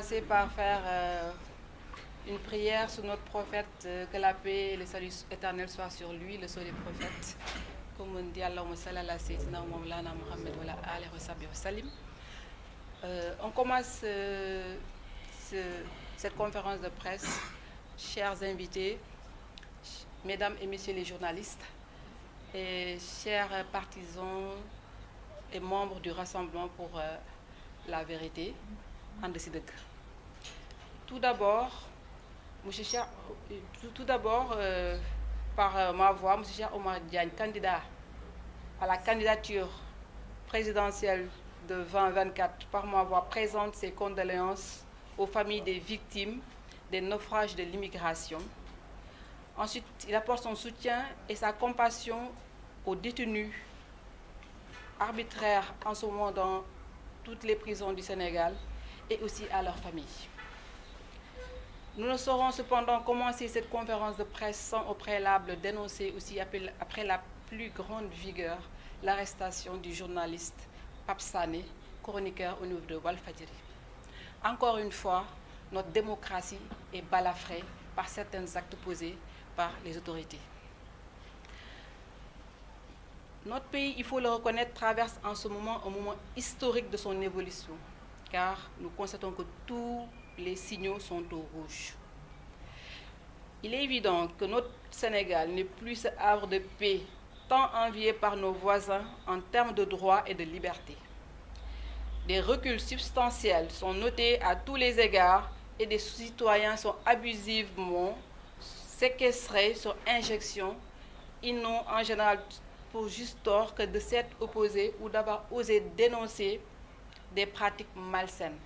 commencer par faire une prière sur notre prophète, que la paix et le salut éternel soient sur lui, le seul des prophètes. Comme on dit, Allahumma salli ala sayyidina Mawlana Muhammad wa ala alihi wa sahbihi wa sallim. On commence cette conférence de presse. Chers invités, mesdames et messieurs les journalistes, et chers partisans et membres du Rassemblement pour la vérité, And Sideuk. Tout d'abord, par ma voix, M. Cheikh Oumar Diagne, candidat à la candidature présidentielle de 2024, par ma voix, présente ses condoléances aux familles des victimes des naufrages de l'immigration. Ensuite, il apporte son soutien et sa compassion aux détenus arbitraires en ce moment dans toutes les prisons du Sénégal et aussi à leurs familles. Nous ne saurons cependant commencer cette conférence de presse sans au préalable dénoncer aussi après la plus grande vigueur l'arrestation du journaliste Pape Sané, chroniqueur au niveau de Walfadjri. Encore une fois, notre démocratie est balafrée par certains actes posés par les autorités. Notre pays, il faut le reconnaître, traverse en ce moment un moment historique de son évolution, car nous constatons que tous les signaux sont au rouge. Il est évident que notre Sénégal n'est plus ce havre de paix tant envié par nos voisins en termes de droits et de liberté. Des reculs substantiels sont notés à tous les égards et des citoyens sont abusivement séquestrés sur injection. Ils n'ont en général pour juste tort que de s'être opposés ou d'avoir osé dénoncer des pratiques malsaines.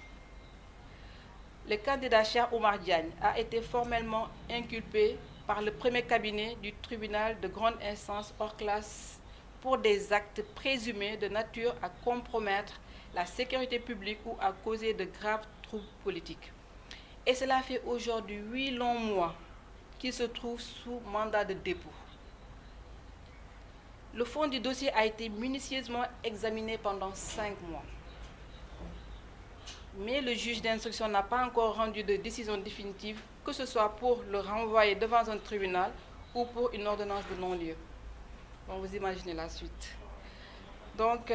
Le candidat Cheikh Oumar Diagne a été formellement inculpé par le premier cabinet du tribunal de grande instance hors classe pour des actes présumés de nature à compromettre la sécurité publique ou à causer de graves troubles politiques. Et cela fait aujourd'hui 8 longs mois qu'il se trouve sous mandat de dépôt. Le fond du dossier a été minutieusement examiné pendant 5 mois. Mais le juge d'instruction n'a pas encore rendu de décision définitive, que ce soit pour le renvoyer devant un tribunal ou pour une ordonnance de non-lieu. Donc vous imaginez la suite. Donc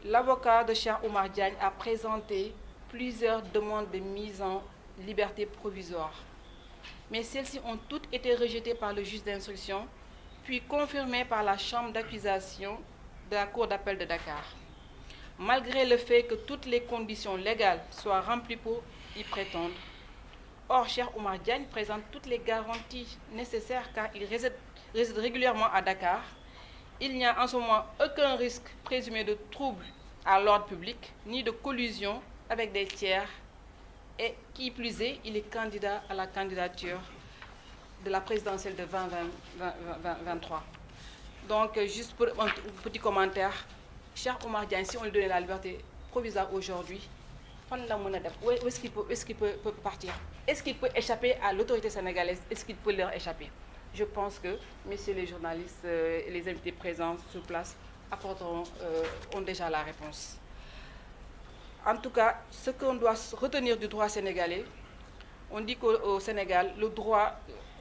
l'avocat de Cheikh Oumar Diagne a présenté plusieurs demandes de mise en liberté provisoire. Mais celles-ci ont toutes été rejetées par le juge d'instruction, puis confirmées par la chambre d'accusation de la Cour d'appel de Dakar. Malgré le fait que toutes les conditions légales soient remplies pour y prétendre. Or, Cheikh Oumar Diagne présente toutes les garanties nécessaires car il réside régulièrement à Dakar. Il n'y a en ce moment aucun risque présumé de trouble à l'ordre public, ni de collusion avec des tiers. Et qui plus est, il est candidat à la candidature de la présidentielle de 2023. Donc, juste pour un petit commentaire, Cheikh Oumar Diagne, si on lui donnait la liberté provisoire aujourd'hui, où est-ce qu'il peut partir? Est-ce qu'il peut échapper à l'autorité sénégalaise? Est-ce qu'il peut leur échapper? Je pense que messieurs les journalistes et les invités présents sur place ont déjà la réponse. En tout cas, ce qu'on doit retenir du droit sénégalais, on dit qu'au Sénégal, le droit,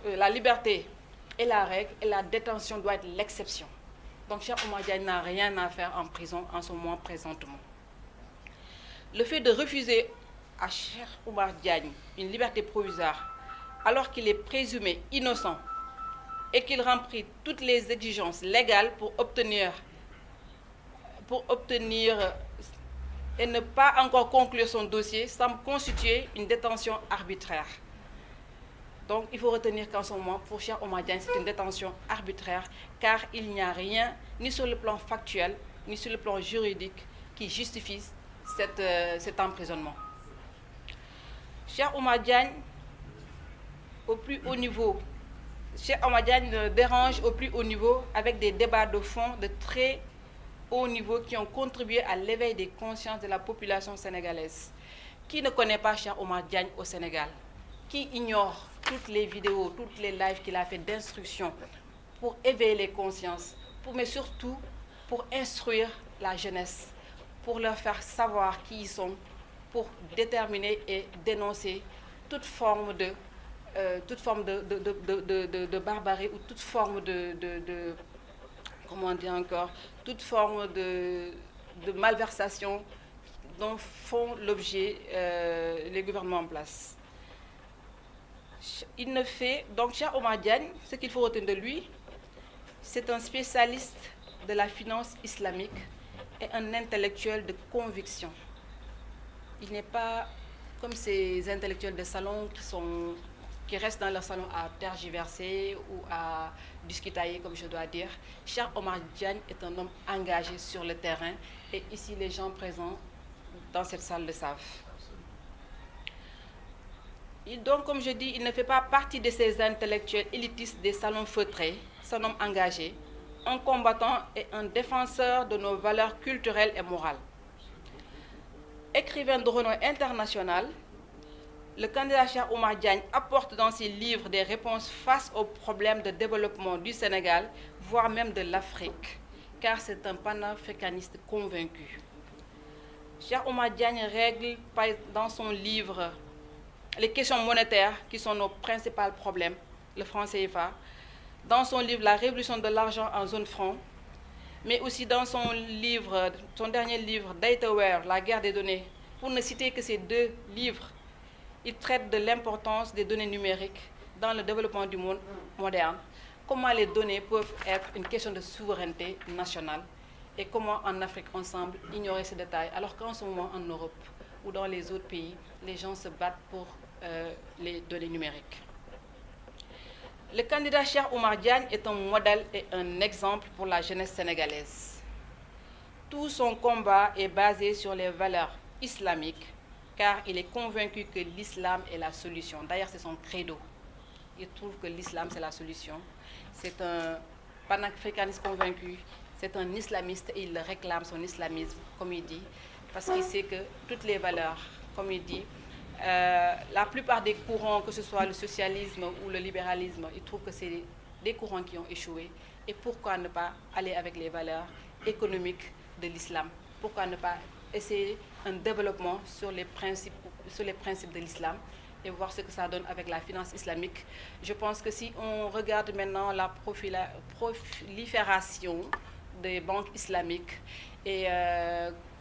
la liberté est la règle et la détention doit être l'exception. Donc Cheikh Oumar Diagne n'a rien à faire en prison en ce moment présentement. Le fait de refuser à Cheikh Oumar Diagne une liberté provisoire alors qu'il est présumé innocent et qu'il remplit toutes les exigences légales pour obtenir et ne pas encore conclure son dossier semble constituer une détention arbitraire. Donc il faut retenir qu'en ce moment, pour Cheikh Oumar Diagne, c'est une détention arbitraire car il n'y a rien, ni sur le plan factuel, ni sur le plan juridique, qui justifie cet emprisonnement. Cheikh Oumar Diagne, au plus haut niveau, Cheikh Oumar Diagne dérange au plus haut niveau avec des débats de fond de très haut niveau qui ont contribué à l'éveil des consciences de la population sénégalaise. Qui ne connaît pas Cheikh Oumar Diagne au Sénégal? Qui ignore toutes les vidéos, toutes les lives qu'il a fait d'instruction pour éveiller les consciences, mais surtout pour instruire la jeunesse, pour leur faire savoir qui ils sont, pour déterminer et dénoncer toute forme de barbarie ou toute forme comment dire encore, toute forme de malversation dont font l'objet les gouvernements en place. Il ne fait, donc Cheikh Oumar Diagne, ce qu'il faut retenir de lui, c'est un spécialiste de la finance islamique et un intellectuel de conviction. Il n'est pas comme ces intellectuels de salon qui restent dans leur salon à tergiverser ou à discutailler, comme je dois dire. Cheikh Oumar Diagne est un homme engagé sur le terrain et ici les gens présents dans cette salle le savent. Donc, comme je dis, il ne fait pas partie de ces intellectuels élitistes des salons feutrés. C'est un homme engagé, un combattant et un défenseur de nos valeurs culturelles et morales. Écrivain de renom international, le candidat Cheikh Oumar Diagne apporte dans ses livres des réponses face aux problèmes de développement du Sénégal, voire même de l'Afrique, car c'est un panafricaniste convaincu. Cheikh Oumar Diagne règle dans son livre les questions monétaires qui sont nos principaux problèmes, le franc CFA, dans son livre La révolution de l'argent en zone franc, mais aussi dans son dernier livre Dataware, la guerre des données. Pour ne citer que ces deux livres, il traite de l'importance des données numériques dans le développement du monde moderne, comment les données peuvent être une question de souveraineté nationale et comment en Afrique ensemble ignorer ces détails, alors qu'en ce moment en Europe ou dans les autres pays, les gens se battent pour les données numériques. Le candidat Cheikh Oumar Diagne est un modèle et un exemple pour la jeunesse sénégalaise. Tout son combat est basé sur les valeurs islamiques, car il est convaincu que l'islam est la solution. D'ailleurs, c'est son credo. Il trouve que l'islam, c'est la solution. C'est un panafricaniste convaincu, c'est un islamiste et il réclame son islamisme, comme il dit, parce qu'il sait que toutes les valeurs, comme il dit, la plupart des courants, que ce soit le socialisme ou le libéralisme, ils trouvent que c'est des courants qui ont échoué. Et pourquoi ne pas aller avec les valeurs économiques de l'islam? Pourquoi ne pas essayer un développement sur les principes de l'islam et voir ce que ça donne avec la finance islamique? Je pense que si on regarde maintenant la prolifération des banques islamiques et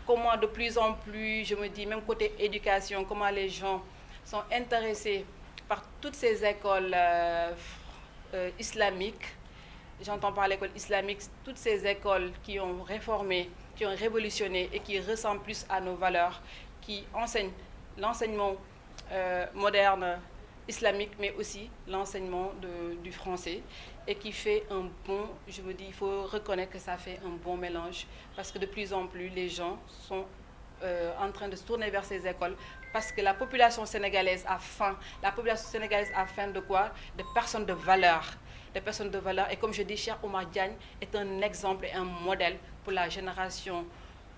comment de plus en plus, je me dis, même côté éducation, comment les gens sont intéressés par toutes ces écoles islamiques. J'entends par l'école islamique, toutes ces écoles qui ont réformé, qui ont révolutionné et qui ressemblent plus à nos valeurs, qui enseignent l'enseignement moderne islamique, mais aussi l'enseignement du français, et qui fait un bon, je me dis, il faut reconnaître que ça fait un bon mélange, parce que de plus en plus, les gens sont en train de se tourner vers ces écoles, parce que la population sénégalaise a faim. La population sénégalaise a faim de quoi? De personnes de valeur. Des personnes de valeur. Et comme je dis, Cheikh Oumar Diagne est un exemple et un modèle pour la génération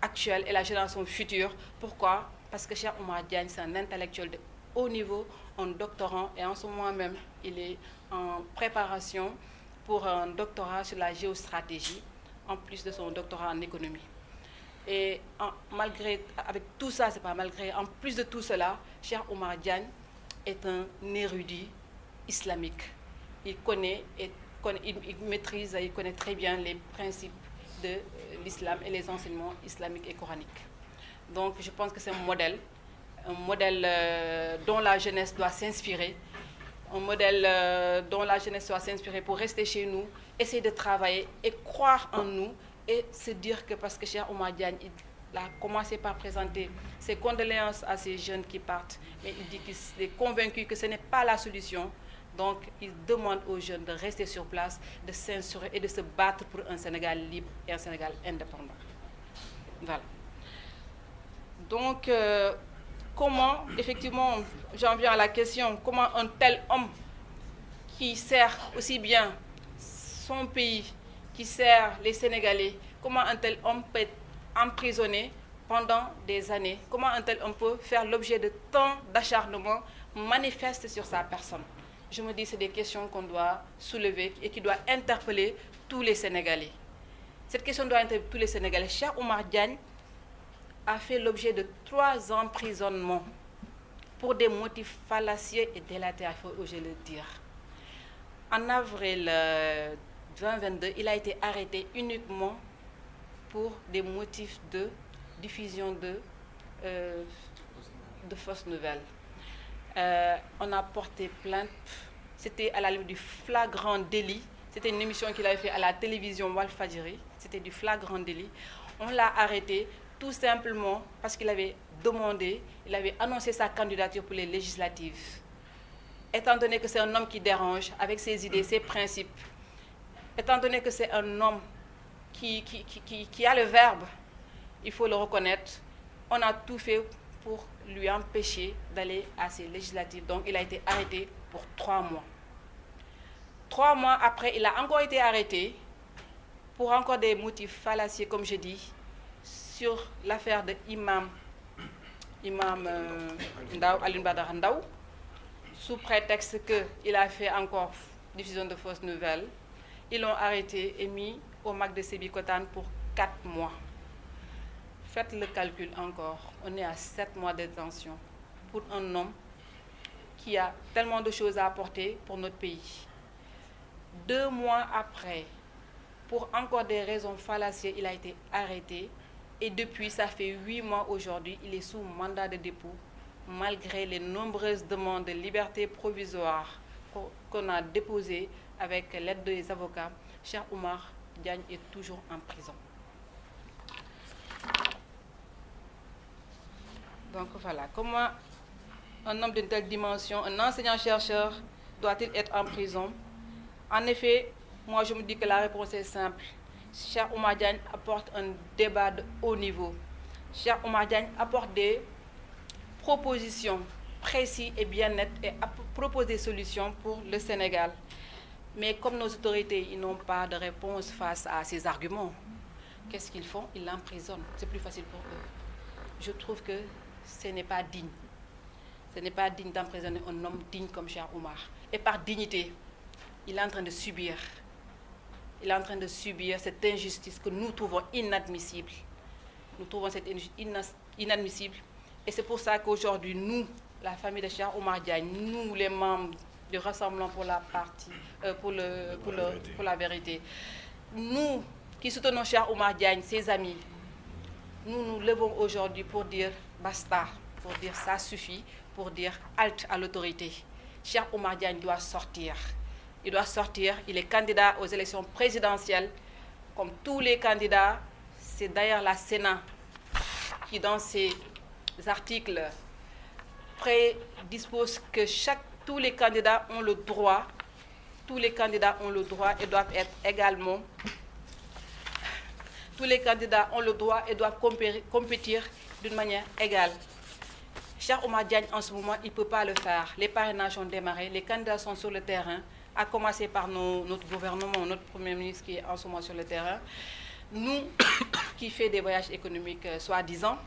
actuelle et la génération future. Pourquoi? Parce que Cheikh Oumar Diagne, c'est un intellectuel de haut niveau, un doctorant, et en ce moment même, il est en préparation pour un doctorat sur la géostratégie, en plus de son doctorat en économie. Et avec tout ça, c'est pas malgré, en plus de tout cela, Cheikh Oumar Diagne est un érudit islamique. Il maîtrise, il connaît très bien les principes de l'islam et les enseignements islamiques et coraniques. Donc je pense que c'est un modèle dont la jeunesse doit s'inspirer, un modèle dont la jeunesse doit s'inspirer pour rester chez nous, essayer de travailler et croire en nous et se dire que parce que Cheikh Oumar Diagne il a commencé par présenter ses condoléances à ces jeunes qui partent, mais il dit qu'il est convaincu que ce n'est pas la solution. Donc il demande aux jeunes de rester sur place, de s'insurer et de se battre pour un Sénégal libre et un Sénégal indépendant. Voilà. Donc, comment, effectivement, j'en viens à la question, comment un tel homme qui sert aussi bien son pays, qui sert les Sénégalais, comment un tel homme peut être emprisonné pendant des années? Comment un tel homme peut faire l'objet de tant d'acharnement manifeste sur sa personne? Je me dis que c'est des questions qu'on doit soulever et qui doivent interpeller tous les Sénégalais. Cette question doit interpeller tous les Sénégalais. Cheikh Oumar Diagne a fait l'objet de 3 emprisonnements pour des motifs fallacieux et délétères, il faut oser le dire. En avril 2022, il a été arrêté uniquement pour des motifs de diffusion de fausses nouvelles. On a porté plainte, c'était à la limite du flagrant délit. C'était une émission qu'il avait fait à la télévision Walfadjri, c'était du flagrant délit. On l'a arrêté tout simplement parce qu'il avait demandé, il avait annoncé sa candidature pour les législatives. Étant donné que c'est un homme qui dérange avec ses idées, ses principes, étant donné que c'est un homme qui a le verbe, il faut le reconnaître, on a tout fait pour lui empêcher d'aller à ces législatives. Donc il a été arrêté pour 3 mois. 3 mois après, il a encore été arrêté pour encore des motifs fallacieux, comme je dis, sur l'affaire de Imam Ndao, Alioune Badara Ndao, sous prétexte qu'il a fait encore diffusion de fausses nouvelles. Ils l'ont arrêté et mis au MAC de Sébikotane pour 4 mois. Faites le calcul encore, on est à 7 mois de détention pour un homme qui a tellement de choses à apporter pour notre pays. 2 mois après, pour encore des raisons fallacieuses, il a été arrêté. Et depuis, ça fait 8 mois aujourd'hui, il est sous mandat de dépôt, malgré les nombreuses demandes de liberté provisoire qu'on a déposées avec l'aide des avocats. Cheikh Oumar Diagne est toujours en prison. Donc voilà, comment un homme d'une telle dimension, un enseignant-chercheur, doit-il être en prison? En effet, moi je me dis que la réponse est simple. Cheikh Oumar Diagne apporte un débat de haut niveau. Cheikh Oumar Diagne apporte des propositions précises et bien nettes et propose des solutions pour le Sénégal. Mais comme nos autorités n'ont pas de réponse face à ces arguments, qu'est-ce qu'ils font? Ils l'emprisonnent. C'est plus facile pour eux. Je trouve que ce n'est pas digne. Ce n'est pas digne d'emprisonner un homme digne comme Cheikh Oumar. Et par dignité, il est en train de subir. Il est en train de subir cette injustice que nous trouvons inadmissible. Nous trouvons cette injustice inadmissible. Et c'est pour ça qu'aujourd'hui, nous, la famille de Cheikh Oumar Diagne, nous, les membres du Rassemblement pour la vérité, nous qui soutenons Cheikh Oumar Diagne, ses amis, nous nous levons aujourd'hui pour dire basta, pour dire ça suffit, pour dire halte à l'autorité. Cheikh Oumar Diagne doit sortir. Il doit sortir, il est candidat aux élections présidentielles. Comme tous les candidats, c'est d'ailleurs la Sénat qui, dans ses articles, prédispose que tous les candidats ont le droit, et doivent être également, tous les candidats ont le droit et doivent compétir d'une manière égale. Cheikh Oumar Diagne, en ce moment, il ne peut pas le faire. Les parrainages ont démarré, les candidats sont sur le terrain, à commencer par notre gouvernement, notre Premier ministre qui est en ce moment sur le terrain. Nous, qui fait des voyages économiques soi-disant,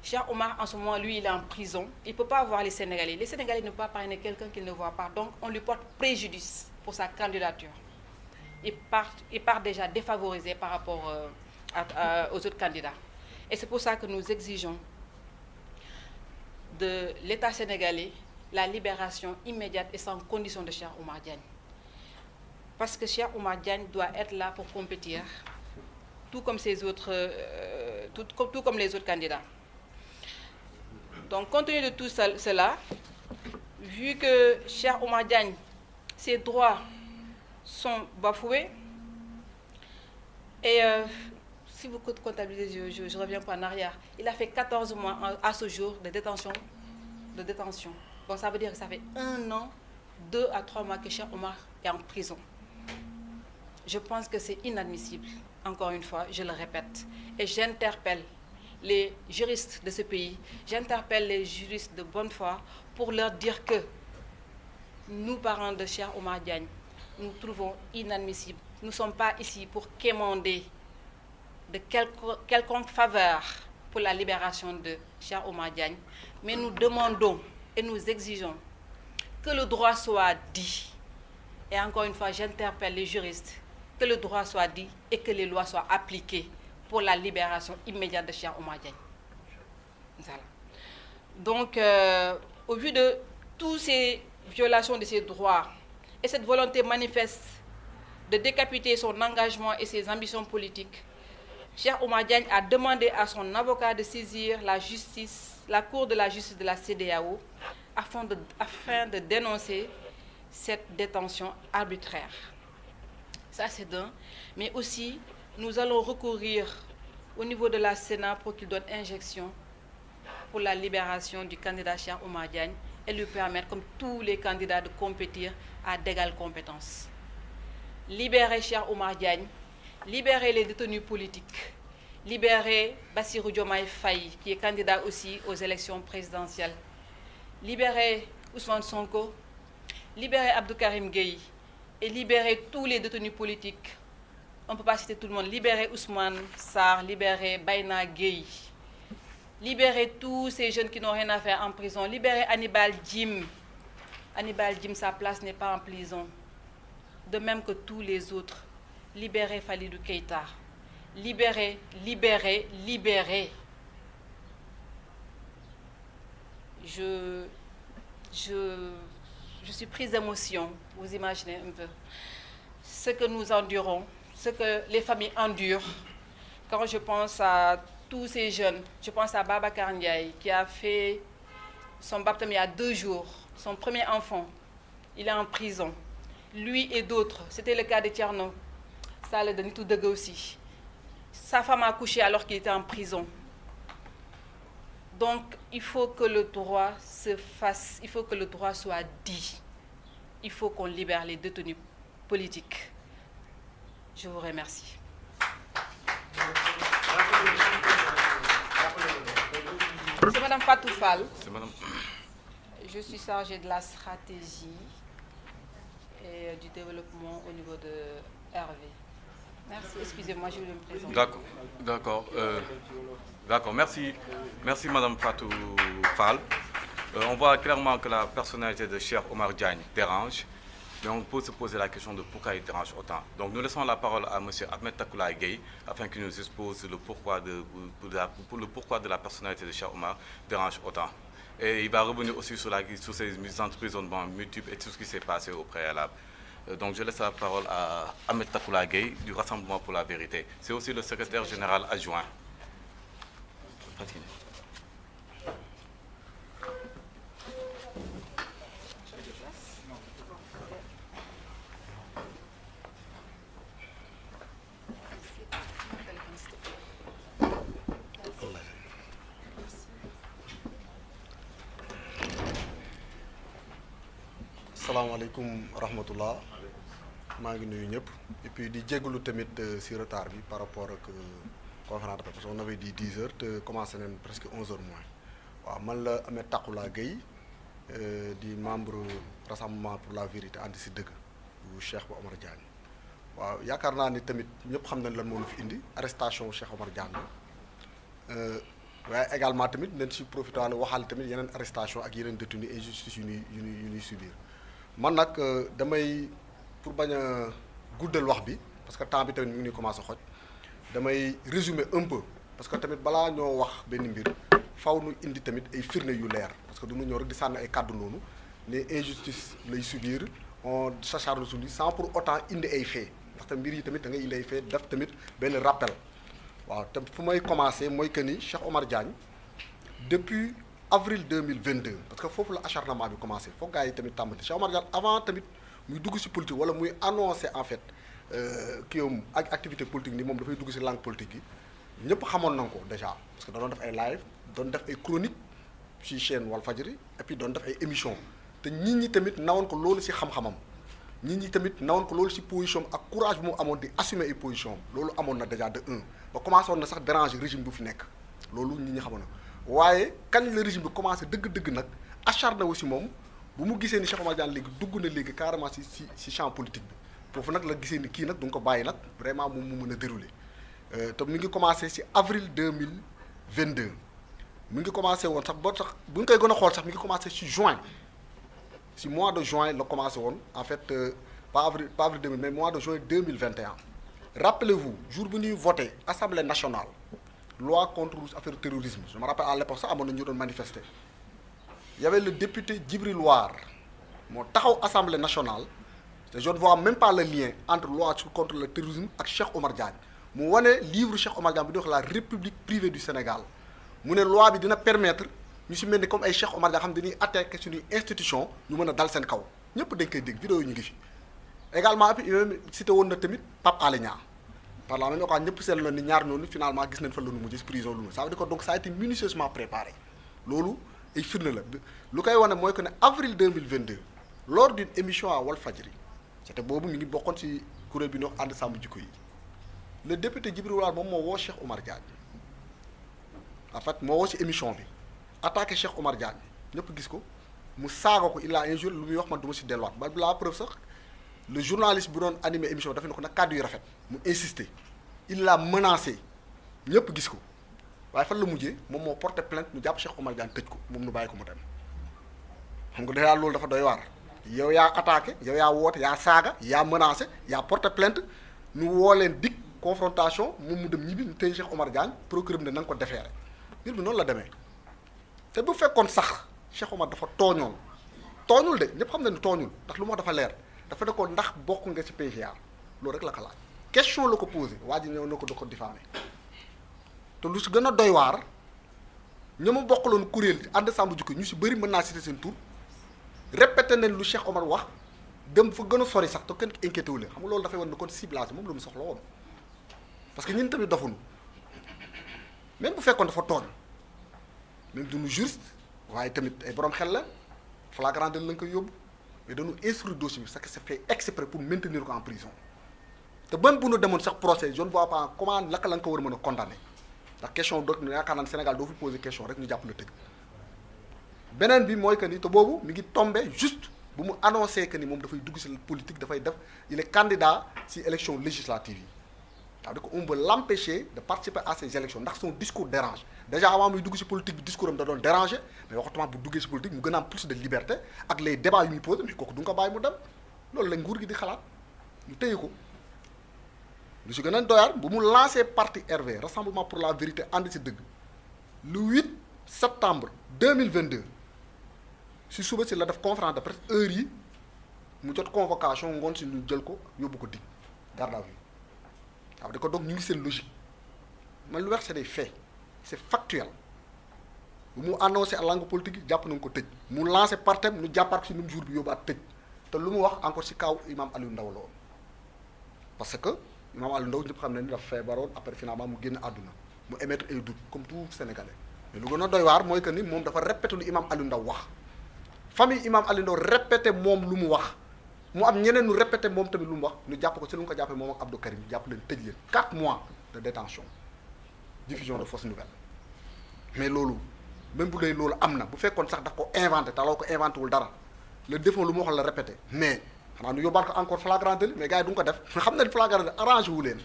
Cheikh Oumar, en ce moment, lui, il est en prison. Il ne peut pas voir les Sénégalais. Les Sénégalais ne peuvent pas parrainer quelqu'un qu'ils ne voient pas. Donc, on lui porte préjudice pour sa candidature. Il part déjà défavorisé par rapport aux autres candidats. Et c'est pour ça que nous exigeons de l'État sénégalais la libération immédiate et sans condition de Cheikh Oumar Diagne. Parce que Cheikh Oumar Diagne doit être là pour compétir, tout comme les autres candidats. Donc, compte tenu de tout cela, vu que Cheikh Oumar Diagne, ses droits sont bafoués, et si vous comptabilisez, je reviens pas en arrière, il a fait 14 mois à ce jour de détention. Donc ça veut dire que ça fait 1 an, 2 à 3 mois que Cheikh Oumar est en prison. Je pense que c'est inadmissible, encore une fois, je le répète. Et j'interpelle les juristes de ce pays, j'interpelle les juristes de bonne foi pour leur dire que nous, parents de Cheikh Oumar Diagne, nous trouvons inadmissible. Nous ne sommes pas ici pour quémander de quelconque faveur pour la libération de Cheikh Oumar Diagne, mais nous demandons et nous exigeons que le droit soit dit. Et encore une fois, j'interpelle les juristes, que le droit soit dit et que les lois soient appliquées pour la libération immédiate de Cheikh Oumar Diagne. Voilà. Donc, au vu de toutes ces violations de ses droits et cette volonté manifeste de décapiter son engagement et ses ambitions politiques, Cheikh Oumar Diagne a demandé à son avocat de saisir la Cour de la justice de la CEDEAO afin de dénoncer cette détention arbitraire. Ça, c'est d'un. Mais aussi, nous allons recourir au niveau de la Sénat pour qu'il donne injection pour la libération du candidat Cheikh Oumar Diagne et lui permettre, comme tous les candidats, de compétir à d'égales compétences. Libérer Cheikh Oumar Diagne, libérer les détenus politiques, libérer Bassirou Diomaye Faye, qui est candidat aussi aux élections présidentielles, libérer Ousmane Sonko, libérer Abdou Karim Gueye et libérer tous les détenus politiques. On ne peut pas citer tout le monde. Libérer Ousmane Sarr, libérer Bayna Gueye, libérer tous ces jeunes qui n'ont rien à faire en prison, libérer Hannibal Djim. Hannibal Djim, sa place n'est pas en prison. De même que tous les autres. Libérer Falidou Keïta. Libérer, libérer, libérer. Je suis prise d'émotion, vous imaginez un peu. Ce que nous endurons, ce que les familles endurent. Quand je pense à tous ces jeunes, je pense à Babacar Ndiaye qui a fait son baptême il y a 2 jours, son premier enfant, il est en prison. Lui et d'autres, c'était le cas de Thierno, ça le donne tout de aussi. Sa femme a accouché alors qu'il était en prison. Donc, il faut que le droit se fasse, il faut que le droit soit dit. Il faut qu'on libère les détenus politiques. Je vous remercie. C'est Madame Fatou Fall. C'est Madame. Je suis chargée de la stratégie et du développement au niveau de RV. Merci, excusez-moi, je vais me présenter. D'accord, merci Madame Fatou Fall. On voit clairement que la personnalité de Cheikh Oumar Diagne dérange, mais on peut se poser la question de pourquoi il dérange autant. Donc nous laissons la parole à M. Ahmed Takoula Gueye afin qu'il nous expose le pourquoi de la personnalité de Cheikh Oumar dérange autant. Et il va revenir aussi sur ces emprisonnements multiples et tout ce qui s'est passé au préalable. Donc je laisse la parole à Ahmed Takoula Gueye du Rassemblement pour la Vérité. C'est aussi le secrétaire général adjoint. Salaamaaleykum rahmatullah maa ngi nuyu ñëpp et puis di jégalu tamit si retard bi par rapport ak conférence de presse parce qu'on avait dit 10 heures te commencé nañ presque 11 heures moins waaw man la Ahmed Takoula Gueye di membre Rassemblement pour la Vérité ànd si dëgg bu Cheikh Oumar Diagne waaw yaakaar naa ni tamit ñëpp xam nañ lan moo ñu fi indi arrestation Cheikh Oumar Diagne waaye également tamit nañ si profité wala waxaale tamit yeneen arrestation ak yeneen détenus injustice yu ñuy subir man nag damay pour bañ a guddal wax bi parce que temps bi tamit mi ngi commencé xoj damay résumer un peu parce que tamit balaa ñoo wax benn mbir faw nu indi tamit ay firnde yu leer parce que du ñu ñëw rek di sànni ay kàddu noonu ne injustice lay subir on s'acharne sur lui sans pour autant indi ay faits ndaxte mbir yi tamit da ngay indi ay faits def tamit benn rappel waaw te fu may commencé mooy que ni Cheikh Oumar Diagne depuis avril 2022 parce que foofu la acharnement bi commencé foog gars yi tamit tàmbali Cheikh Oumar Diagne avant tamit muy dugg ci politique wala muy annoncé en fait kii am ak activité politique ni moom dafay dugg ci langue politique yi ñëpp xamoon nañ ko déjà parce que da doon def ay live doon def ay chronique ci chaîne Walfadjri et puis doon def ay émission te nit ñi tamit nawoon ko loolu ci xam-xamam nit ñi tamit nawoon ko loolu ci position ak courage bu mu amoon di assumer ay position loolu amoon na déjà de 1 ba commencé woon na sax déranger régime bu fi nekk loolu nit ñi xamoon na waaye kañ la régime bi commencé dëgg-dëgg nag acharné wu ci moom bu mu gisee ni Cheikh Oumar Diagne léegi dugg na léegi carrément ci champ politique bi foofu nag la gisee ni kii nag du nga ko bàyyi nag vraiment mu mën a dérouler te mi ngi commencé ci avril 2022 mi ngi commencé woon sax boo tax bu ñu koy gën a xool sax mi ngi commencé ci juin ci mois de juin la commencé woon en fait pas avril 2000 mais mois de juin 2021 rappelez-vous jour bu ñuy voté assemblée nationale loi contre affaire terrorisme je me rappelle à l'époque sax amoon na ñu doon manifester il y avait le député Djibril War moo taxaw assemblée nationale te je ne vois même pas le lien entre loi contre le terrorisme ak Cheikh Omar Diagne mu wane livre Cheikh Omar Diagne bi di wax la République privée du Sénégal mu ne loi bi dina permettre ñu si mel ni comme ay Cheikh Omar Diagne xam dañuy attaquer suñuy institution ñu mën a dal seen kaw ñëpp dañ koy dégg vidéo yi ñu ngi fi également puis même cité woon na tamit Pape Alé Niang par la même occasion ñëpp seetlu na ni ñaar noonu finalement gis nañ fa la nu mujj si prison lu ça veut dire que donc ça a été minutieusement préparé loolu ay firnde la lu koy wane mooy que ne avril 2022 lors d'une émission à Walfadjri c'était boobu mi ngi bokkoon ci kuréel bi ñu wax ànd sàmm jikko yi le député Djibril War moom moo woo Cheikh Omar Diagne en fait moo woo ci émission bi attaqué Cheikh Omar Diagne ñëpp gis ko mu saaga ko il a un jour lu muy wax man du ma si delluwaat ba la preuve sax le journaliste bu doon animé émission dafa ne ko nag kàddu yu rafet mu insister il l'a menacé ñëpp gis ko waaye fan la mujjee moom moo porté plainte ñu jàpp Cheikh Omar Diagne tëj ko moom nu bàyyi ko mu dem xam nga déjà loolu dafa doy waar yow yaa attaqué yow yaa woote yaa saaga yaa menacé yaa porté plainte ñu woo leen dig confrontation moom mu dem ñibbi ñu tëj Cheikh Omar Diagne procureur bi ne na nga ko defeere mbir bi noonu la demee te bu fekkoon sax Cheikh Omar dafa tooñul de ñëpp xam na ni tooñul ndax lu ma dafa leer dafa ne ko ndax bokk nga ci PGA loolu rek la ko laaj question la ko posé waa ji ñëw na ko da ko diffamé te lu si gën a doy waar ña ma bokkaloon kuréel ànd sàmm jikko ñu si bëri mën naa citer seen tur répété nañ lu Cheikh Omar wax dem fa gën a sori sax te kenn inquiété wu leen xam nga loolu dafay wan ne kon ciblage moom la mu soxla woon parce que ñun tamit dofuñu même bu fekkoon dafa tooñ même duñu juriste waaye tamit ay borom xel la flagrant délit lañ koy yóbbu mais dañu instruire dossier bi sax c'est fait exprès pour maintenir ko en prison te ban bu ñu demoon sax procès je ne vois pas comment naka la nga ko war a mën a condamner ndax question doot yaakaar naa ne Sénégal doo fi poser question rek ñu jàpp la tëj beneen bi mooy que ni te boobu mi ngi tombé juste bu mu annoncé que ni moom dafay dugg ci politique dafay def il est candidat ci élection législative yi c'est-à-dire que on veut l'empêcher de participer à ces élections ndax son discours dérange déjà avant muy dugg ci politique bi discours am da doon déranger mais waxatuma bu duggee ci politique mu gën a am plus de liberté ak les débats yu muy posé mais kooku du nga ko bàyyi mu dem loolu la nguur gi di xalaat ñu téye ko lu ci gën a doyaar bu mu lancé parti RV Rassemblement pour la vérité ànd ci dëgg le 8 septembre 2022 si suba si la def conférence de presse heure yi mu jot convocation ngoon si ñu jël ko yóbbu ko dig garde à vue waaw di ko donc ñu ngi seen logique man lu wax c'est des faits c'est factuel bu mu annoncé à langue politique yi jàpp nañu ko tëj mu lancé partem ñu jàppaat si même jour bi yóbbaat tëj te lu mu wax encore si kaw imam Aliou Ndao la woon parce que imam Aliou Ndao ñëpp xam ne ni dafa feebaroon après finalement mu génn àdduna mu émettre ay doute comme tout Sénégalais mais lu gën a doy waar mooy que ni moom dafa répété lu imam Aliou Ndao wax famille imam Aliou Ndao répété moom lu mu wax mu am ñeneen ñu répété moom tamit lu mu wax ñu jàpp ko ci lu mu ko jàppee moom ak Abdou Karim jàpp leen tëj leen 4 mois de détention diffusion de fausses nouvelles mais loolu même bu dee loolu am na bu fekkoon sax daf ko inventé te loo ko inventé wul dara le défaut lu mu wax la répété mais xanaa ñu yóbbaat ko encore flagrant délit mais gars yi du nga ko def xam na ni flagrant délit arrangé wu leen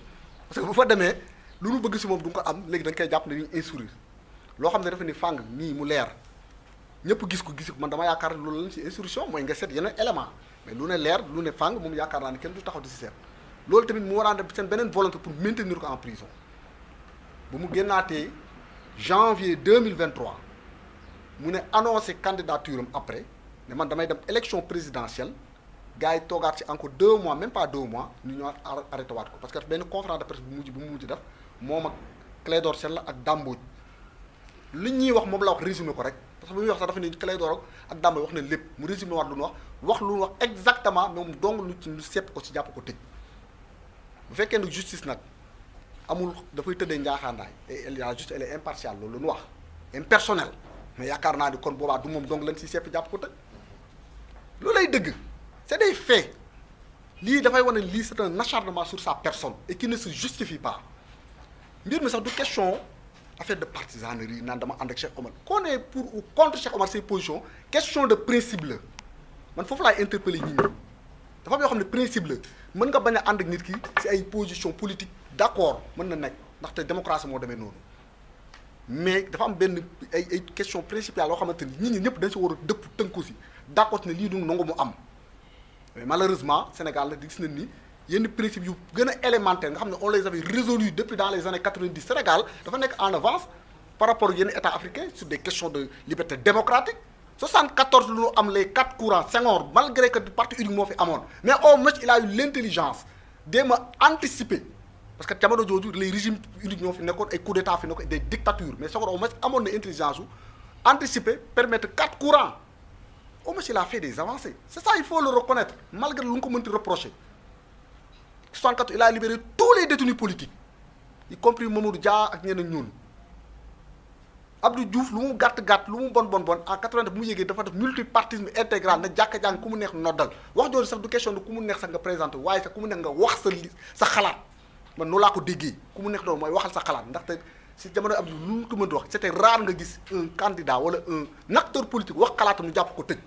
parce que bu fa demee lu ñu bëgg si moom du nga ko am léegi dañ koy jàpp ne ñuy instruire loo xam ne dafa ni fàng nii mu leer ñëpp gis ko man dama yaakaar loolu lañ si instruction mooy nga seet yeneen élément mais lu ne leer lu ne fàng moom yaakaar naa ne kenn du taxaw di si seet loolu tamit mu waraan def seen beneen volonté pour maintenir ko en prison bu mu génnaatee janvier 2023 mu ne annoncé candidature am après ne man damay dem élection présidentielle gars yi toogaat ci encore 2 mois même pas 2 mois ñu ñëwaat arrêté waat ko parce que benn conférence de presse bu mu mujj def moom ak Clédor Sène ak Dambodj li ñuy wax moom la wax résumé ko rek parce que bu muy wax sax dafa ne Clédor ak Dambodj wax ne lépp mu résumé waat lu ñu wax lu ñu wax exactement moom dong lu sepp ko ci jàpp ko tëj bu fekkee ne justice nag amul dafay tëddee njaaxaandaay et la justice elle est impartiale loolu lu ñu wax impersonnel mais yaakaar naa ni kon boobaa du moom dong lañ si sepp jàpp ko tëj loolu lay dëgg c'est des faits lii dafay wane lii c'est un acharnement sur sa personne et qui ne se justifie pas mbir mi sax du question affaire de partisanerie naan dama ànd ak Cheikh Omar qu'on est pour ou contre Cheikh Omar ses positions question de principe la man foofu laay interpeller nit ñi dafa am yoo xam ne principe la mën nga bañ a ànd ak nit ki ci ay position politique d'accord mën na nekk ndaxte démocratie moo demee noonu mais dafa am benn ay question principiale yoo xamante ni nit ñi ñëpp dañ si war a dëpp tënku si d'accord ne lii du nangu mu am mais malheureusement Sénégal la di gis nañ ni yenn principe yu gën a élémentaire nga xam ne on les avait résolus depuis dans les années 90 Sénégal dafa nekk en avance par rapport ak yenn états africains sur des questions de liberté démocratique 74 lu ñu am les 4 courants Senghor malgré que parti unique moo fi amoon mais au moins il a eu l'intelligence d'éma anticiper parce que jamono jooju les régimes uniques ñoo fi nekkoon ay coups d'état fi nekkoon des dictatures mais Senghor au moins amoon na intelligence su anticiper permettre 4 courants au moins il a fait des avancées c'est ça il faut le reconnaître malgré lu ñu ko mënti reprocher 64 il a libéré tous les détenus politiques y compris Mamadou Dia ak ñeneen ñoonu Abdou Diouf lu mu gàtt lu mu bon en 80 bu mu yéegee dafa def multipartisme intégral na jàkka jàng ku mu neex noddal wax jooju sax du question de ku mu neex sax nga présenté waaye sax ku mu neex nga wax sa xalaat man noonu laa ko déggee ku mu neex doon mooy waxal sa xalaat ndaxte si jamono Abdou lu mu ko mënti wax c'était rare nga gis un candidat wala un acteur politique wax xalaatam ñu jàpp ko tëj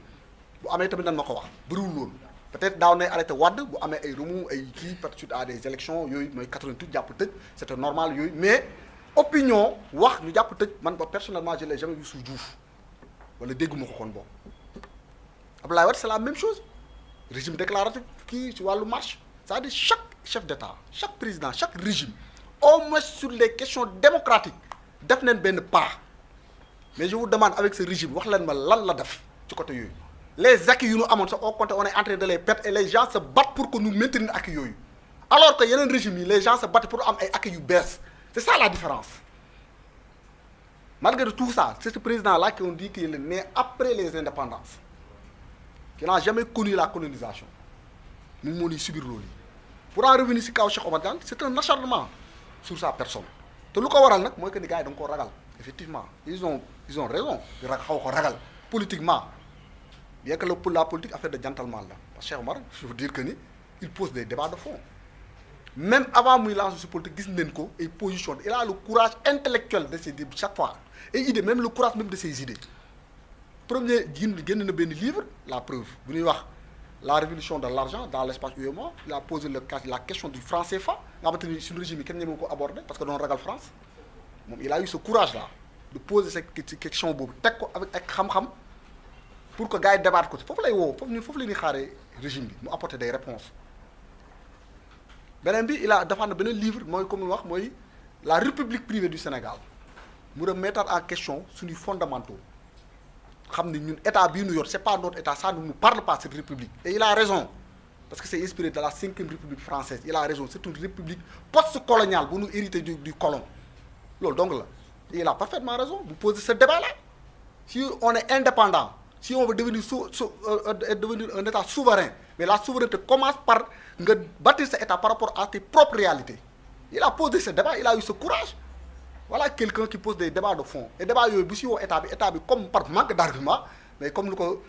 bu amee tamit nan ma ko wax bëriwul loolu peut-être daaw nay arrêté Wade bu amee ay remous ay kii par suite à des élections yooyu mooy 88 jàpp tëj c'était normal yooyu mais opinion wax ñu jàpp tëj man ba personnellement je l'ai jamais vu sous Diouf wala dégguma ko kon boobu Abdoulaye Wade c'est la même chose régime déclaratif kii ci wàllu marche c'est-à-dire chaque chef d'État chaque président chaque régime au moins sur les questions démocratiques def nañ benn pas mais je vous demande avec ce régime wax leen ma lan la def ci côté yooyu les acquis yu ñu amoon sax au contraire on est en train de les perdre et les gens se battent pour que nous maintenir acquis yooyu alors que yeneen régime yi les gens se battent pour am ay acquis yu bees c'est ça la différence malgré tout ça c'est ce président-là qui ont dit qu'il est né après les indépendances qui n'a jamais connu la colonisation moom moo ñuy subir loolu yi pour en revenir si kaw Cheikh Oumar Diagne c'est un acharnement sur sa personne te lu ko waral nag mooy que ni gars yi da nga koo ragal effectivement ils ont raison di xaw ko ragal politiquement bien que la politique affaire de gentleman la parce que Cheikh Oumar je veux dire que ni il pose des débats de fond même avant muy lancer ci politique gis nañ ko ay position il a le courage intellectuel de ses idées chaque fois et idée même le courage même de ses idées premier génn na benn livre la preuve bu ñuy wax la révolution de l'argent dans l'espace UEMOA il a posé la question du franc CFA nga xamante ni suñu régime yi kenn ñemewu ko aborder parce que doon ragal France moom il a eu ce courage là de poser cette question boobu teg ko avec ak xam-xam pour que gars yi débattre ko foofu lay woo foofu la ñuy xaaree régime bi mu apporter des réponses beneen bi il a defar na beneen livre mooy comme wax mooy la république privée du Sénégal mu remettre en question suñuy fondamentaux xam ne ñun état bii ñu yor c'est pas notre état ça ne nous parle pas cette république et il a raison parce que c'est inspiré de la 5e république française il a raison c'est une république post-coloniale bu ñu hérité du colon loolu donc la et il a parfaitement raison vous posez ce débat là si on est indépendant si on veut devenir devenir un état souverain mais la souveraineté commence par nga bâtir sa état par rapport à tes propres réalités il a posé ce débat il a eu ce courage voilà quelqu'un qui pose des débats de fond et débat yooyu bu si woo état bi comme par manque d'argument mais comme lu ko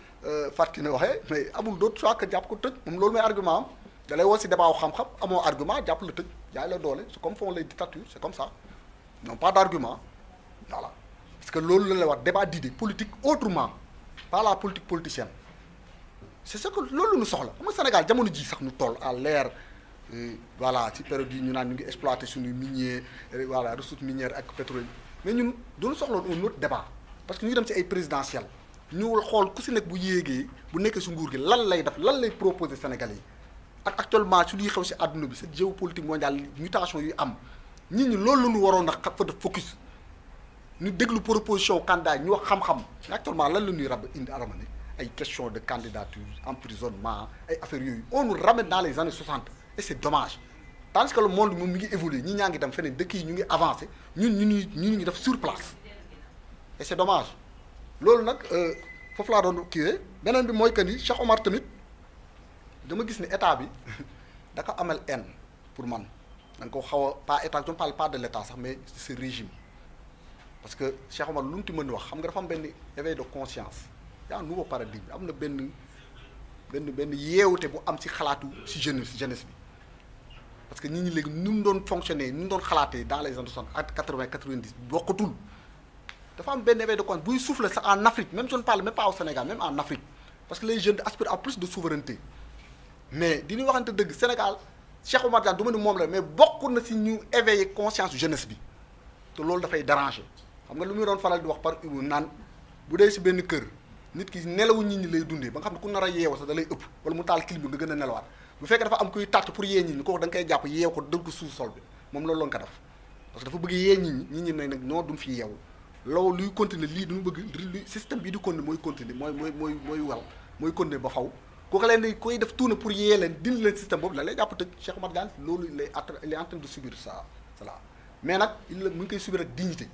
Fatou ne waxee mais amul d'autre choix que jàpp ko tëj moom loolu mooy argument am da lay woo si débat wu xam-xam amoo argument jàpp la tëj jaay la doole c'est comme font les dictatures c'est comme ça ils n'ont pas d'argument voilà parce que loolu la lay wax débat d'idées politique autrement pas la politique politicienne c'est ce que loolu nu soxla xam nga Sénégal jamono ji sax nu toll à l'ère voilà ci période yi ñu naan ñu ngi exploiter suñu minier voilà ressources minières ak pétrole mais ñun duñu soxla un autre débat parce que ñu ngi dem ci ay présidentielles ñu xool ku si nekk bu yéegee bu nekkee si nguur gi lan lay def lan lay proposer Sénégalais yi ak actuellement su luy xew si àdduna bi cette géopolitique mondiale mutation yu am nit ñi loolu la ñu waroon a fa def focus ñu déglu proposition candidat ñu wax xam-xam actuellement lan la ñuy indi aramane ay question de candidature emprisonnement ay affaires yooyu on nous ramène dans les années 60 et c'est dommage tandis que le monde moom mi ngi évoluer ñi ñaa ngi dem feneen dëkk yi ñu ngi avancé ñun ñu ngi def sur place et c'est dommage loolu nag foofu laa doon kiiwee beneen bi mooy que ni Cheikh Omar tamit dama gis ni état bi da ko amal haine pour man da nga ko xaw a pas état je ne parle pas de l'état sax mais ce régime parce que Cheikh Omar lu mu ti mën wax xam nga dafa am benn éveil de conscience y a un nouveau paradigme am na benn yeewute bu am ci xalaatu ci jeunesse bi parce que nit ñi léegi ni mu doon fonctionner ni mu doon xalaatee dans les années 60 ak 80 90 bokkatul dafa am benn éveil de conscience buy souffler sax en Afrique même je ne parle même pas au Sénégal même en Afrique parce que les jeunes aspirent à plus de souveraineté mais di ñu waxante dëgg Sénégal Cheikh Oumar Diagne du ma ni moom la mais bokk na ci ñu éveiller conscience jeunesse bi te loolu dafay déranger xam nga lu muy doon faral di wax par naan bu dee ci benn kër nit ki nelawu nit ñi lay dundee ba nga xam ne ku nar a yeewu sax da lay ëpp wala mu taal clim bi nga gën a nelawaat bu fekkee dafa am kuy tàtt pour yee nit ñi kooku da nga koy jàpp yeew ko dëgg ko suuf sol bi moom loolu la ko def parce que dafa bëgg yee nit ñi ne nag non duñ fi yeewu loolu luy continuer lii duñu bëgg li système bii di continuer mooy continuer mooy wal mooy continuer ba faw kooku leen di koy def tuuna pour yee leen dindi leen système boobu la lay jàpp tëj Cheikh Oumar Diagne loolu il est en train de subir ça cela mais nag mu ngi koy subir ak dignité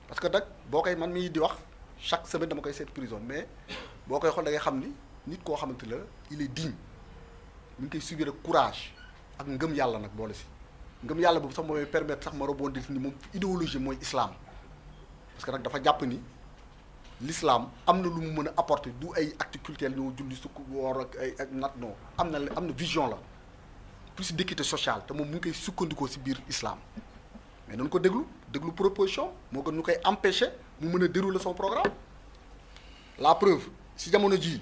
parce que nag boo koy man mii di wax chaque semaine dama koy seet prison mais boo koy xool da ngay xam ni nit koo xamante la il est digne mu ngi koy subir ak courage ak ngëm yàlla nag boole si ngëm yàlla boobu sax mooy permettre sax ma rebondir ni moom idéologie mooy islam parce que nag dafa jàpp ni l'islam am na lu mu mën a apporter du ay actes culturels ñoo julli sukk woor ak ay ak nat non am na vision la plus d'équité sociale te moom mu ngi koy sukkandikoo si biir islam mais nañu ko déglu proposition moo gën ñu koy empêcher mu mën a dérouler son programme la preuve si jamono jii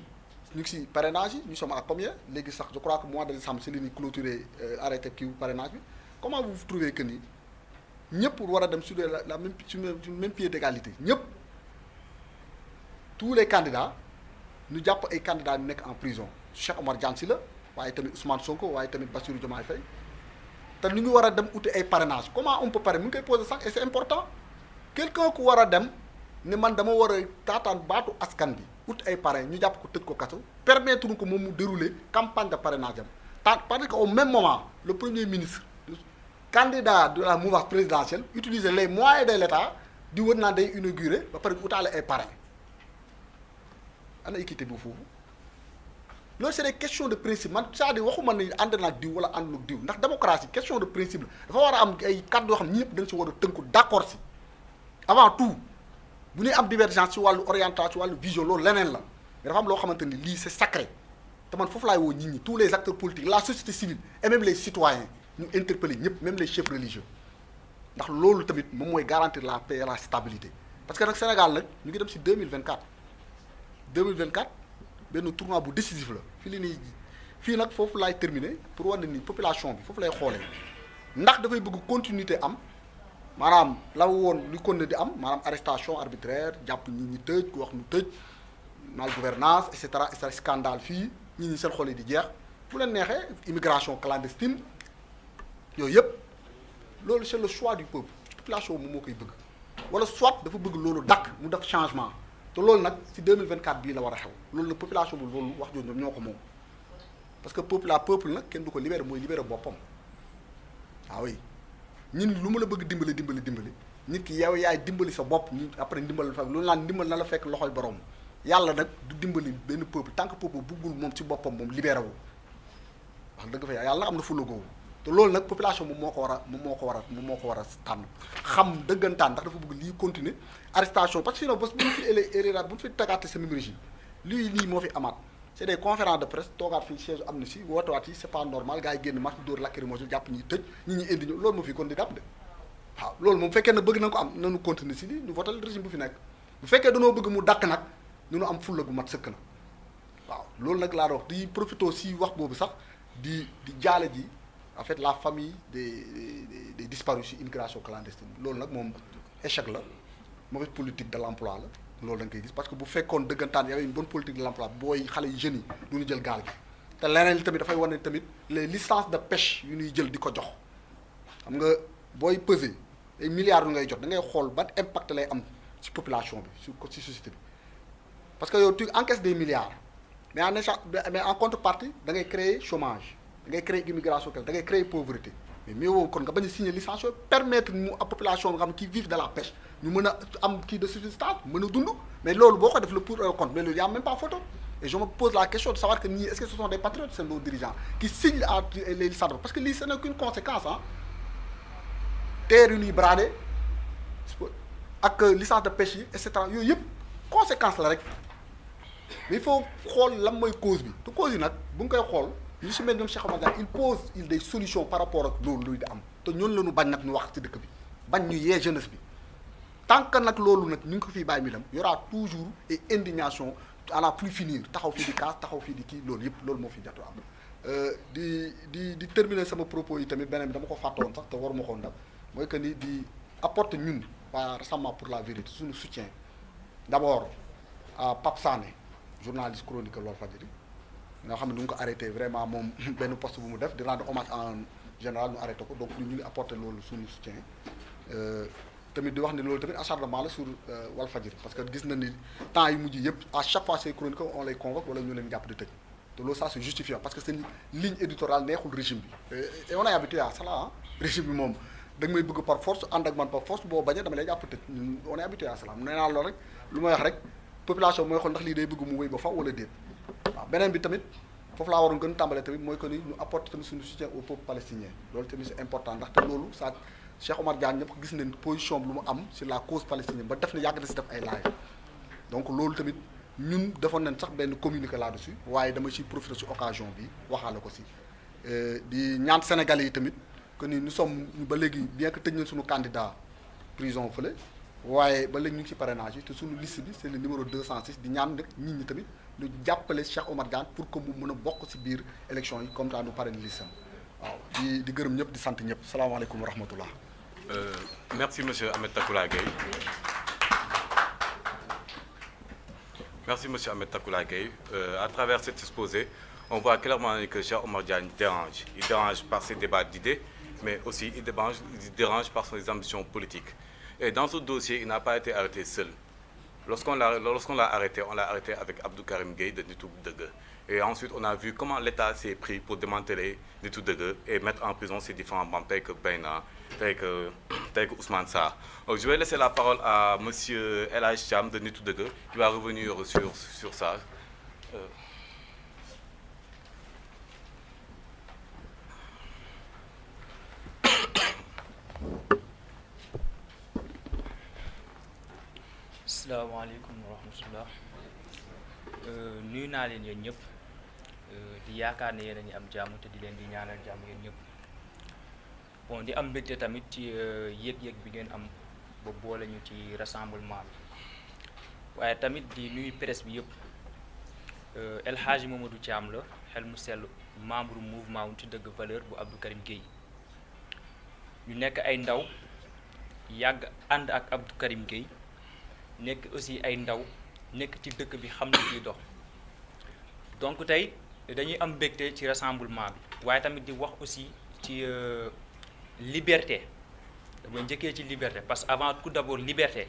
ñu ngi si parrainage yi ñu sommes à combien léegi sax je crois que mois de décembre si li ñuy clôturer arrêté kii parrainage bi comment vous trouvez que ni ñëpp war a dem sur la même sur même pied d'égalité ñëpp tous les candidats ñu jàpp ay candidats yu nekk en prison Cheikh Oumar Diagne Sy la waaye tamit Ousmane Sonko waaye tamit Bassirou Diomaye Faye te ñu ngi war a dem uti ay parrainage comment on peut parrainer mu ngi koy poser sax et c'est important quelqu'un ku war a dem ne man dama war a taataan baatu askan bi uti ay parrain ñu jàpp ko tëj ko kaso permettre ko moom mu dérouler campagne de parrainage am parce que au même moment le premier ministre candidat de la mouvance présidentielle utiliser les moyens de l'État di wër naa day inaugurer ba pare utaale ay parrain ana équité bi foofu loolu c'est des questions de principe man c'est-à-dire waxuma ne ànd naag diw wala àndul ak diw ndax démocratie question de principe la dafa war a am ay kàddu yoo xam ne ñëpp dañ si war a tënku d'accord si avant tout bu ñuy am divergence ci wàllu orientation ci wàllu vision loolu leneen la mais dafa am loo xamante ni lii c'est sacré te man foofu laay woo nit ñi tous les acteurs politiques la société civile et même les citoyens ñu interpeller ñëpp même les chefs religieux ndax loolu tamit moom mooy garantir la paix et la stabilité parce que nag Sénégal nag ñu ngi dem si 2024 benn tournoi bu décisif la fii nag foofu laay terminer pour wane ni population bi foofu lay xoolee ndax dafay bëgg continuité am maanaam la woon lu kon ne di am maanaam arrestation arbitraire jàpp ñi tëj ku wax nu tëj mal gouvernance et cetera scandale fii ñi seen xol yi di jeex bu leen neexee immigration clandestine yooyu yëpp loolu c'est le choix du peuple population moom moo koy bëgg wala soit dafa bëgg loolu dakk mu def changement te loolu nag ci 2024 bii la war a xew loolu la population bi loolu wax jooju ñoom ñoo ko moom parce que peuple nag kenn du ko libérer mooy libérer boppam waaw oui ñun lu ma la bëgg dimbali nit ki yow yaay dimbali sa bopp ñu après ndimbal la fekk loolu naan ndimbal na la fekk loxoy borom yàlla nag du dimbali benn peuple tant que peuple buggul moom ci boppam moom libéré wu wax dëgg fa yàlla am na fulla googu te loolu nag population moom moo ko war a tànn xam dëggantaan ndax dafa bëgg lii continuer arrestation parce que sinon bés bu ñu fi erreur bu ñu fi tegaate sa même régime lii moo fi amaat c'est des conférences de presse toogaat fii siège am na si wootewaat yi c'est pas normal gars yi génn marche dóor lacrymogène jàpp ñi tëj ñi indi ñu loolu moo fi kon di dab de waaw loolu moom bu fekkee ne bëgg nañ ko am nañu continuer si lii ñu votal régime bu fi nekk bu fekkee dañoo bëgg mu dakk nag ñu am fulla gu mat sëkk na waaw loolu nag laa doon di profité si wax boobu sax di jaale ji en fait la famille des disparus ci immigration clandestine loolu nag moom échec la mauvaise politique de l'emploi la loolu da nga koy gis parce que bu fekkoon dëggantaan y avait une bonne politique de l'emploi booy xale yu jeunes yi ñu jël gaal gi te leneen li tamit dafay wane tamit les licences de pêche yu ñuy jël di ko jox xam nga booy peser ay milliards yu ngay jot da ngay xool ban impact lay am ci population bi ci société bi parce que yow tu encaisses des milliards mais en contrepartie da ngay créer chômage da ngay créer immigration da ngay créer pauvreté mais mieux woo kon nga bañ a signer licence yooyu permettre mu à population nga xam qui vivent de la pêche ñu mën a am kii de subsistance mën a dund mais loolu boo ko def le pour et le contre mais loolu y a même pas photo et je me pose la question de savoir que ñii est-ce que ce sont des patriotes c'est nos dirigeants qui signent à les licences parce que lii ce n'est qu'une conséquence ah terre yu ñuy bradé ak licence de pêche yi et cetera yooyu yëpp conséquence la rek mais il faut xool lan mooy cause bi te cause yi nag bu nga koy xool ñu si mel ñoom Cheikh Oumar Diagne il pose des solutions par rapport ak loolu luy di am te ñoonu la ñu bañ nag ñu wax ci dëkk bi bañ ñu yee jeunesse bi tant que nag loolu nag ñu ngi ko fiy bàyyi mi dem y aura toujours et indignation à la plus finir taxaw fii di kaas taxaw fii di kii loolu yëpp loolu moo fi jot am di terminer sama propos yi tamit beneen bi dama ko fàttewoon sax te waruma ko ndam mooy que ni di apporter ñun waa Rassemblement pour la vérité suñu soutien d'abord à Pape Sané journaliste chroniqueur Walfadjri nga xam ne du nga ko arrêté vraiment moom benn poste bu mu def di rendre hommage en général ñu arrêté ko donc ñu ngi apporter loolu suñu soutien tamit di wax ni loolu tamit acharnement la sur Walfadjri parce que gis na ni temps yi mujj yëpp à chaque fois ces chroniqueurs on les convoque wala ñu leen jàpp di tëj te loolu ça c'est justifiant parce que seen ligne éditoriale neexul régime bi et on est habitué à ça là régime bi moom da nga may bëgg par force ànd ak man par force boo bañee dama lay jàpp tëj on est habitué à ça nee naa loolu rek lu may wax rek population mooy xool ndax lii day bëgg mu wéy ba faw wala déet waaw beneen bi tamit foofu laa waroon gën tàmbalee tamit mooy que ni ñu apporter tamit suñu soutien au peuple palestinien loolu tamit c'est important ndaxte loolu ça Cheikh Omar Diagne ñëpp gis nañ position bi lu mu am sur la cause palestinienne ba def na yàgg na si def ay live donc loolu tamit ñun defoon nañ sax benn communiqué là-dessus waaye dama ciy profiter ci occasion bi waxaale ko si di ñaan Sénégalais yi tamit que ni nous sommes ba léegi bien que tëj nañ suñu candidat prison fële waaye ba léegi ñu ngi ci parrainage yi te suñu liste bi c'est le numéro 206 di ñaan nag nit ñi tamit ñu jàppale Cheikh Omar Diagne pour que mu mën a bokk ci biir élection yi comme ça ñu parrainer liste am waaw di gërëm ñëpp di sant ñëpp salaamaaleykum wa rahmatullah. Merci monsieur Ahmed Takoula Gueye. Merci monsieur Ahmed Takoula Gueye. À travers cet exposé, on voit clairement que Cheikh Omar Diagne dérange. Il dérange par ses débats d'idées, mais aussi il dérange par ses ambitions politiques. Et dans ce dossier, il n'a pas été arrêté seul. Lorsqu'on l'a arrêté, on l'a arrêté avec Abdou Karim Gueye de Nitu Dëgg. Et ensuite, on a vu comment l'État s'est pris pour démanteler Nitu Dëgg et mettre en prison ses différents membres, tels que Beyna, tels que Ousmane Sarr. Donc, je vais laisser la parole à monsieur El Hadj Thiam de Nitu Dëgg, qui va revenir sur ça. asalaamaaleykum wa rahmatullah nuyu naa leen yéen ñëpp di yaakaar ne yéen a ngi am jàmm te di leen di ñaanal jàmm yéen ñëpp bon di am mbégte tamit ci yëg-yëg bi ngeen am ba boole ñu ci rassemblement bi waaye tamit di nuyu presse bi yëpp El Hadji Mamadou Thiam la xel mu sell membre mouvement Nitu Dëgg valeur bu Abdou Karim Gueye ñu nekk ay ndaw yàgg ànd ak Abdou Karim Gueye nekk aussi ay ndaw nekk ci dëkk bi xam ne ciy dox donc tey dañuy am mbégte ci rassemblement bi waaye tamit di wax aussi ci liberté damay njëkkee ci liberté parce que avant tout d'abord liberté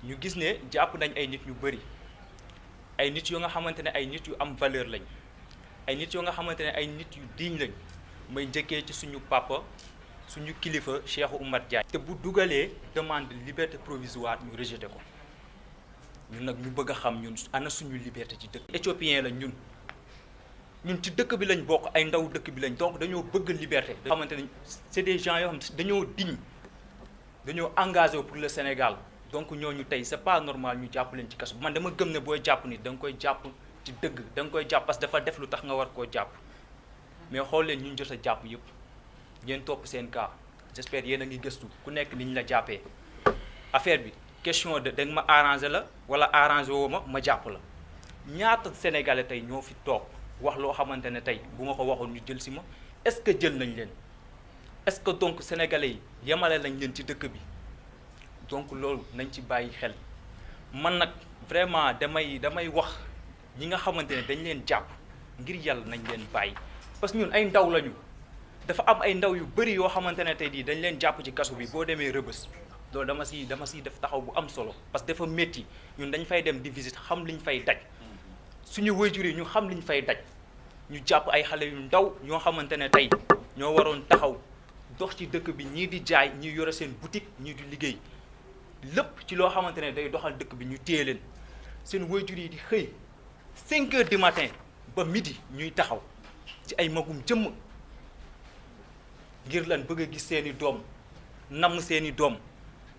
ñu gis ne jàpp nañ ay nit ñu bëri ay nit yoo nga xamante ne ay nit yu am valeur lañ ay nit yoo nga xamante ne ay nit yu digne lañ may njëkkee ci suñu papa suñu kilifa Cheikh Oumar Diagne te bu dugalee demande de liberté provisoire ñu rejeté ko ñun nag ñu bëgg a xam ñun ana suñu liberté ci dëkk éthiopien la ñun ci dëkk bi lañ bokk ay ndaw dëkk bi lañ donc dañoo bëgg liberté xamante ne c'est des gens yoo xam ne dañoo digne dañoo engagé pour le Sénégal donc ñooñu tey c'est pas normal ñu jàpp leen ci kaso man dama gëm ne booy jàpp ni da nga koy jàpp ci dëgg da nga koy jàpp parce que dafa def lu tax nga war koo jàpp mais xool leen ñu jot a jàpp yëpp ngeen topp seen cas j'espère yéen a ngi gëstu ku nekk ni ñu la jàppee affaire bi question de da nga ma arrangé la wala arrangé woo ma jàpp la ñaata sénégalais tey ñoo fi toog wax loo xamante ne tey bu ma ko waxoon ñu jël si ma est-ce que jël nañ leen est-ce que donc sénégalais yi yemale nañ leen ci dëkk bi donc loolu nañ ci bàyyi xel man nag vraiment damay wax ñi nga xamante ne dañ leen jàpp ngir yàlla nañ leen bàyyi parce que ñun ay ndaw lañu. dafa am ay ndaw yu bëri yoo xamante ne tey jii dañ leen jàpp ci kaso bi boo demee Rëbës loolu dama siy def taxaw bu am solo parce que dafa métti ñun dañ fay dem di visite xam liñ fay daj suñu waajur yi ñu xam liñ fay daj ñu jàpp ay xale yu ndaw ñoo xamante ne tey ñoo waroon taxaw dox ci dëkk bi ñii di jaay ñii yore seen boutique ñii di liggéey lépp ci loo xamante ne day doxal dëkk bi ñu téye leen seen waajur yi di xëy 5 heures du matin ba midi ñuy taxaw ci ay magum jëmm ngir lan bëgg a gis seeni doom namm seeni doom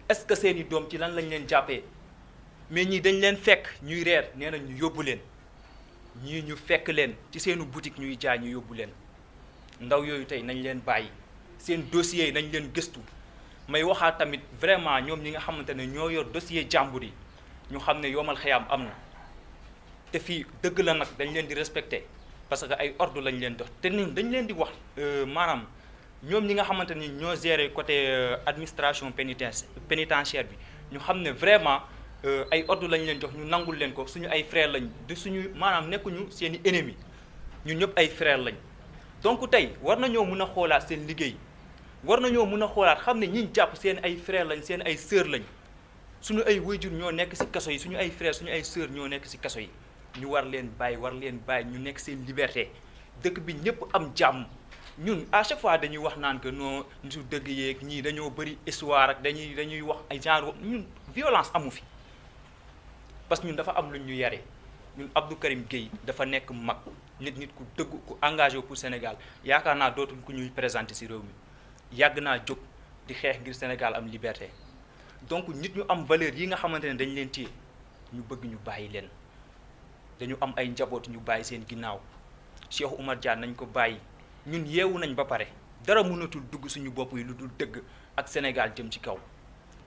est-ce que seeni doom ci lan lañ leen jàppee mais ñii dañ leen fekk ñuy reer nee na ñu yóbbu leen ñii ñu fekk leen ci seenu boutique ñuy jaay ñu yóbbu leen ndaw yooyu tey nañ leen bàyyi seen dossiers yi nañ leen gëstu may waxaat tamit vraiment ñoom ñi nga xamante ne ñoo yor dossier jàmbur yi ñu xam ne yomal xëyaam am na te fii dëgg la nag dañ leen di respecté parce que ay ordre lañ leen dox te ni dañ leen di wax maanaam ñoom ñi nga xamante ni ñoo gérer côté administration pénitentiaire bi ñu xam ne vraiment ay ordre lañ leen jox ñu nangul leen ko suñu ay frère lañ du suñu maanaam nekkuñu seen i ennemi ñun ñëpp ay frère lañ donc tey war nañoo mën a xoolaat seen liggéey war nañoo mën a xoolaat xam ne ñi jàpp seen ay frère lañ seen ay sœur lañ suñu ay wayjur ñoo nekk ci kaso yi suñu ay frère suñu ay sœur ñoo nekk ci kaso yi ñu war leen bàyyi ñu nekk seen liberté dëkk bi ñëpp am jàmm ñun à chaque fois dañuy wax naan que non nitu dëgg yeeg ñii dañoo bëri histoire ak dañuy wax ay genre ñun violence amu fi parce que ñun dafa am lu ñu yare ñun Abdou Karim Gueye dafa nekk mag nit ku dëgg ku engagé pour Sénégal yaakaar naa dootul ku ñuy présenté ci réew mi yàgg naa jóg di xeex ngir Sénégal am liberté donc nit ñu am valeur yi nga xamante ne dañ leen téye ñu bëgg ñu bàyyi leen dañu am ay njaboot ñu bàyyi seen ginnaaw Cheikh Oumar Diagne nañ ko bàyyi ñun yeewu nañ ba pare dara mënatul dugg suñu bopp yi lu dul dëgg ak Sénégal jëm ci kaw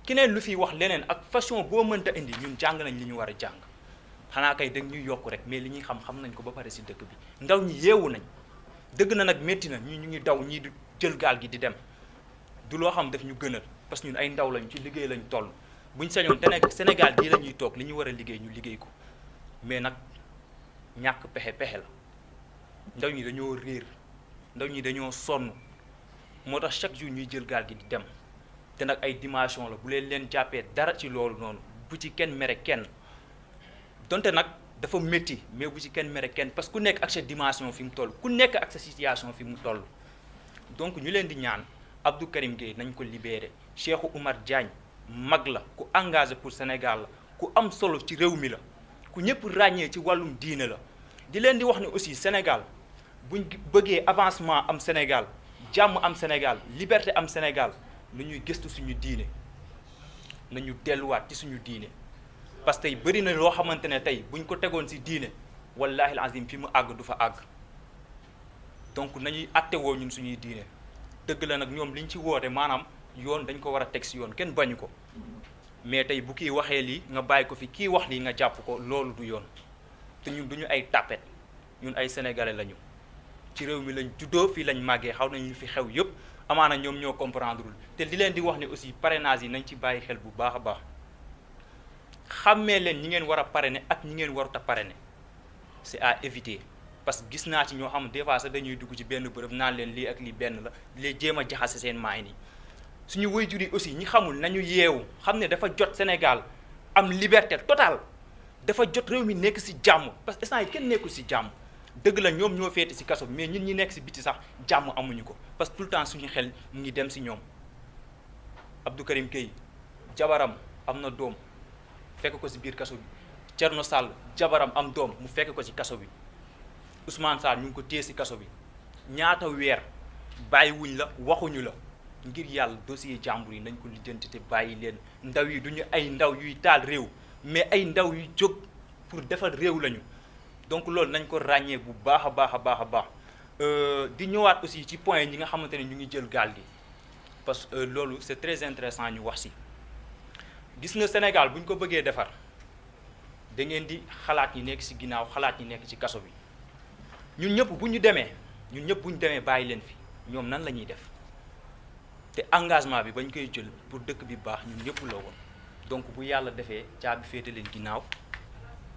keneen lu fiy wax leneen ak façon boo mënta indi ñun jàng nañ li ñu war a jàng xanaa kay dañ ñuy yokk rek mais li ñuy xam nañ ko ba pare ci dëkk bi ndaw ñi yeewu nañ dëgg na nag métti na ñu ngi daw ñii di jël gaal gi di dem du loo xam daf ñu gënal parce que ñun ay ndaw lañ ci liggéey lañ toll buñ sañoon te nag Sénégal gii la ñuy toog li ñu war a liggéey ñu liggéey ko mais nag ñàkk pexe la ndaw ñi dañoo réer ndaw ñi dañoo sonn moo tax chaque jour ñuy jël gaal gi di dem te nag ay dimension la bu leen jàppee dara ci loolu noonu bu ci kenn mere kenn donte nag dafa métti mais bu ci kenn mere kenn parce que ku nekk ak sa dimension fi mu toll ku nekk ak sa situation fi mu toll donc ñu leen di ñaan Abdou Karim Gueye nañ ko libéré Cheikh Oumar Diagne mag la ku engagé pour Sénégal la ku am solo ci réew mi la ku ñëpp ràññee ci wàllum diine la di leen di wax ne aussi Sénégal buñ bëggee avancement am Sénégal jàmm am Sénégal liberté am Sénégal nañuy gëstu suñu diine nañu delluwaat ci suñu diine parce que tey bëri na loo xamante ne tey buñ ko tegoon ci diine wallahi alazim fi mu àgg du fa àgg donc nañuy attewoo ñun suñuy diine dëgg la nag ñoom liñ ci woote maanaam yoon dañ ko war a teg ci yoon kenn bañu ko mais tey bu kii waxee lii nga bàyyi ko fi kii wax lii nga jàpp ko loolu du yoon te ñun duñu ay tapet ñun ay sénégalais lañu ci réew mi lañ juddoo fii lañ màggee xaw nañ ñu fi xew yëpp amaana ñoom ñoo comprendreul te li leen di wax ne aussi parrainage yi nañ ci bàyyi xel bu baax a baax xàmmee leen ñi ngeen war a parrainer ak ñi ngeen warut a parrainer c'est à éviter parce que gis naa ci ñoo xam des fois sax dañuy dugg ci benn bërëb naan leen lii ak lii benn la lee jéem a jaxase seen maay nii suñu waajur yi aussi ñi xamul nañu yeewu xam ne dafa jot Sénégal am liberté totale dafa jot réew mi nekk ci jàmm parce que instant yi kenn nekkul ci jàmm dëgg la ñoom ñoo féete ci kaso mais ñun ñi nekk ci biti sax jàmm amuñu ko parce que tout le temps suñu xel mu ngi dem ci ñoom Abdou Karim Gueye jabaram am na doom fekk ko ci biir kaso bi Thierno Sall jabaram am doom mu fekk ko ci kaso bi Ousmane Sarr ñu ngi ko téye ci kaso bi ñaata weer bàyyiwuñ la waxuñu la ngir yàlla dossier jàmbur yi nañ ko lijjanti te bàyyi leen ndaw yi duñu ay ndaw yuy taal réew mais ay ndaw yu jóg pour defar réew lañu donc loolu nañ ko ràññee bu baax a baax a baax a baax di ñëwaat aussi ci point yi nga xamante ne ñu ngi jël gaal gi parce que loolu c'est très intéressant ñu wax ci gis nga Sénégal bu ñu ko bëggee defar da ngeen di xalaat ñi nekk ci ginnaaw xalaat ñi nekk ci kaso bi ñun ñëpp bu ñu demee bàyyi leen fi ñoom nan la ñuy def te engagement bi bañ koy jël pour dëkk bi baax ñun ñëpp la woon donc bu yàlla defee caabi féete leen ginnaaw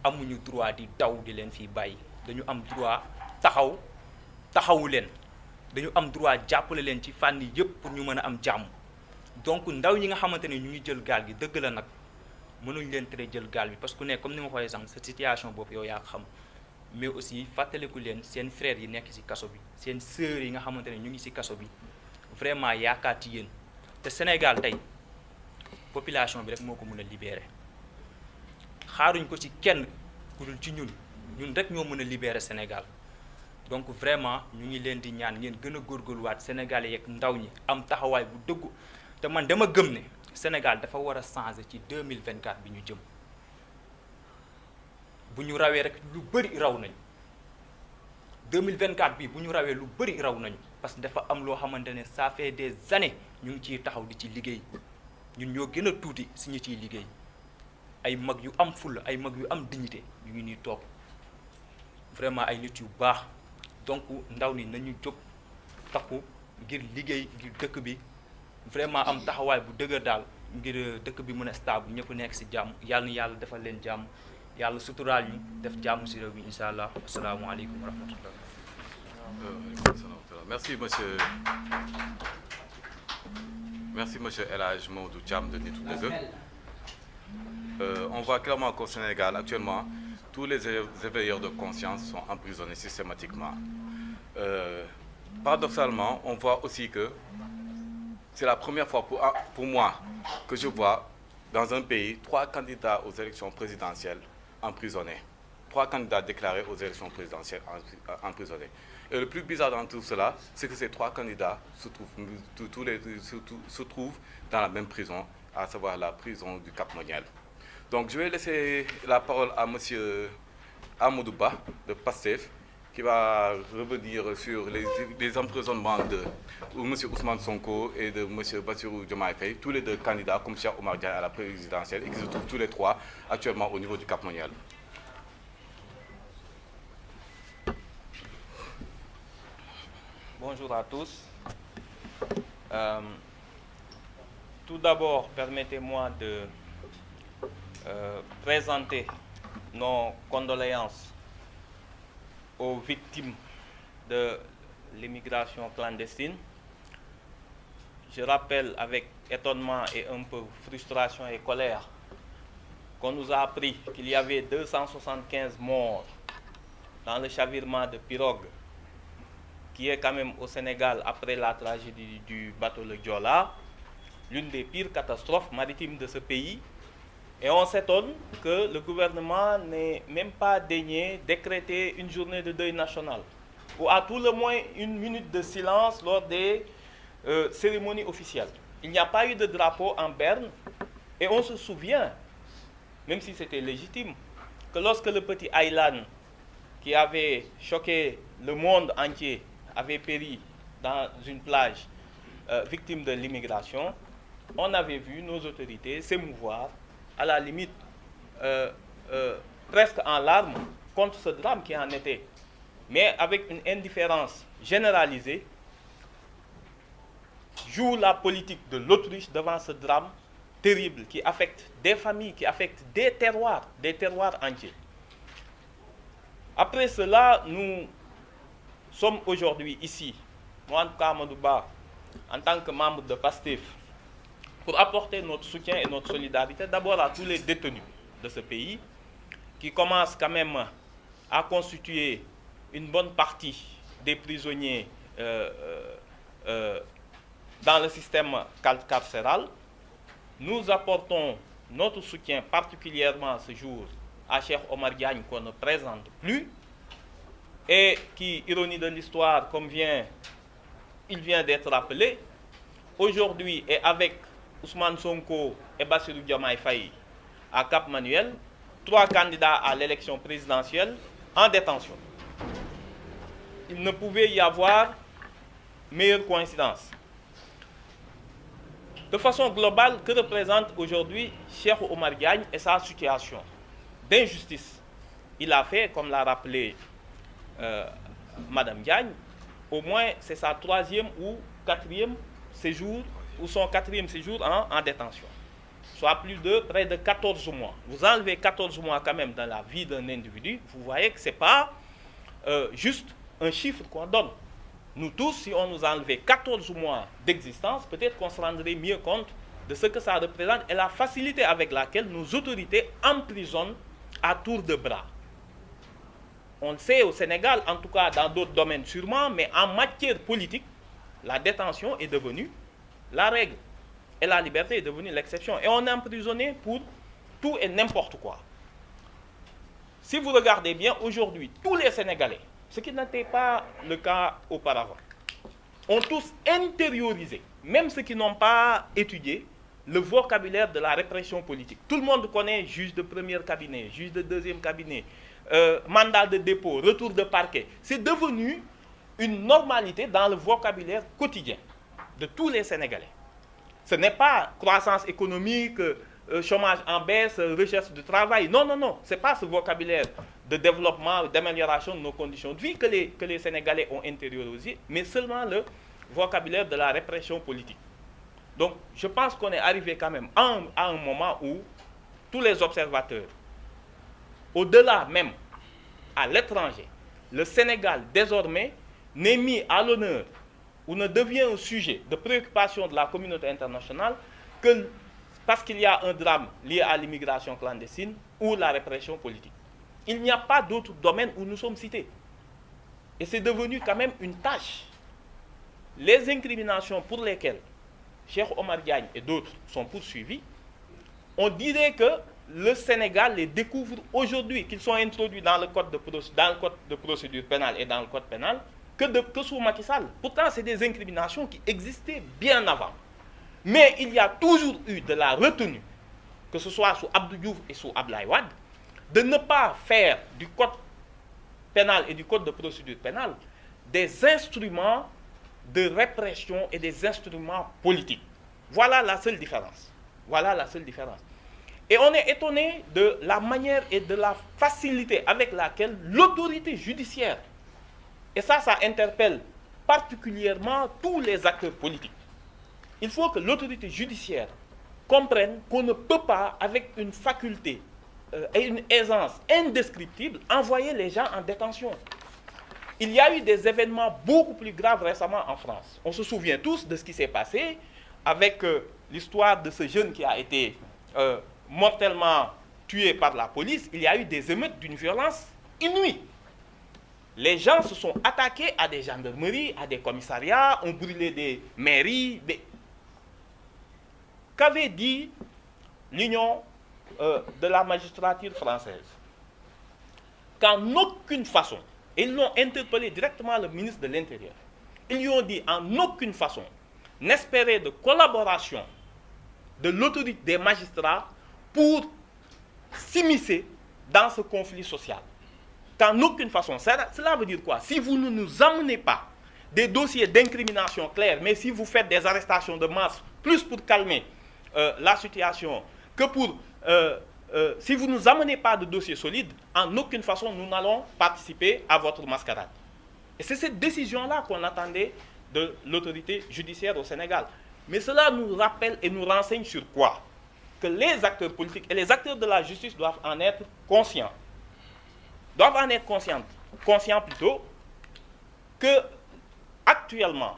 amuñu droit di daw di leen fii bàyyi dañu am droit taxawu leen dañu am droit jàppale leen ci fànn yëpp pour ñu mën a am jàmm donc ndaw ñi nga xamante ne ñu ngi jël gaal gi dëgg la nag mënuñ leen tere jël gaal bi parce que ne comme ni ma koy sànq sa situation boobu yow yaa xam mais aussi fàttaliku leen seen frères yi nekk ci kaso bi seen sœurs yi nga xamante ne ñu ngi ci kaso bi vraiment yaakaar ci yéen te Sénégal tey population bi rek moo ko mën a libérer xaaruñ ko ci kenn ku dul ci ñun rek ñoo mën a libérer Sénégal donc vraiment ñu ngi leen di ñaan ngeen gën a góorgóorluwaat Sénégalais yeeg ndaw ñi am taxawaay bu dëggu te man dama gëm ne Sénégal dafa war a changer ci 2024 bi ñu jëm bu ñu rawee rek lu bëri raw nañu 2024 bi bu ñu rawee lu bëri raw nañu parce que dafa am loo xamante ne ça fait des années ñu ngi ciy taxaw di ci liggéey ñun ñoo gën a tuuti si ñu ciy liggéey ay mag yu am fulla ay mag yu am dignité ñu ngi nii toog vraiment ay nit yu baax donc ndaw ni nañu jóg takku ngir liggéey ngir dëkk bi vraiment am taxawaay bu dëgër daal ngir dëkk bi mën a stable ñëpp nekk si jàmm yàlla na yàlla defal leen jàmm yàlla suturaal ñu def jàmm si réew mi incha allah asalaamaaleykum wa rahmatullah. Merci monsieur El Hadj Mamadou Thiam de Nitu Dëgg. On voit clairement qu'au Sénégal actuellement tous les éveilleurs de conscience sont emprisonnés systématiquement. Paradoxalement, on voit aussi que c'est la première fois pour moi que je vois dans un pays 3 candidats aux élections présidentielles emprisonnés. 3 candidats déclarés aux élections présidentielles emprisonnés. Et le plus bizarre dans tout cela, c'est que ces 3 candidats se trouvent dans la même prison, à savoir la prison du Cap-Manuel. Donc je vais laisser la parole à M. Amadou Ba de PASTEF, qui va revenir sur les emprisonnements de M. Ousmane Sonko et de M. Bassirou Diomaye Faye, tous les 2 candidats comme Cheikh Omar Diagne à la présidentielle et qui se trouvent tous les 3 actuellement au niveau du Cap-Manuel. Bonjour à tous. Tout d'abord, permettez-moi de présenter nos condoléances aux victimes de l'immigration clandestine. Je rappelle avec étonnement et un peu frustration et colère qu'on nous a appris qu'il y avait 275 morts dans le chavirement de pirogue qui est quand même au Sénégal après la tragédie du bateau le Joola, l'une des pires catastrophes maritimes de ce pays. Et on s'étonne que le gouvernement n'ait même pas daigné décréter une journée de deuil national, ou à tout le moins une minute de silence lors des cérémonies officielles. Il n'y a pas eu de drapeau en berne, et on se souvient, même si c'était légitime, que lorsque le petit Aylan, qui avait choqué le monde entier, avait péri dans une plage victime de l'immigration, on avait vu nos autorités s'émouvoir, à la limite presque en larmes, contre ce drame qui en était. Mais avec une indifférence généralisée, joue la politique de l'autruche devant ce drame terrible qui affecte des familles, qui affecte des terroirs entiers. Après cela, nous sommes aujourd'hui ici, moi en tout cas Amadou Ba, en tant que membre de PASTEF, pour apporter notre soutien et notre solidarité d'abord à tous les détenus de ce pays, qui commencent quand même à constituer une bonne partie des prisonniers dans le système carcéral. Nous apportons notre soutien particulièrement ce jour à Cheikh Omar Diagne qu'on ne présente plus et qui, ironie de l'histoire, comme il vient d'être rappelé, aujourd'hui est avec Ousmane Sonko et Bassirou Diomaye Faye à Cap-Manuel, 3 candidats à l'élection présidentielle en détention. Il ne pouvait y avoir meilleure coïncidence. De façon globale, que représente aujourd'hui Cheikh Omar Diagne et sa situation d'injustice? Il a fait, comme l'a rappelé Madame Diagne, au moins c'est sa 3e ou 4e séjour, ou son 4e séjour en détention, soit près de 14 mois. Vous enlevez 14 mois quand même dans la vie d'un individu, vous voyez que ce n'est pas juste un chiffre qu'on donne. Nous tous, si on nous enlevait 14 mois d'existence, peut-être qu'on se rendrait mieux compte de ce que ça représente et la facilité avec laquelle nos autorités emprisonnent à tour de bras. On le sait au Sénégal, en tout cas dans d'autres domaines sûrement, mais en matière politique, la détention est devenue la règle et la liberté est devenue l'exception. Et on est emprisonné pour tout et n'importe quoi. Si vous regardez bien, aujourd'hui, tous les Sénégalais, ce qui n'était pas le cas auparavant, ont tous intériorisé, même ceux qui n'ont pas étudié, le vocabulaire de la répression politique. Tout le monde connaît juge de premier cabinet, juge de deuxième cabinet, mandat de dépôt, retour de parquet. C'est devenu une normalité dans le vocabulaire quotidien de tous les Sénégalais. Ce n'est pas croissance économique, chômage en baisse, recherche de travail. Non, non, non. Ce n'est pas ce vocabulaire de développement, d'amélioration de nos conditions de vie que les Sénégalais ont intériorisé, mais seulement le vocabulaire de la répression politique. Donc, je pense qu'on est arrivé quand même à un moment où tous les observateurs, au-delà même, à l'étranger, le Sénégal, désormais, n'est mis à l'honneur ou ne devient un sujet de préoccupation de la communauté internationale que parce qu'il y a un drame lié à l'immigration clandestine ou la répression politique. Il n'y a pas d'autre domaine où nous sommes cités. Et c'est devenu quand même une tâche. Les incriminations pour lesquelles Cheikh Omar Diagne et d'autres sont poursuivis, on dirait que le Sénégal les découvre aujourd'hui, qu'ils sont introduits dans le code de procédure pénale et dans le code pénal, que sous Macky Sall. Pourtant, c'est des incriminations qui existaient bien avant. Mais il y a toujours eu de la retenue, que ce soit sous Abdou Diouf et sous Abdoulaye Wade, de ne pas faire du code pénal et du code de procédure pénale des instruments de répression et des instruments politiques. Voilà la seule différence. Voilà la seule différence. Et on est étonné de la manière et de la facilité avec laquelle l'autorité judiciaire, et ça interpelle particulièrement tous les acteurs politiques. Il faut que l'autorité judiciaire comprenne qu'on ne peut pas, avec une faculté et une aisance indescriptible, envoyer les gens en détention. Il y a eu des événements beaucoup plus graves récemment en France. On se souvient tous de ce qui s'est passé avec l'histoire de ce jeune qui a été mortellement tué par la police. Il y a eu des émeutes d'une violence inouïe. Les gens se sont attaqués à des gendarmeries, à des commissariats, ont brûlé des mairies. Qu'avait dit l'Union de la magistrature française? Qu'en aucune façon, ils l'ont interpellé directement le ministre de l'Intérieur. Ils lui ont dit en aucune façon n'espérer de collaboration de l'autorité des magistrats pour s'immiscer dans ce conflit social. Qu'en aucune façon. Cela veut dire quoi? Si vous ne nous amenez pas des dossiers d'incrimination clairs, mais si vous faites des arrestations de masse, plus pour calmer la situation, que pour... si vous ne nous amenez pas de dossiers solides, en aucune façon nous n'allons participer à votre mascarade. Et c'est cette décision-là qu'on attendait de l'autorité judiciaire au Sénégal. Mais cela nous rappelle et nous renseigne sur quoi? Que les acteurs politiques et les acteurs de la justice doivent en être conscients. Doivent en être conscients plutôt que actuellement,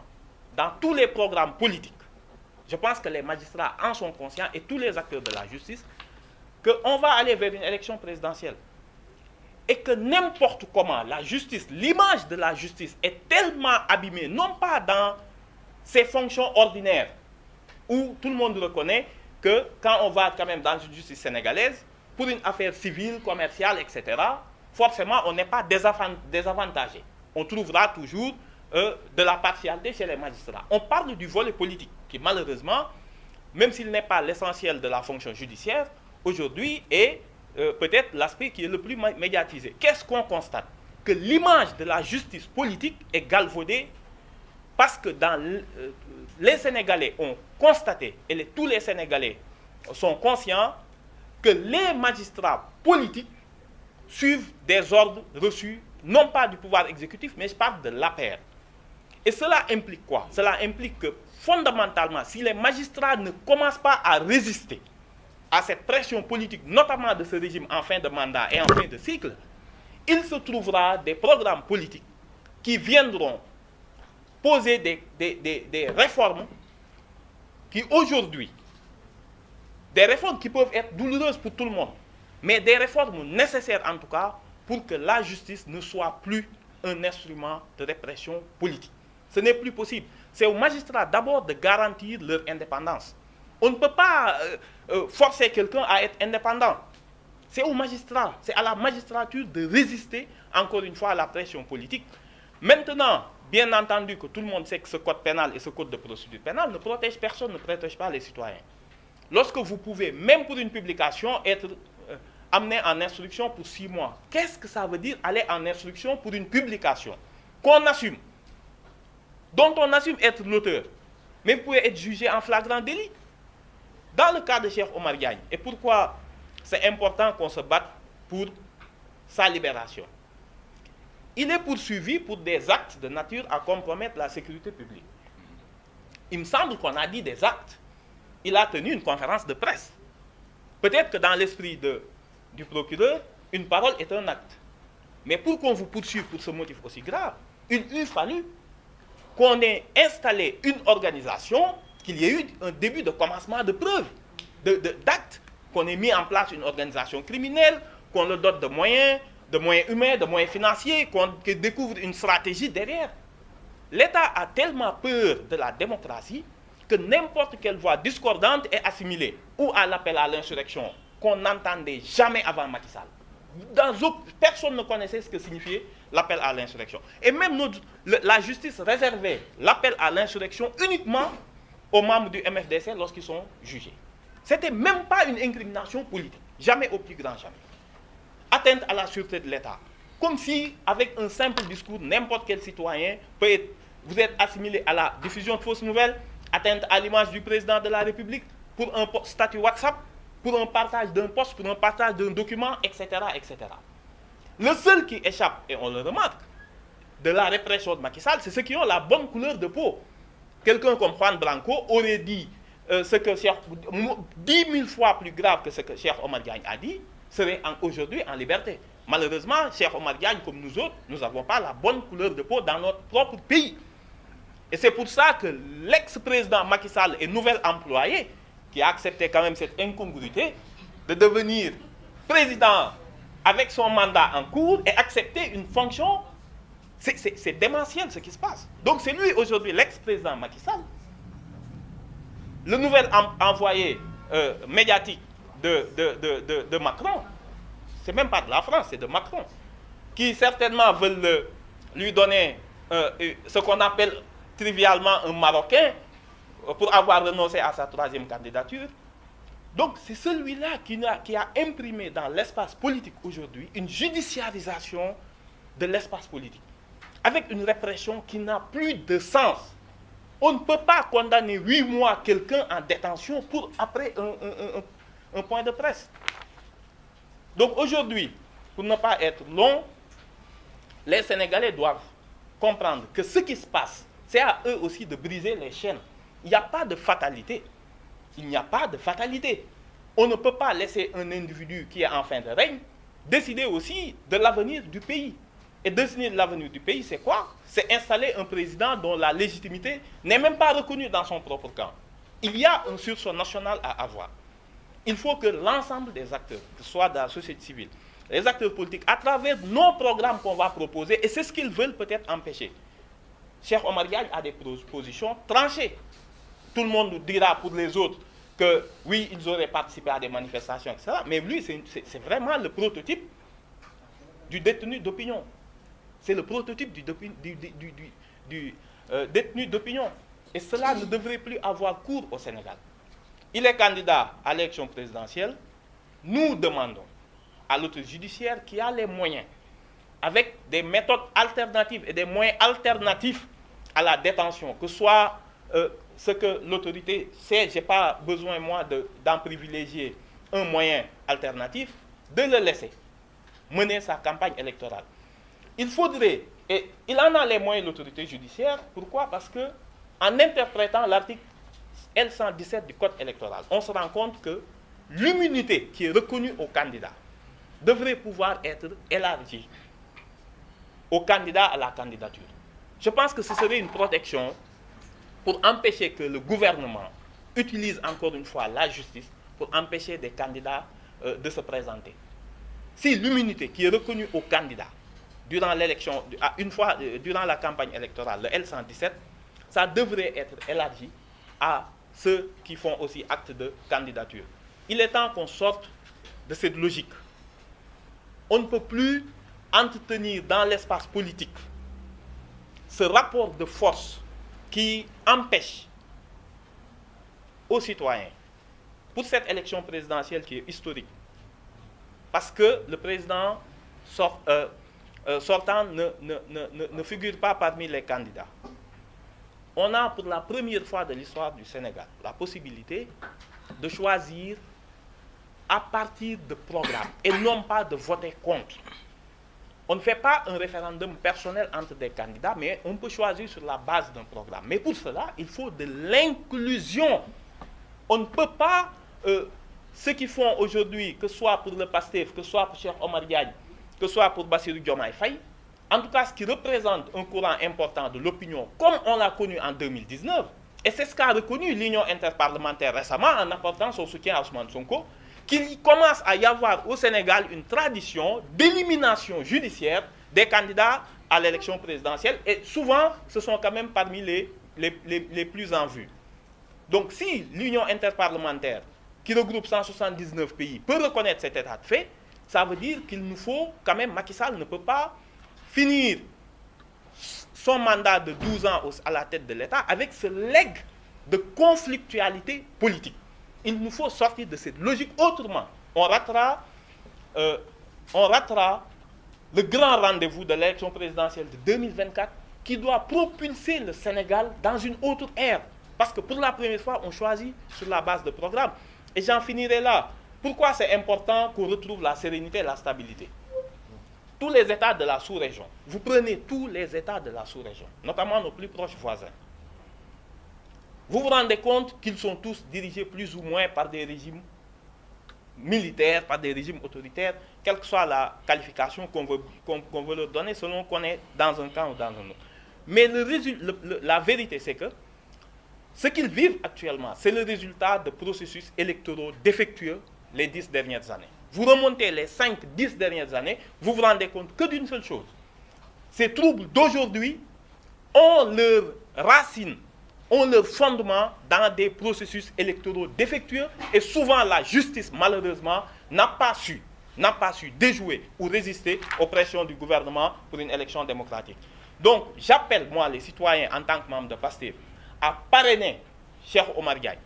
dans tous les programmes politiques, je pense que les magistrats en sont conscients et tous les acteurs de la justice, qu'on va aller vers une élection présidentielle. Et que n'importe comment, la justice, l'image de la justice est tellement abîmée, non pas dans ses fonctions ordinaires, où tout le monde reconnaît que quand on va quand même dans une justice sénégalaise, pour une affaire civile, commerciale, etc., forcément, on n'est pas désavantagé. On trouvera toujours de la partialité chez les magistrats. On parle du volet politique, qui malheureusement, même s'il n'est pas l'essentiel de la fonction judiciaire, aujourd'hui est peut-être l'aspect qui est le plus médiatisé. Qu'est-ce qu'on constate? Que l'image de la justice politique est galvaudée parce que les Sénégalais ont constaté, et tous les Sénégalais sont conscients, que les magistrats politiques suivent des ordres reçus, non pas du pouvoir exécutif, mais je parle de l'APR. Et cela implique quoi? Cela implique que, fondamentalement, si les magistrats ne commencent pas à résister à cette pression politique, notamment de ce régime en fin de mandat et en fin de cycle, il se trouvera des programmes politiques qui viendront poser des réformes qui aujourd'hui, des réformes qui peuvent être douloureuses pour tout le monde, mais des réformes nécessaires en tout cas pour que la justice ne soit plus un instrument de répression politique. Ce n'est plus possible. C'est aux magistrats d'abord de garantir leur indépendance. On ne peut pas forcer quelqu'un à être indépendant. C'est aux magistrats, c'est à la magistrature de résister encore une fois à la pression politique. Maintenant, bien entendu que tout le monde sait que ce code pénal et ce code de procédure pénale ne protègent personne, ne protègent pas les citoyens. Lorsque vous pouvez, même pour une publication, être amené en instruction pour 6 mois, qu'est-ce que ça veut dire aller en instruction pour une publication qu'on assume, dont on assume être l'auteur, mais vous pouvez être jugé en flagrant délit? Dans le cas de Cheikh Omar Diagne, et pourquoi c'est important qu'on se batte pour sa libération, il est poursuivi pour des actes de nature à compromettre la sécurité publique. Il me semble qu'on a dit des actes, il a tenu une conférence de presse. Peut-être que dans l'esprit du procureur, une parole est un acte. Mais pour qu'on vous poursuive pour ce motif aussi grave, il eût fallu qu'on ait installé une organisation, qu'il y ait eu un début de commencement de preuves, d'actes, qu'on ait mis en place une organisation criminelle, qu'on le dote de moyens humains, de moyens financiers, qu'on découvre une stratégie derrière. L'État a tellement peur de la démocratie que n'importe quelle voix discordante est assimilée, ou à l'appel à l'insurrection, qu'on n'entendait jamais avant Macky Sall. Personne ne connaissait ce que signifiait l'appel à l'insurrection. Et même la justice réservait l'appel à l'insurrection uniquement aux membres du MFDC lorsqu'ils sont jugés. Ce n'était même pas une incrimination politique. Jamais, au plus grand jamais. Atteinte à la sûreté de l'État. Comme si, avec un simple discours, n'importe quel citoyen vous êtes assimilé à la diffusion de fausses nouvelles, atteinte à l'image du président de la République, pour un statut WhatsApp, pour un partage d'un poste, pour un partage d'un document, etc., etc. Le seul qui échappe, et on le remarque, de la répression de Macky Sall, c'est ceux qui ont la bonne couleur de peau. Quelqu'un comme Juan Branco aurait dit ce que 10 000 fois plus grave que ce que Cheikh Omar Diagne a dit, serait aujourd'hui en liberté. Malheureusement, Cheikh Omar Diagne, comme nous autres, nous n'avons pas la bonne couleur de peau dans notre propre pays. Et c'est pour ça que l'ex-président Macky Sall est nouvel employé, qui a accepté quand même cette incongruité de devenir président avec son mandat en cours et accepter une fonction. C'est démentiel ce qui se passe. Donc c'est lui aujourd'hui, l'ex-président Macky Sall, le nouvel envoyé médiatique de Macron. C'est même pas de la France, c'est de Macron, qui certainement veulent lui donner ce qu'on appelle trivialement un Marocain pour avoir renoncé à sa troisième candidature. Donc c'est celui-là qui a imprimé dans l'espace politique aujourd'hui une judiciarisation de l'espace politique, avec une répression qui n'a plus de sens. On ne peut pas condamner 8 mois quelqu'un en détention pour après un point de presse. Donc aujourd'hui, pour ne pas être long, les Sénégalais doivent comprendre que ce qui se passe, c'est à eux aussi de briser les chaînes. Il n'y a pas de fatalité. Il n'y a pas de fatalité. On ne peut pas laisser un individu qui est en fin de règne décider aussi de l'avenir du pays. Et décider de l'avenir du pays, c'est quoi? C'est installer un président dont la légitimité n'est même pas reconnue dans son propre camp. Il y a un sursaut national à avoir. Il faut que l'ensemble des acteurs, que ce soit de la société civile, les acteurs politiques, à travers nos programmes qu'on va proposer, et c'est ce qu'ils veulent peut-être empêcher. Cheikh Omar Diagne a des positions tranchées. Tout le monde nous dira pour les autres que oui, ils auraient participé à des manifestations, etc. Mais lui, c'est vraiment le prototype du détenu d'opinion. C'est le prototype du détenu d'opinion. Et cela ne devrait plus avoir cours au Sénégal. Il est candidat à l'élection présidentielle. Nous demandons à l'autorité judiciaire qui a les moyens, avec des méthodes alternatives et des moyens alternatifs à la détention, que ce soit ce que l'autorité sait, je n'ai pas besoin, moi, d'en privilégier un moyen alternatif, de le laisser mener sa campagne électorale. Il faudrait, et il en a les moyens, l'autorité judiciaire, pourquoi? Parce que en interprétant l'article L117 du Code électoral, on se rend compte que l'immunité qui est reconnue aux candidats devrait pouvoir être élargie aux candidats à la candidature. Je pense que ce serait une protection pour empêcher que le gouvernement utilise encore une fois la justice pour empêcher des candidats de se présenter. Si l'immunité qui est reconnue aux candidats durant l'élection, durant la campagne électorale, le L117, ça devrait être élargi à ceux qui font aussi acte de candidature. Il est temps qu'on sorte de cette logique. On ne peut plus entretenir dans l'espace politique ce rapport de force qui empêche aux citoyens, pour cette élection présidentielle qui est historique, parce que le président sortant ne figure pas parmi les candidats. On a pour la première fois de l'histoire du Sénégal la possibilité de choisir à partir de programmes et non pas de voter contre. On ne fait pas un référendum personnel entre des candidats, mais on peut choisir sur la base d'un programme. Mais pour cela, il faut de l'inclusion on ne peut pas, ce qu'ils font aujourd'hui, que ce soit pour le PASTEF, que ce soit pour Cheikh Omar Diagne, que ce soit pour Bassirou Diomaye Faye, en tout cas ce qui représente un courant important de l'opinion, comme on l'a connu en 2019, et c'est ce qu'a reconnu l'Union interparlementaire récemment en apportant son soutien à Ousmane Sonko, qu'il commence à y avoir au Sénégal une tradition d'élimination judiciaire des candidats à l'élection présidentielle, et souvent ce sont quand même parmi les plus en vue. Donc si l'Union interparlementaire, qui regroupe 179 pays, peut reconnaître cet état de fait, ça veut dire qu'il nous faut quand même, Macky Sall ne peut pas finir son mandat de 12 ans à la tête de l'État avec ce legs de conflictualité politique. Il nous faut sortir de cette logique, autrement on ratera le grand rendez-vous de l'élection présidentielle de 2024 qui doit propulser le Sénégal dans une autre ère. Parce que pour la première fois, on choisit sur la base de programme. Et j'en finirai là. Pourquoi c'est important qu'on retrouve la sérénité et la stabilité? Tous les États de la sous-région, vous prenez tous les États de la sous-région, notamment nos plus proches voisins, vous vous rendez compte qu'ils sont tous dirigés plus ou moins par des régimes militaires, par des régimes autoritaires, quelle que soit la qualification qu'on veut leur donner, selon qu'on est dans un camp ou dans un autre. Mais la vérité, c'est que ce qu'ils vivent actuellement, c'est le résultat de processus électoraux défectueux les 10 dernières années. Vous remontez les 5-10 dernières années, vous vous rendez compte que d'une seule chose. Ces troubles d'aujourd'hui ont leur racine, ont leur fondement dans des processus électoraux défectueux, et souvent la justice, malheureusement, n'a pas su déjouer ou résister aux pressions du gouvernement pour une élection démocratique. Donc, j'appelle, moi, les citoyens, en tant que membre de PASTEF, à parrainer Cheikh Omar Diagne.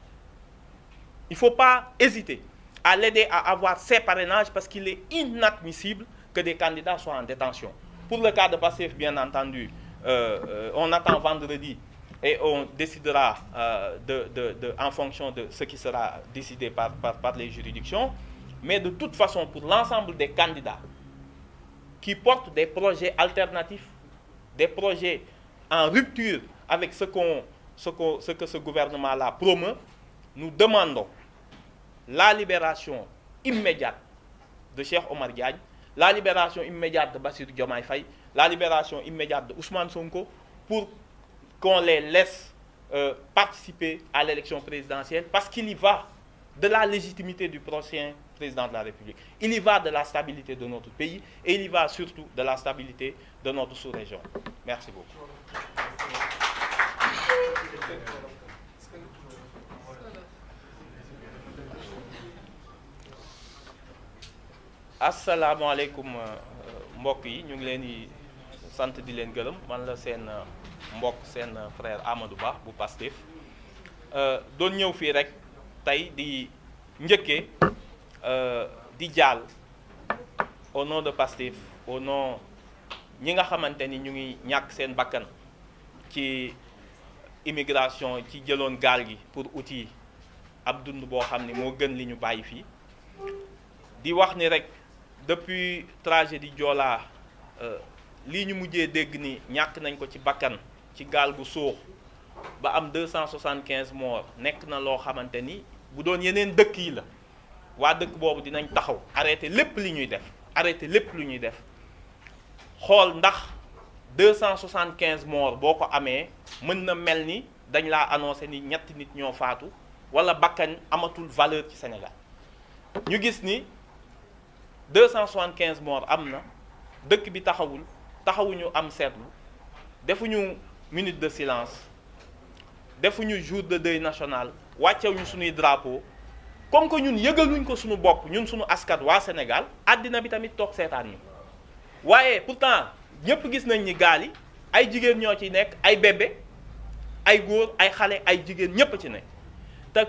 Il ne faut pas hésiter à l'aider à avoir ses parrainages, parce qu'il est inadmissible que des candidats soient en détention. Pour le cas de PASTEF, bien entendu, on attend vendredi et on décidera en fonction de ce qui sera décidé par les juridictions. Mais de toute façon, pour l'ensemble des candidats qui portent des projets alternatifs, des projets en rupture avec ce que ce gouvernement-là promeut, nous demandons la libération immédiate de Cheikh Omar Diagne, la libération immédiate de Bassirou Diomaye Faye, la libération immédiate de Ousmane Sonko, pour qu'on les laisse participer à l'élection présidentielle, parce qu'il y va de la légitimité du prochain président de la République. Il y va de la stabilité de notre pays, et il y va surtout de la stabilité de notre sous-région. Merci beaucoup. asalaamaaleykum mbokk yi, ñu ngi leen di sant di leen gërëm. Man la seen mbokk, seen frère Amadou Ba bu Pastef, doon ñëw fii rek tey di njëkkee di jaal au nom de Pastef, au nom ñi nga xamante ni ñu ngi ñàkk seen bakkan ci immigration, ci jëloon gaal gi pour uti ab dund boo xam ne moo gën li ñu bàyyi fii. Di wax ni rek depuis tragédie Joola lii ñu mujjee dégg ni ñàkk nañ ko ci bakkan ci gaal gu suux ba am 275 morts, nekk na loo xamante ni bu doon yeneen dëkk yi la, waa dëkk boobu dinañ taxaw arrêté lépp li ñuy def, arrêté lépp lu ñuy def, xool ndax 275 morts boo ko amee mën na mel ni dañ laa annoncé ni ñetti nit ñoo faatu, wala bakkan amatul valeur ci Sénégal. ñu gis ni 275 morts am na, dëkk bi taxawuñu am seetlu, defuñu minute de silence, defuñu jour de deuil national, wàccewuñu suñuy drapeau. Comme que ñun yëgaluñ ko suñu bopp, ñun suñu askan waa Sénégal, àddina bi tamit toog seetaan ñu. waaye pourtant ñëpp gis nañ ni gaal yi ay jigéen ñoo ci nekk, ay bébé, ay góor, ay xale, ay jigéen, ñëpp ci nekk. te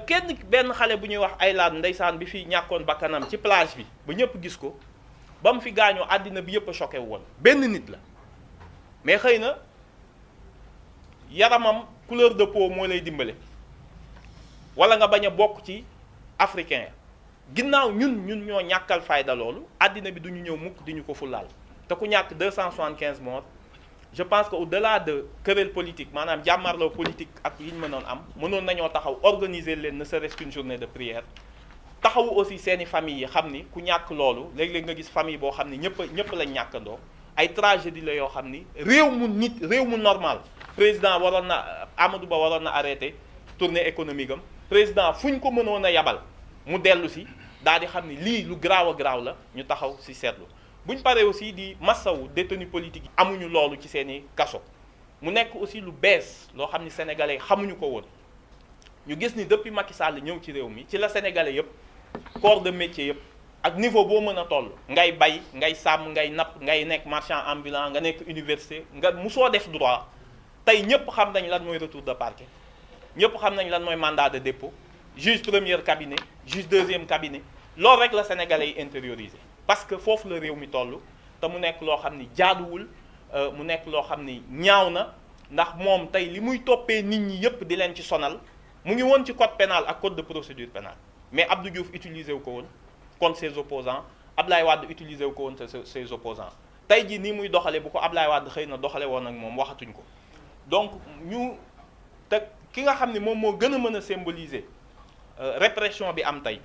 benn xale bu ñuy wax ay laan ndeysaan bi fi ñàkkoon bakkanam ci plage bi ba ñëpp gis ko, ba mu fi gaañoo àddina bi yëpp a choqué woon. benn nit la, mais xëy na yaramam couleur de peau moo lay dimbale, wala nga bañ a bokk ci africain. ginnaaw ñun ñoo ñàkkal fayda loolu, àddina bi duñu ñëw mukk di ñu ko fulaal. te ku ñàkk 275 morts, je pense que au-delà de querelle politique maanaam jàmmarloo politique ak yi ñu mënoon am mënoon nañoo taxaw organiser leen ne serait-ce qu'une journée de prière taxawu aussi seeni famille yi xam ni ku ñàkk loolu léeg-léeg nga gis famille boo xam ni ñëpp lañ ñàkkandoo ay tragédie la yoo xam ni réew mu normal président waroon na Amadou Ba waroon na arrêté tournée économique am président fu ñu ko mënoon a yabal mu dellu si daal di xam ni lii lu garaaw a garaaw la ñu taxaw si seetlu buñ paree aussi di massawu détenu politique yi amuñu loolu ci seeni kaso mu nekk aussi lu bees loo xam ni sénégalais xamuñu ko woon ñu gis ni depuis Macky Sall ñëw ci réew mi ci la sénégalais yëpp corps de métier yëpp ak niveau boo mën a toll ngay bay ngay sàmm ngay napp ngay nekk marchand ambulant nga nekk université nga musoo def droit tey ñëpp xam nañ lan mooy retour de parquet ñëpp xam nañ lan mooy mandat de dépôt juge premier cabinet juge deuxième cabinet loolu rek la sénégalais yi intériorisé parce que foofu la réew mi toll te mu nekk loo xam ni jaaduwul mu nekk loo xam ni ñaaw na ndax moom tey li muy toppee nit ñi yëpp di leen ci sonal mu ngi woon ci code pénal ak code de procédure pénale mais Abdou Diouf utilisé wu ko woon contre ses opposants Ablaye Wade utilisé wu ko woon ses opposants tey jii nii muy doxale bu ko Ablaye Wade xëy na doxale woon ak moom waxatuñ ko donc ñu te ki nga xam ne moom moo gën a mën a symboliser répression bi am tey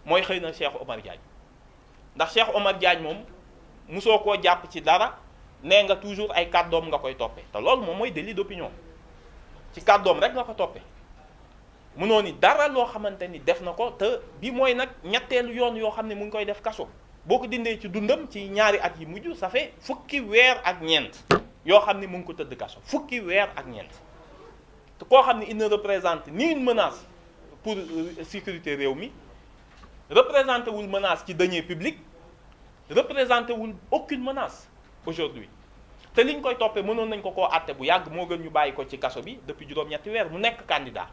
mooy xëy na Cheikh Omar Diagne ndax Cheikh Omar Diagne moom musoo koo jàpp ci dara nee nga toujours ay kàddoom nga koy toppee te loolu moom mooy délit d'opinion ci kàddoom rek nga ko toppee mënoo ni dara loo xamante ni def na ko te bi mooy nag ñetteelu yoon yoo xam ne mu ngi koy def kaso boo ko dindee ci dundam ci ñaari at yi mujj ça fait fukki weer ak ñeent yoo xam ne mu ngi ko tëdd kaso fukki weer ak ñeent te koo xam ne il ne représente ni une menace pour sécurité réew mi représenté wul menace ci deniers publics représenté wul aucune menace aujourd'hui te liñ koy toppee mënoon nañ ko koo àtte bu yàgg moo gën ñu bàyyi ko ci kaso bi depuis juróom-ñetti weer mu nekk candidat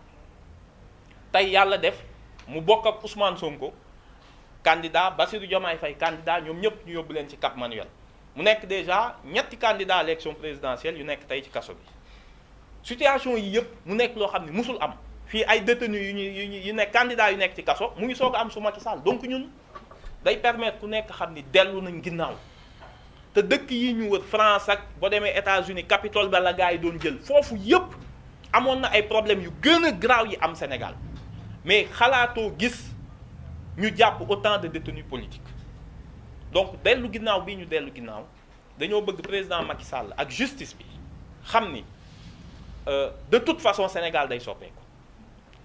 tey yàlla def mu bokk ak Ousmane Sonko candidat Bassirou Diomaye Faye candidat ñoom ñëpp ñu yóbbu leen ci Cap Manuel mu nekk déjà ñetti candidat à l'élection présidentielle yu nekk tey ci kaso bi situation yi yëpp mu nekk loo xam ne musul am fii ay détenus yu nekk candidat yu nekk ci kaso mu ngi soog a am su Macky Sall donc ñun day permettre ku nekk xam ni dellu nañ ginnaaw te dëkk yi ñu wër France ak boo demee États-Unis Capitole ba la gars yi doon jël foofu yëpp amoon na ay problèmes yu gën a graaw yi am Sénégal mais xalaatoo gis ñu jàpp autant de détenus politiques donc dellu ginnaaw bii ñu dellu ginnaaw dañoo bëgg président Macky Sall ak justice bi xam ni de toute façon Sénégal day soppeeku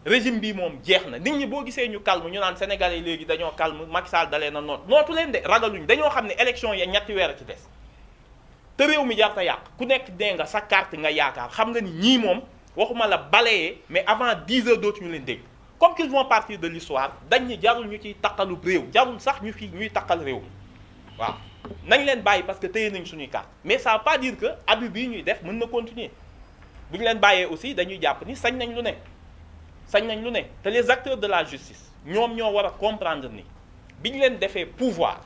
régime bi moom jeex na nit ñi boo gisee ñu calme ñu naan sénégalais léegi dañoo calme Macky Sall dalee na nootu leen de ragaluñ dañoo xam ne élection ya ñetti weer a ci des te réew mi jarta yàq ku nekk dee nga sa carte nga yaakaar xam nga ni ñii moom waxuma la balayer mais avant 10 heures dootuñu leen dégg comme qu'ils vont partir de l'histoire dañ ni jarul ñu ciy taqalub réew jarul sax ñuy taqal réew mi waaw nañ leen bàyyi parce que téye nañ suñuy carte mais ça veut pas dire que abus bii ñuy def mën na continuer bu ñu leen bàyyee aussi dañuy jàpp ni sañ nañ lu ne te les acteurs de la justice ñoom ñoo war a comprendre ni bi ñu leen defee pouvoir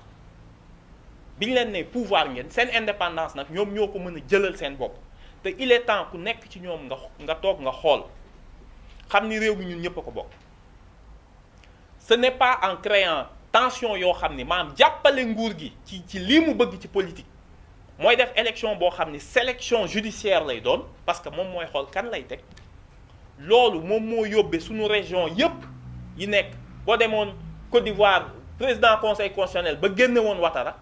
bi ñu leen ne pouvoir ngeen seen indépendance nag ñoom ñoo ko mën a jëlal seen bopp te il est temps ku nekk ci ñoom nga toog nga xool xam ni réew mi ñun ñëpp a ko bokk ce n'est pas en créant tension yoo xam ni maanaam jàppale nguur gi ci lii mu bëgg ci politique mooy def élection boo xam ni sélection judiciaire lay doon parce que moom mooy xool kan lay teg loolu moom moo yóbbee suñu région yëpp yi nekk boo demoon Côte d'Ivoire président conseil constitutionnel ba génne woon Ouattara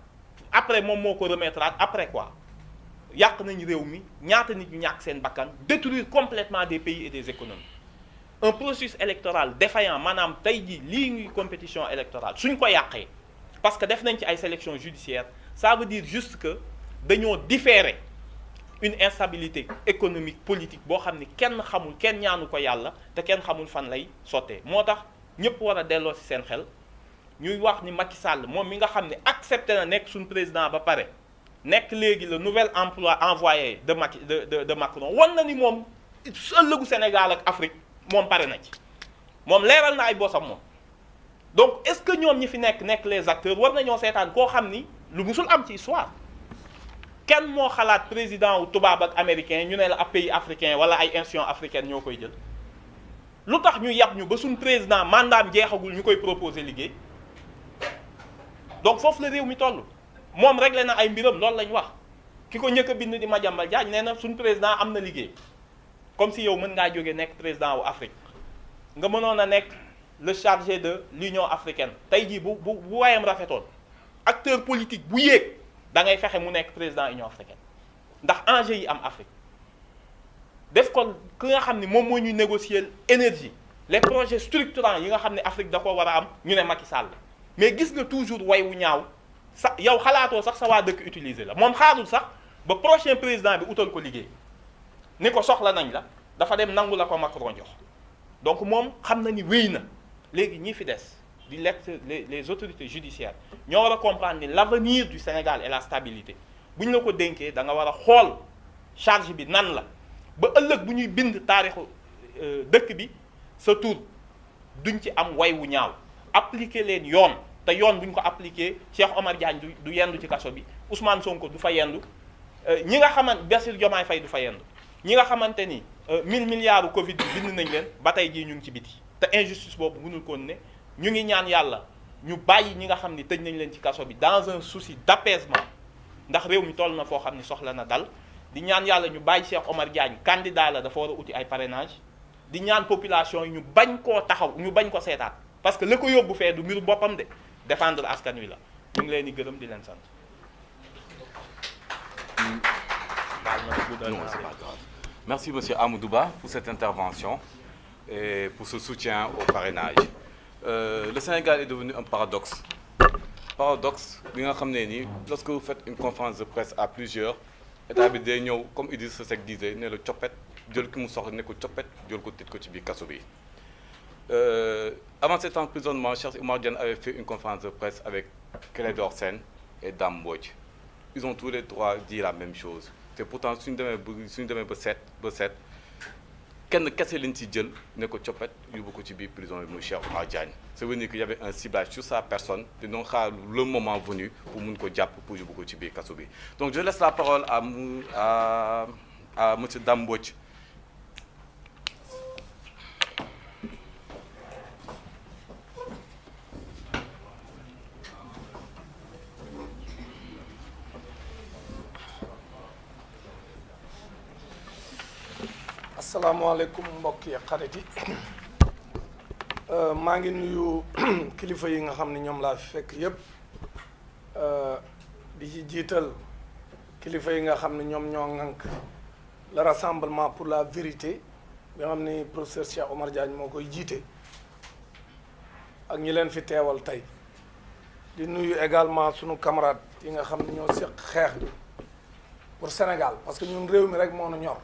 après moom moo ko remettre après quoi yàq nañu réew mi ñaata nit ñu ñàkk seen bakkan détruire complètement des pays et des économies un processus électoral défaillant maanaam tey jii lii ngi compétition électorale suñ ko yàqee parce que def nañ ci ay sélection judiciaire ça veut dire juste que dañoo différer une instabilité économique politique boo xam ni kenn xamul kenn ñaanu ko yàlla te kenn xamul fan lay sottee moo tax ñëpp war a delloo ci seen xel ñuy wax ni Macky Sall moom mi nga xam ne accepté na nekk suñu président ba pare nekk léegi le nouvel emploi envoyé de Macky de Macron wan na ni moom ëllëgu Sénégal ak Afrique moom pare na ci moom leeral na ay bosam moom donc est-ce que ñoom ñi fi nekk les acteurs war nañoo seetaan koo xam ni lu musul am ci histoire kenn moo xalaat président wu tubaab ak américain ñu ne la ab pays africain wala ay institutions africaines ñoo koy jël lu tax ñu yàpp ñu ba suñ président mandaam jeexagul ñu koy proposer liggéey donc foofu la réew mi toll moom réglé na ay mbiram loolu lañ wax ki ko njëkk a bind di Madiambal Diagne nee na suñ président am na liggéey comme si yow mën ngaa jógee nekk président wu Afrique nga mënoon a nekk le chargé de l'Union africaine tey jii bu waayam rafetoon acteur politique bu yéeg da ngay fexe mu nekk président Union africaine ndax enjeu yi am Afrique def ko ki nga xam ne moom moo ñuy négocier énergie les projets structurants yi nga xam ne Afrique da ko war a am ñu ne Macky Sall mais gis nga toujours way wu ñaaw sa yow xalaatoo sax sa waa dëkk utiliser la moom xaarul sax ba prochain président bi utal ko liggéey ni ko soxla nañ la dafa dem nangu la ko Macron jox donc moom xam na ni wéy na léegi ñi fi des di les autorités judiciaires ñoo war a comprendre ni l'avenir du Sénégal et la stabilité bu ñu la ko dénkee da nga war a xool charge bi nan la ba ëllëg bu ñuy bind taarixu dëkk bi sa tur duñ ci am way wu ñaaw appliquer leen yoon te yoon bu ñu ko appliquer Cheikh Omar Diagne du yendu ci kaso bi Ousmane Sonko du fa yendu ñi nga xamante Bassirou Diomaye Faye du fa yendu ñi nga xamante ni 1000 milliards Covid bi bind nañ leen ba tey jii ñu ngi ci biti te injustice boobu mënul koon ne ñu ngi ñaan yàlla ñu bàyyi ñi nga xam ni tëj nañ leen ci kaso bi dans un souci d'apaisement ndax réew mi toll na foo xam ni soxla na dal di ñaan yàlla ñu bàyyi Cheikh Omar Diagne candidat la dafa war a uti ay parrainage di ñaan population yi ñu bañ koo taxaw ñu bañ ko seetaat parce que li ko yóbbu fee du mbiru boppam de défendre askan wi la ñu ngi leen di gërëm di leen sant. Non, c'est pas grave. Merci monsieur Amadouba pour cette intervention et pour ce soutien au parrainage. Le Sénégal est devenu un paradoxe. Paradoxe, lorsque vous faites une conférence de presse à plusieurs, état bi day ñëw comme Idrissa Seck disait ne la coppet jël ki mu soxla ne ko coppet jël ko tëj ko ci biir kaso bi. Avant cet emprisonnement, Cheikh Oumar Diagne avait fait une conférence de presse avec Clédor Sène et Dame Mbodj. Ils ont tous les trois dit la même chose. Et pourtant, suñu demee ba set kenn kese lañ ci jël ne ko coppet yóbbu ko ci biir prison bi muy Cheikh Oumar Diagne. Ça veut dire qu'il y avait un ciblage sur sa personne te donc xaar le moment venu pour mun ko jàpp pour yóbbu ko ci biir kaso bi. Donc je laisse la parole à monsieur Dame Mbodj. asalaamaaleykum mbokk yi xarit yi maa ngi nuyu kilifa yi nga xam ne ñoom laa fi fekk yépp di ci jiital kilifa yi nga xam ne ñoom ñoo ŋànk le rassemblement pour la vérité bi nga xam ni professeur Cheikh Omar Diagne moo koy jiite ak ñi leen fi teewal tey di nuyu également sunu camarade yi nga xam ne ñoo seq xeex bi pour Sénégal parce que ñun réew mi rek moo nu ñor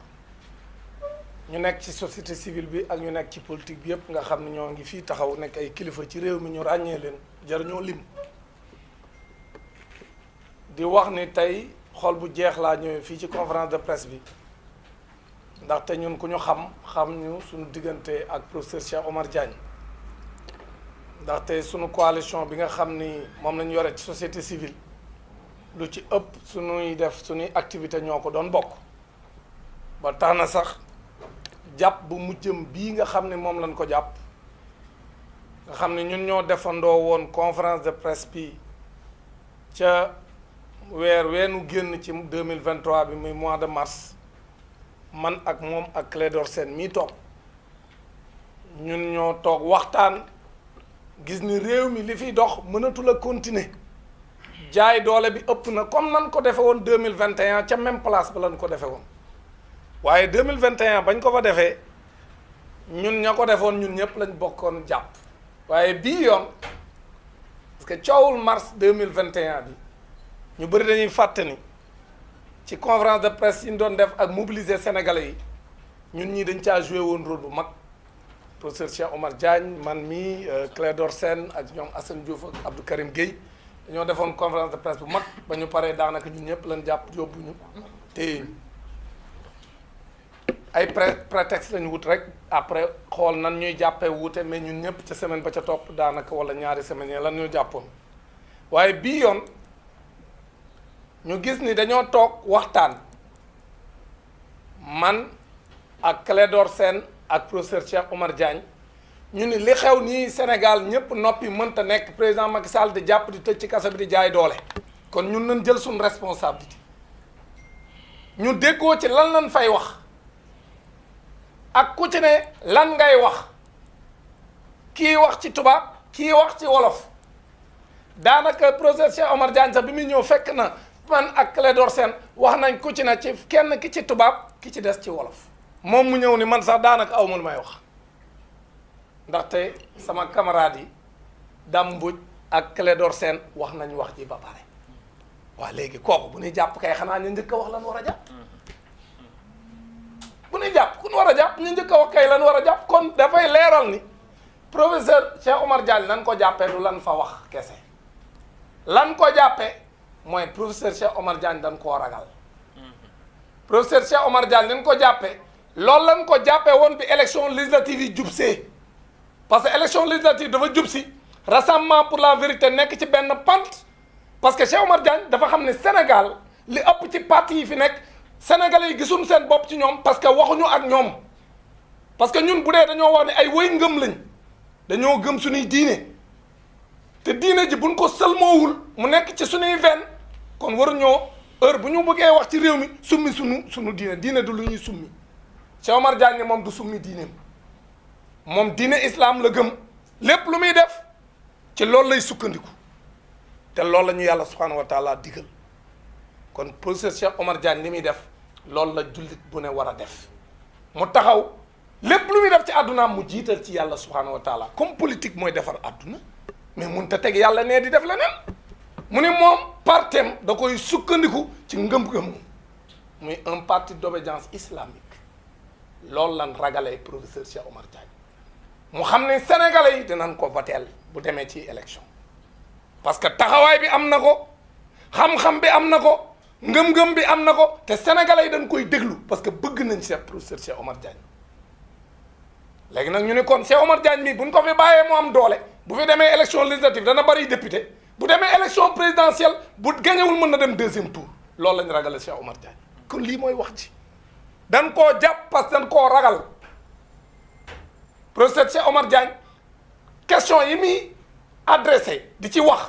ñu nekk ci société civile bi ak ñu nekk ci politique bi yëpp nga xam ne ñoo ngi fii taxaw nekk ay kilifa ci réew mi ñu ràññee leen jar ñoo lim di wax ni tey xol bu jeex laa ñëwee fii ci conférence de presse bi ndaxte ñun ku ñu xam ñu suñu diggante ak professeur Cheikh Omar Diagne ndaxte suñu coalition bi nga xam ni moom lañu yore ci société civile lu ci ëpp suñuy def suñuy activité ñoo ko doon bokk ba tax na sax jàpp bu mujjëm bii nga xam ne moom lañ ko jàpp nga xam ne ñun ñoo defandoo woon conférence de presse bi ca weenu génn ci 2023 bi muy mois de mars man ak moom ak Clédor Sène mii toog ñun ñoo toog waxtaan gis ni réew mi li fiy dox mënatul a continuer jaay doole bi ëpp na comme nan ko defe woon 2021 ca même place ba lañ ko defe woon waaye 2021 bañ ko fa defee ñun ña ko defoon ñun ñëpp lañ bokkoon jàpp waaye bii yoon parce que coowul mars 2021 bi ñu bëri dañuy fàtte ni ci conférence de presse yi ñu doon def ak mobiliser sénégalais yi ñun ñii dañ caa joué woon rôle bu mag professeur Cheikh Omar Diagne man mii Clédor Sène ak ñoom Assane Diouf ak Abdou Karim Gueye dañoo defoon conférence de presse bu mag ba ñu paree daanaka ñun ñëpp lañ jàpp yóbbu ñu téye ñu ay prétexte lañu wut rek après xool nan ñuy jàppee wuute mais ñun ñëpp ca semaine ba ca topp daanaka wala ñaari semaines yi lan ñu jàppoon waaye bii yoon ñu gis ni dañoo toog waxtaan man ak Clédor Sène ak professeur Cheikh Omar Diagne ñu ni li xew nii Sénégal ñëpp noppi mënta nekk président Macky Sall di jàpp di tëj ci kaso bi di jaay doole kon ñun nañ jël suñu responsabilité ñu déggoo ci lan lañ fay wax ak ku ci ne lan ngay wax kii wax ci tubaab kii wax ci wolof daanaka professeur Cheikh Omar Diagne sax bi muy ñëw fekk na man ak Clédor Sène wax nañ ku ci ne ci kenn ki ci tubaab ki ci des ci wolof moom mu ñëw ni man sax daanaka aw ma lu may wax ndaxte sama camarade yi Dame Mbodj ak Clédor Sène wax nañ wax ji ba pare waa léegi kooku bu ñuy jàpp kay xanaa ñu njëkk a wax lan war a jàpp bu ñuy jàpp ku ñu war a jàpp ñu njëkk a wax kay lan war a jàpp kon dafay leeral ni professeur Cheikh Omar Diagne lan ko jàppee du lan fa wax kese lan ko jàppee mooy professeur Cheikh Omar Diagne dañ koo ragal professeur Cheikh Omar Diagne dañ ko jàppee loolu lañ ko jàppee woon bi élection législative yi jub see parce que élection législative dafa jub si rassemblement pour la vérité nekk ci benn pant parce que Cheikh Omar Diagne dafa xam ne Sénégal li ëpp ci parti yi fi nekk Sénégalais yi gisuñu seen bopp ci ñoom parce que waxuñu ak ñoom parce que ñun bu dee dañoo wax ne ay woy ngëm lañ dañoo gëm suñuy diine te diine ji buñ ko sëlmoowul mu nekk ci suñuy veine kon waruñoo heure bu ñu bëggee wax ci réew mi summi sunu diine du lu ñuy summi Cheikh Omar Diagne moom du summi diineem moom diine islam la gëm lépp lu muy def ci loolu lay sukkandiku te loolu la ñu yàlla subhanahu wa taala digal kon professeur Cheikh Omar Diagne li muy def loolu la jullit bu ne war a def mu taxaw lépp lu muy def ci àddunaam mu jiital ci yàlla subhanahu wa taala comme politique mooy defar àdduna mais mun te teg yàlla nee di def leneen mu ne moom partem da koy sukkandiku ci ngëm-ngëm muy un parti d'obédience islamique loolu lan ragalee professeur Cheikh Omar Diagne mu xam ne sénégalais yi dinañ ko voteel bu demee ci élection parce que taxawaay bi am na ko xam-xam bi am na ko ngëm-ngëm bi am na ko te sénégalais yi dañ koy déglu parce que bëgg nañ Cheikh professeur Cheikh Omar Diagne léegi nag ñu ne kon Cheikh Omar Diagne mii buñ ko fi bàyyee mu am doole bu fi demee élection législative dana bari député bu demee élection présidentielle bu gañewul mën na dem deuxième tour loolu lañ ragale Cheikh Omar Diagne kon lii mooy wax ji dañ koo jàpp parce que dañ koo ragal professeur Cheikh Omar Diagne question yi muy adressé di ci wax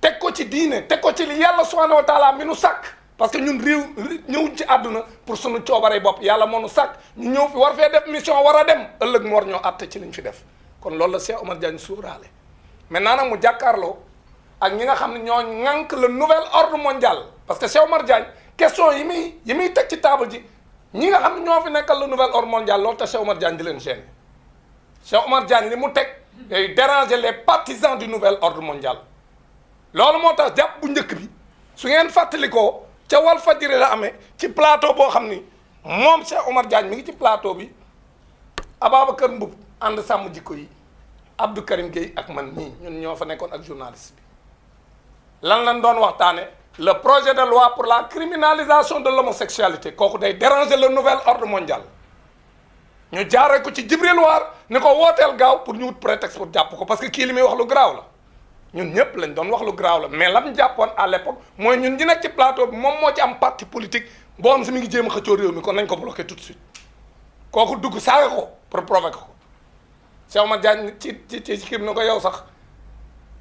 teg ko ci diine teg ko ci li yàlla subhanahu wa taala mi nu sàkk parce que ñun réew ñëwuñ ci àdduna pour suñu coobaree bopp yàlla moo nu sàkk ñu ñëw fi war fee def mission war a dem ëllëg mu war ñoo àtte ci liñ fi def kon loolu la Cheikh Omar Diagne suuraale maintenant nag mu jàkkaarloo ak ñi nga xam ne ñoo ŋànk le nouvel ordre mondial parce que Cheikh Omar Diagne question yi muy teg ci table ji ñi nga xam ne ñoo fi nekkal le nouvel ordre mondial loolu te Cheikh Omar Diagne di leen gêner Cheikh Omar Diagne li mu teg day déranger les partisans du nouvel ordre mondial loolu moo tax jàpp bu njëkk bi su ngeen fàttalikoo ca Walfadjri la amee ci plateau boo xam ni moom Cheikh Omar Diagne mi ngi ci plateau bi Ababacar Mboup ànd sàmm jikko yi Abdou Karim Gueye ak man mii ñun ñoo fa nekkoon ak journaliste bi lan lañ doon waxtaane le projet de loi pour la criminalisation de l'homosexualité kooku day déranger le nouvel ordre mondial ñu jaaree ko ci Djibril War ni ko wooteel gaaw pour ñu wut prétexte pour jàpp ko parce que kii li muy wax lu garaaw la ñun ñëpp lañ doon wax lu garaaw la mais lam jàppoon à l'époque mooy ñun ñi nekk ci plateau bi moom moo ci am parti politique boo xam si mi ngi jéem a xëccoo réew mi kon nañ ko bloqué tout de suite kooku dugg saaga ko pour provoquer ko Cheikh Omar Diagne ci kii bi na ko yow sax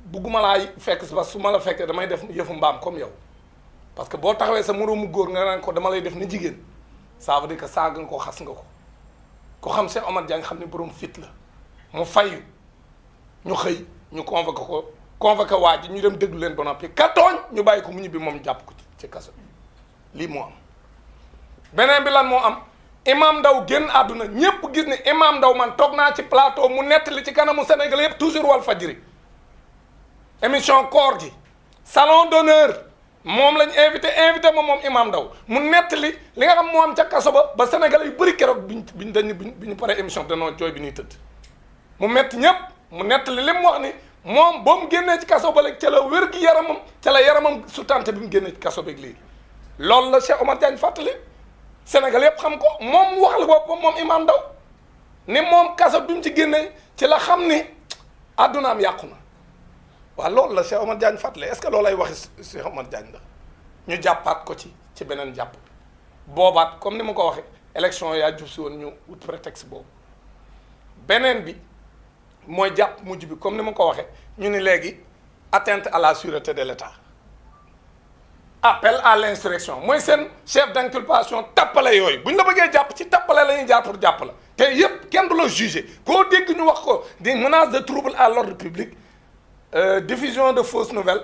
bugguma laa fekk si parce que su ma la fekkee damay def yëfu mbaam comme yow parce que boo taxawee sa moroomu góor nga naan ko dama lay def ni jigéen ça veut dire que saaga nga ko xas nga ko xam Cheikh Omar Diagne xam ne borom fit la mu fayu ñu xëy ñu convoqué waa ji ñu dem déglu leen ba noppi katooñ ñu bàyyi ko mu ñibbi moom jàpp ko ci kaso lii moo am beneen bi lan moo am imam Ndaw génn àdduna ñépp gis ne imam Ndaw man toog naa ci plateau mu nettali ci kanamu Sénégal yépp toujours Walfadjri émission koor gi salon d'honneur moom lañ invité moom imam Ndaw mu nettali li nga xam moo am ca kaso ba Sénégal yu bëri keroog bi ñu paree émission bi danoo jooy bi ñuy tëdd mu metti ñépp mu nettali li mu wax ni moom ba mu génnee ci kaso ba léegi ca la wér gi yaramam ca la yaramam sutante bi mu génnee ci kaso beeg léegi loolu la Cheikh Omar Diagne fàttali Sénégal yépp xam ko moom mu wax la boppam moom imam Ndaw ni moom kaso bi mu ci génnee ci la xam ni àddunaam yàqu na waaw loolu la Cheikh Omar Diagne fàttali est-ce que loolu ay waxi Cheikh Omar Diagne la ñu jàppaat ko ci beneen jàpp boobaat comme ni ma ko waxee élection yaa jub si woon ñu wut prétexte boobu beneen bi mooy jàpp mujj bi comme ni ma ko waxee ñu ni léegi atteinte à la sûreté de l'État appel à l'insurrection mooy seen chef d'inculpation tappale yooyu bu ñu la bëggee jàpp ci tappale la ñuy jaar pour jàpp la te yépp kenn du la juger koo dégg ñu wax ko des menaces de trouble à l'ordre public diffusion de fausses nouvelles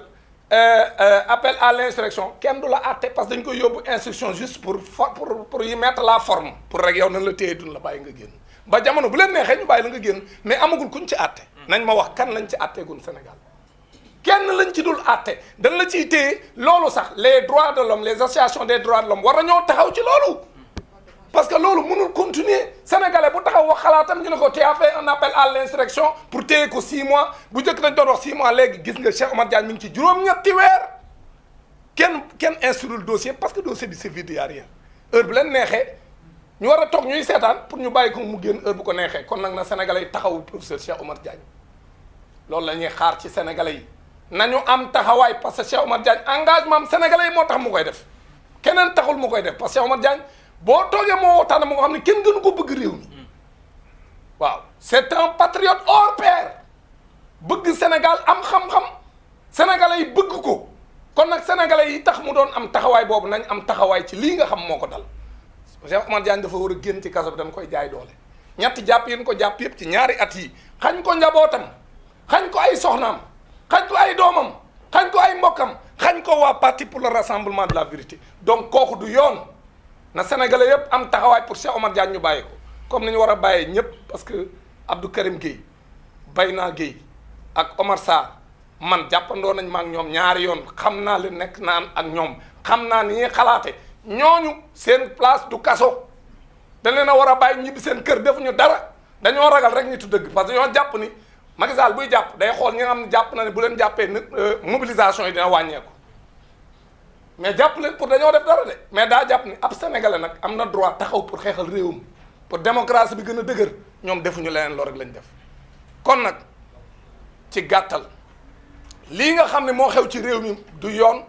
appel à l'insurrection kenn du la àtte parce que dañ koy yóbbu instruction juste pour y mettre la forme pour rek yow nañ la téye duñ la bàyyi nga génn ba jamono bu leen neexee ñu bàyyi la nga génn mais amagul kuñ ci àtte nañ ma wax kan lañ ci àtteegul Sénégal kenn lañ ci dul àtte dañ la ciy téye loolu sax les droits de l'homme les associations des droits de l'homme war nañoo taxaw ci loolu parce que loolu mënul continuer sénégalais bu taxaw wax xalaatam ñu ne ko tu as fait un appel à l'insurrection pour téye ko 6 mois bu njëkk dañ doon wax 6 mois léegi gis nga Cheikh Omar Diagne mi ngi ci juróom-ñetti weer kenn instruire le dossier parce que dossier bi c'est vide y a rien heure bu leen neexee ñu war a toog ñuy seetaan pour ñu bàyyi ko mu génn heure bu ko neexee kon nag na sénégalais yi taxawu professeur Cheikh Omar Diagne loolu la ñuy xaar ci sénégalais yi nañu am taxawaay parce que Cheikh Omar Diagne engagement am sénégalais yi moo tax mu koy def keneen taxul mu koy def parce que Cheikh Omar Diagne boo toogee moo waxtaan mu nga xam ne kenn gënu ko bëgg réew mi waaw c'est un patriote hors pair bëgg Sénégal am xam-xam sénégalais yi bëgg ko kon nag sénégalais yi tax mu doon am taxawaay boobu nañ am taxawaay ci lii nga xam moo ko dal Cheikh Omar Diagne dafa war a génn ci kaso bi dañ koy jaay doole ñetti jàpp yéen ko jàpp yëpp ci ñaari at yi xañ ko njabootam xañ ko ay soxnaam xañ ko ay doomam xañ ko ay mbokkam xañ ko waa parti pour le rassemblement de la vérité donc kooku du yoon na sénégalais yëpp am taxawaay pour Cheikh Omar Diagne ñu bàyyi ko comme ni ñu war a bàyyee ñëpp parce que Abdou Karim Gueye Bayna Gueye ak Omar Sarr man jàppandoo nañ ma ak ñoom ñaari yoon xam naa leen nekk naan ak ñoom xam naa ni ñuy xalaate ñooñu seen place du kaso dañ leen a war a bàyyi ñibbi seen kër defuñu dara dañoo ragal rek nitu dëgg parce que ñoo jàpp ni Macky Sall buy jàpp day xool ñi nga xam ne jàpp na ne bu leen jàppee mobilisation yi dina wàññeeku mais jàpp leen pour dañoo def dara de mais daa jàpp ni ab sénégalais nag am na droit taxaw pour xeexal réewum pour démocratie bi gën a dëgër ñoom defuñu leneen loolu rek lañ def kon nag ci gàttal lii nga xam ne moo xew ci réew mi du yoon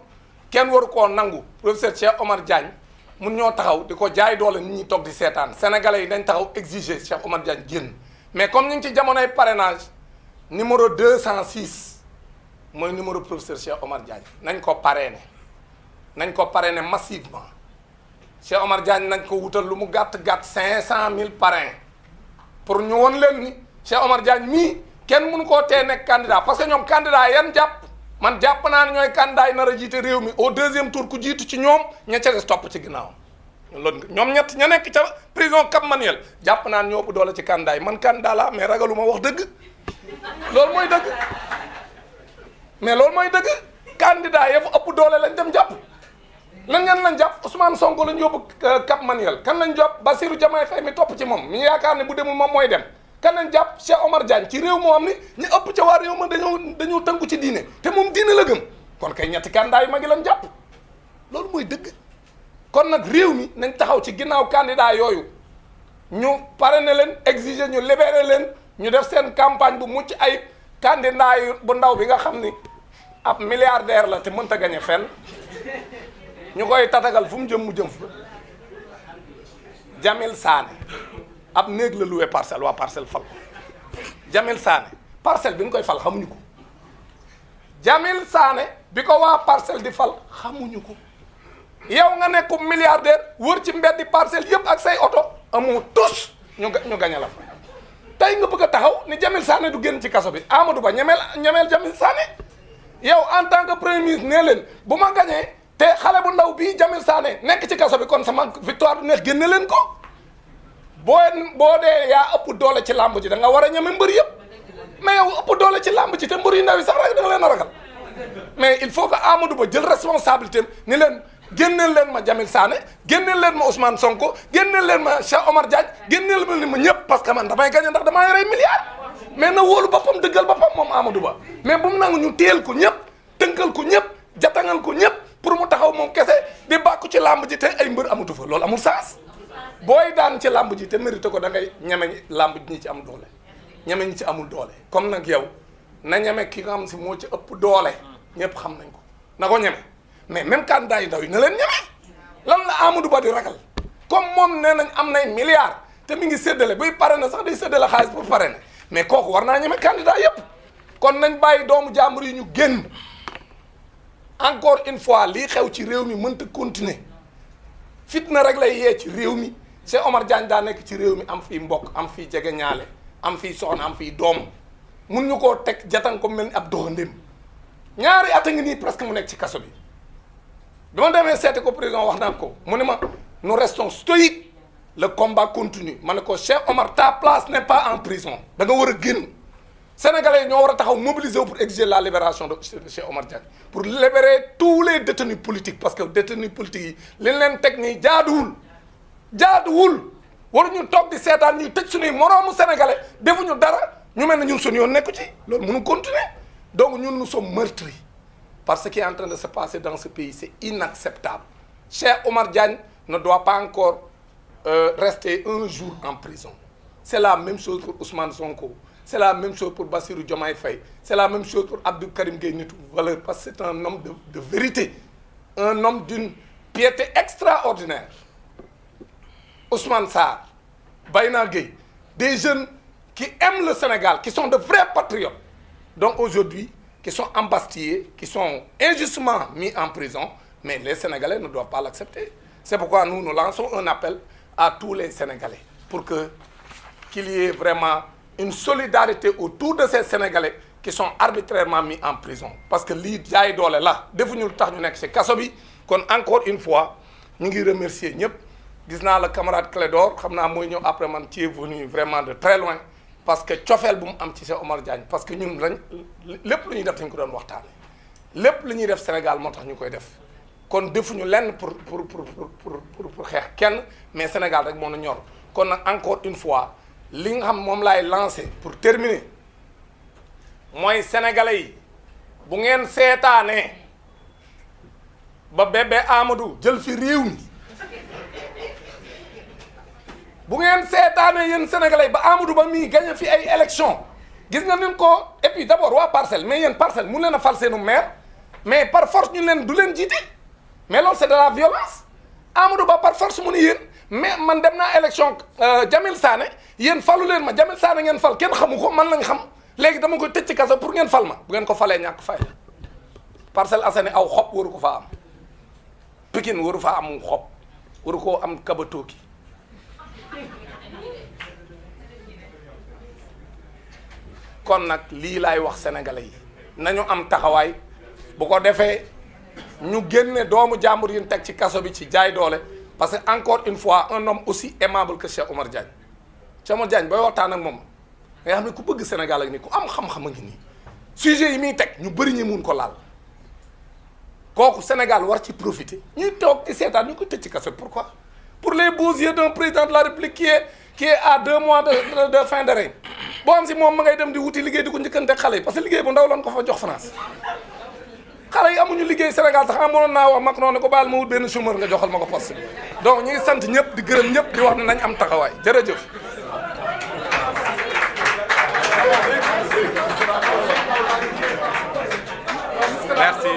kenn waru koo nangu professeur Cheikh Omar Diagne mun ñoo taxaw di ko jaay doole nit ñi toog di seetaan sénégalais yi dañ taxaw exiger Cheikh Omar Diagne génn mais comme ñu ngi ci jamonoy parrainage numéro 206 mooy numéro professeur Cheikh Omar Diagne nañ ko parrainer massivement Cheikh Omar Diagne nañ ko wutal lu mu gàtt 500 000 parrains pour ñu won leen ni Cheikh Omar Diagne mii kenn mënu koo tee nekk candidat parce que ñoom candidat yan jàpp man jàpp naa ne ñooy candidat yi nar a jiite réew mi au 2e tour ku jiitu ci ñoom ña ca des topp ci ginnaaw loolu ñoom ñett ña nekk ca prison Cap Manuel jàpp naa ne ñoo ëpp doole ci candidat yi man candidat la mais ragaluma wax dëgg loolu mooy dëgg mais loolu mooy dëgg candidat ya fa ëpp doole lañ dem jàpp lan ngeen lañ jàpp Ousmane Sonko lañ yóbbu Cap Manuel kan lañ jàpp Bassirou Diomaye Faye mi topp ci moom mi yaakaar ne bu demul moom mooy dem kan lañ jàpp Cheikh Omar Diagne ci réew moo am ni ñu ëpp ca waa réew ma dañoo tënku ci diine te moom diine la gëm kon kay ñetti candidat yu mag yi lañ jàpp loolu mooy dëgg kon nag réew mi nañ taxaw ci ginnaaw candidat yooyu ñu parrainer leen exiger ñu libérer leen ñu def seen campagne bu mucc ay candidat yu bu ndaw bi nga xam ni ab milliardaire la te mënta gañe fenn ñu koy tatagal fu mu jëm fa Jamil Sané ab néeg la loué parcelle waa parcelle fal Jamil Sané parcelle bi ñu koy fal xamuñu ko Jamil Sané bi ko waa parcelle di fal xamuñu ko yow nga nekk milliardaire wër ci mbeddi parcelle yëpp ak say oto amoo tus ñu gañe la fa tey nga bëgg a taxaw ni Jamil Sané du génn ci kaso bi Amadou Ba ñemeel Jamil Sané yow en tant que premier ministre nee leen bu ma gañee te xale bu ndaw bii Jamil Sané nekk ci kaso bi kon sama victoire du neex génne leen ko boo dee yaa ëpp doole ci làmb ji da nga war a ñeme mbër yëpp mais yow ëpp doole ci làmb ji te mbër yu ndaw yi sax rek da nga leen a ragal mais il faut que Amadou Ba jël responsabilité ni leen génneel leen ma Jamil Sané génneel leen ma Ousmane Sonko génneel leen ma Cheikh Omar Diagne génneel ma ñëpp parce que man damay gagné ndax damaa yore milliards mais na wóolu boppam dëggal boppam moom Amadou Ba mais bu mu nangu ñu teel ko ñëpp tënkal ko ñëpp jatangal ko ñëpp pour mu taxaw moom kese di bàkku ci làmb ji te ay mbër amatu fa loolu amul sens booy daan ci làmb ji te mérité ko da ngay ñeme làmb ji ñi ci am doole ñeme ñi ci amul doole comme nag yow na ñeme ki nga xam si moo ci ëpp doole ñëpp xam nañ ko na ko ñeme mais même candidat yi ndaw yi na leen ñeme lan la Amadou Ba di ragal comme moom nee nañ am nay milliards te mi ngi séddale buy pare na sax day séddale xaalis pour pare na mais kooku war naa ñeme candidat yëpp kon nañ bàyyi doomu jàmbur yi ñu génn encore une fois lii xew ci réew mi mënta continuer fitna rek lay yee ci réew mi Cheikh Omar Diagne daa nekk ci réew mi am fii mbokk am fii jege ñaale am fii soxna am fii doom mun ñu koo teg jatan ko mel ni ab doxandéem ñaari at a ngi nii presque mu nekk ci kaso bi ma demee seeti ko prison wax naa ko mu ne ma nous restons stoïques le combat continue ma ne ko Cheikh Omar ta place n'est pas en prison da nga war a génn Sénégalais yi ñoo war a taxaw mobiliser pour exiger la libération de Cheikh Omar Diagne pour libérer tous les détenus politiques parce que détenus politiques yi li leen teg nii jaaduwul waruñu toog di seetaan ñuy tëj suñuy moroomu sénégalais defuñu dara ñu mel ne ñun suñu yoon nekku ci loolu mënu continuer donc ñun nous sommes meurtris parce que ce qui est en train de se passer dans ce pays c'est inacceptable Cheikh Omar Diagne ne doit pas encore rester un jour en prison c'est la même chose pour Ousmane Sonko c'est la même chose pour Bassirou Diomaye Faye c'est la même chose pour Abdou Karim Gueye nitu valeur parce que c'est un homme de vérité un homme d'une piété extraordinaire Ousmane Sarr Bayna Gueye des jeunes qui aiment le Sénégal qui sont de vrais patriotes donc aujourd'hui qui sont embastillés qui sont injustement mis en prison mais les Sénégalais ne doivent pas l'accepter c'est pourquoi nous lançons un appel à tous les Sénégalais pour que qu'il y ait vraiment une solidarité autour de ces Sénégalais qui sont arbitrairement mis en prison parce que lii jaay doole la defuñu lu tax ñu nekk ci kaso bi kon encore une fois ñu ngi remercier ñëpp gis naa la camarade Clédor xam naa mooy ñëw après man ci est venu vraiment de très loin parce que cofeel bu mu am ci Cheikh Omar Diagne parce que ñun lañ lépp lu ñuy def dañ ko doon waxtaane lépp lu ñuy def Sénégal moo tax ñu koy def kon defuñu lenn pour xeex kenn mais Sénégal rek moo na ñor kon nag encore une fois li nga xam moom laay lancé pour terminer mooy sénégalais yi bu ngeen seetaanee ba bébé Amadou jël fi réew mi bu ngeen seetaanee yéen sénégalais ba Amadou Ba mii gagné fi ay élection gis nga nin ko et puis d'abord waa parcelle mais yéen parcelle mun leen a fal seenu maire mais par force ñu leen du leen jiite mais loolu c'est de la violence Amadou Ba par force mu ni yéen mais man dem naa élection Jamil Sané yéen falu leen ma Jamil Sané ngeen fal kenn xamu ko man lañ xam léegi dama koy tëj ci kaso pour ngeen fal ma bu ngeen ko falee ñàkk fay Parcelles Assainies aw xob waru ko faa am Pikine waru faa am xob waru koo am kabatooki kon nag lii laay wax sénégalais yi nañu am taxawaay bu ko defee ñu génne doomu jàmbur yi ñu teg ci kaso bi ci jaay doole parce que encore une fois un homme aussi aimable que Cheikh Omar Diagne Cheikh Omar Diagne booy waxtaan ak moom nga xam ne ku bëgg Sénégal ak ni ku am xam-xam a ngi nii sujet yi muy teg ñu bëri ñu mun ko laal kooku Sénégal war ci profiter ñuy toog di seetaan ñu ko tëj ci kaso bi pourquoi pour les beaux yeux d'un président de la République qui est à 2 mois de fin de règne boo am si moom ma ngay dem di wuti liggéey di ko njëkkante xale yi parce que liggéey bu ndaw lan ko fa jox France xale yi amuñu liggéey Sénégal sax mënoon naa wax Macron ne ko baal ma wut benn chômeur nga joxal ma ko poste bi donc ñu ngi sant ñëpp di gërëm ñëpp di wax ne nañ am taxawaay jërëjëf. Merci,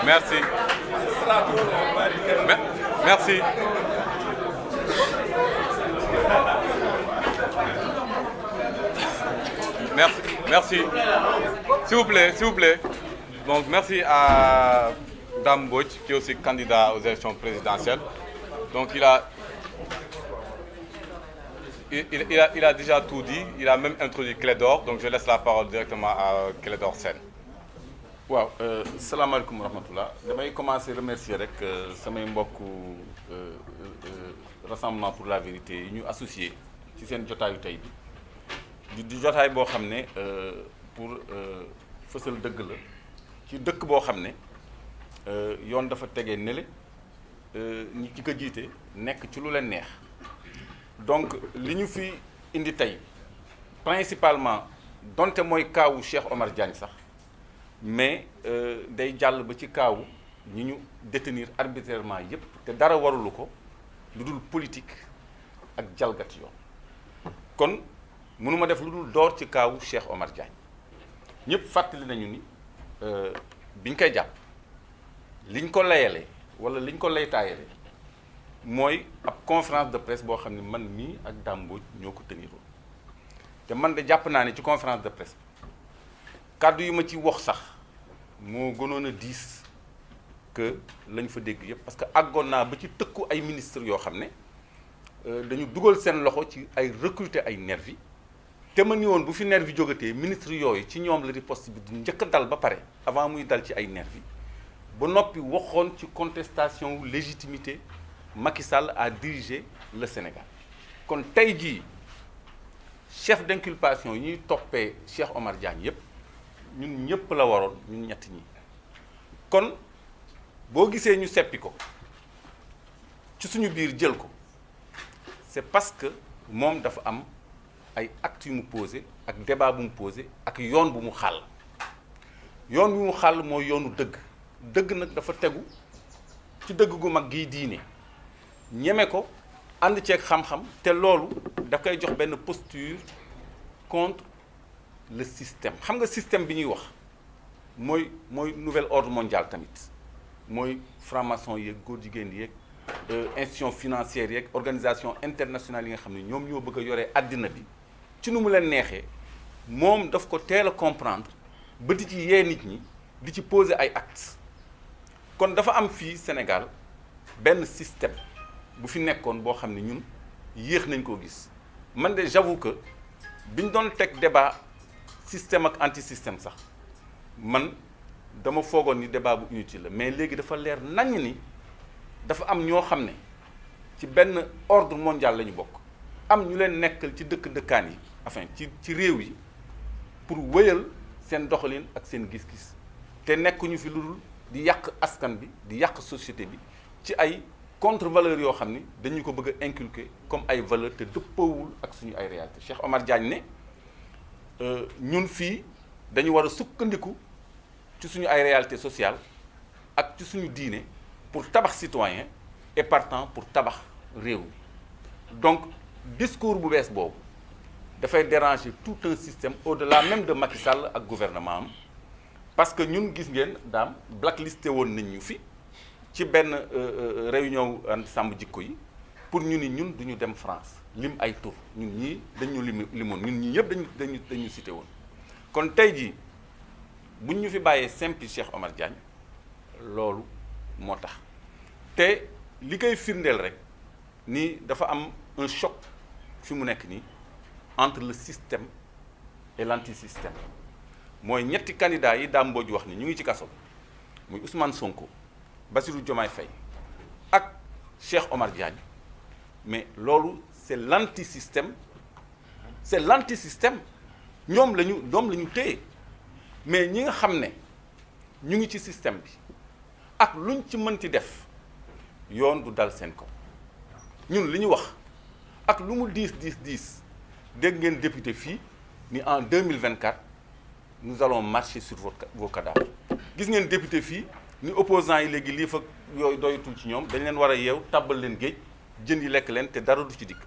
merci. Merci. Merci. S'il vous plaît. Donc, merci à Dame Mbodj, qui est aussi candidat aux élections présidentielles. Donc, il a déjà tout dit. Il a même introduit Clédor. Donc, je laisse la parole directement à Clédor Sène. waaw salaamaaleykum wa rahmatullah damay commencer remercier rek samay mbokku rassemblement pour la vérité yi ñu associé ci seen jotaayu tey bi di jotaay boo xam ne pour fësal dëgg la ci dëkk boo xam ne yoon dafa tegee nele ñi ki ko jiite nekk ci lu leen neex donc li ñu fi indi tey principalement donte mooy kaawu Cheikh Omar Diagne sax mais day jàll ba ci kaawu ñi ñu détenir arbitrairement yépp te dara warulu ko lu dul politique ak jalgati yoon kon mënuma def lu dul door ci kaawu Cheikh Omar Diagne ñépp fàttali nañu ni biñ koy jàpp liñ ko layale wala liñ ko laytaayale mooy ab conférence de presse boo xam ne man mii ak Dame Mbodj ñoo ko teniroon te man de jàpp naa ne ci conférence de presse kàddu yi ma ci wax sax moo gënoon a diis que lañ fa dégg yëpp parce que àggoon naa ba ci tëkku ay ministres yoo xam ne dañu dugal seen loxo ci ay recruter ay nervi te ma ni woon bu fi nervi jógatee ministre yooyu ci ñoom la riposte bi di njëkk a dal ba pare avant muy dal ci ay nervi ba noppi waxoon ci contestation wu légitimité Macky Sall a dirigé le Sénégal kon tey jii chef d'inculpation yi ñuy toppee Cheikh Omar Diagne yëpp ñun ñëpp la waroon ñun ñett ñi kon boo gisee ñu seppi ko ci suñu biir jël ko c'est parce que moom dafa am ay actes yu mu posé ak débat bu mu posé ak yoon bu mu xàll yoon bu mu xàll mooy yoonu dëgg dëgg nag dafa tegu ci dëgg gu mag gii diine ñeme ko ànd ceeg xam-xam te loolu da koy jox benn posture contre le système xam nga système bi ñuy wax mooy nouvel ordre mondial tamit mooy franc-maçon yeeg góor jigéen yeeg institution financière yeeg organisation internationale yi nga xam ne ñoom ñoo bëgg a yoree àddina bi ci nu mu leen neexee moom daf ko teel a comprendre ba di ci yee nit ñi di ci poser ay actes kon dafa am fii Sénégal benn système bu fi nekkoon boo xam ne ñun yéex nañ koo gis man de j'avoue que biñ doon teg débat système ak anti système sax man dama foogoon ni débat bu inutile la mais léegi dafa leer naññ ni dafa am ñoo xam ne ci benn ordre mondial la ñu bokk am ñu leen nekkal ci dëkkaan yi enfin ci réew yi pour wéyal seen doxalin ak seen gis-gis te nekkuñu fi lu dul di yàq askan bi di yàq société bi ci ay contre valeurs yoo xam ni dañu ko bëgg a inculquer comme ay valeurs te dëppoowul ak suñu ay réalité Cheikh Omar Diagne ne ñun fii dañu war a sukkandiku ci suñu ay réalité sociale ak ci suñu diine pour tabax citoyen et partant pour tabax réew mi donc discours bu bees boobu dafay déranger tout un système au-delà même de Macky Sall ak gouvernement am parce que ñun gis ngeen daam blacklisté woon nañ ñu fi ci benn réunion sàmm jikko yi pour ñu ni ñun duñu dem France lim ay tur ñun ñii dañu limoon ñun ñii yëpp dañu cité woon kon tey jii buñ ñu fi bàyyee simple Cheikh Omar Diagne loolu moo tax te li koy firndeel rek ni dafa am un choc fi mu nekk nii entre le système et l'antisystème mooy ñetti candidats yi Dame Mbodj wax ni ñu ngi ci kaso muy Ousmane Sonko Bassirou Diomaye Faye ak Cheikh Omar Diagne mais loolu c'est l'antisystème ñoom la ñu téye mais ñi nga xam ne ñu ngi ci système bi ak luñ ci mënti def yoon du dal seen kaw ñun li ñu wax ak lu mu diis dégg ngeen député fii ni en 2024 nous allons marcher sur vos cadavres gis ngeen député fii ni opposants yi léegi lii fa yooyu doyatul ci ñoom dañ leen war a yeew tàbbal leen géej jën yi lekk leen te dara du ci dikk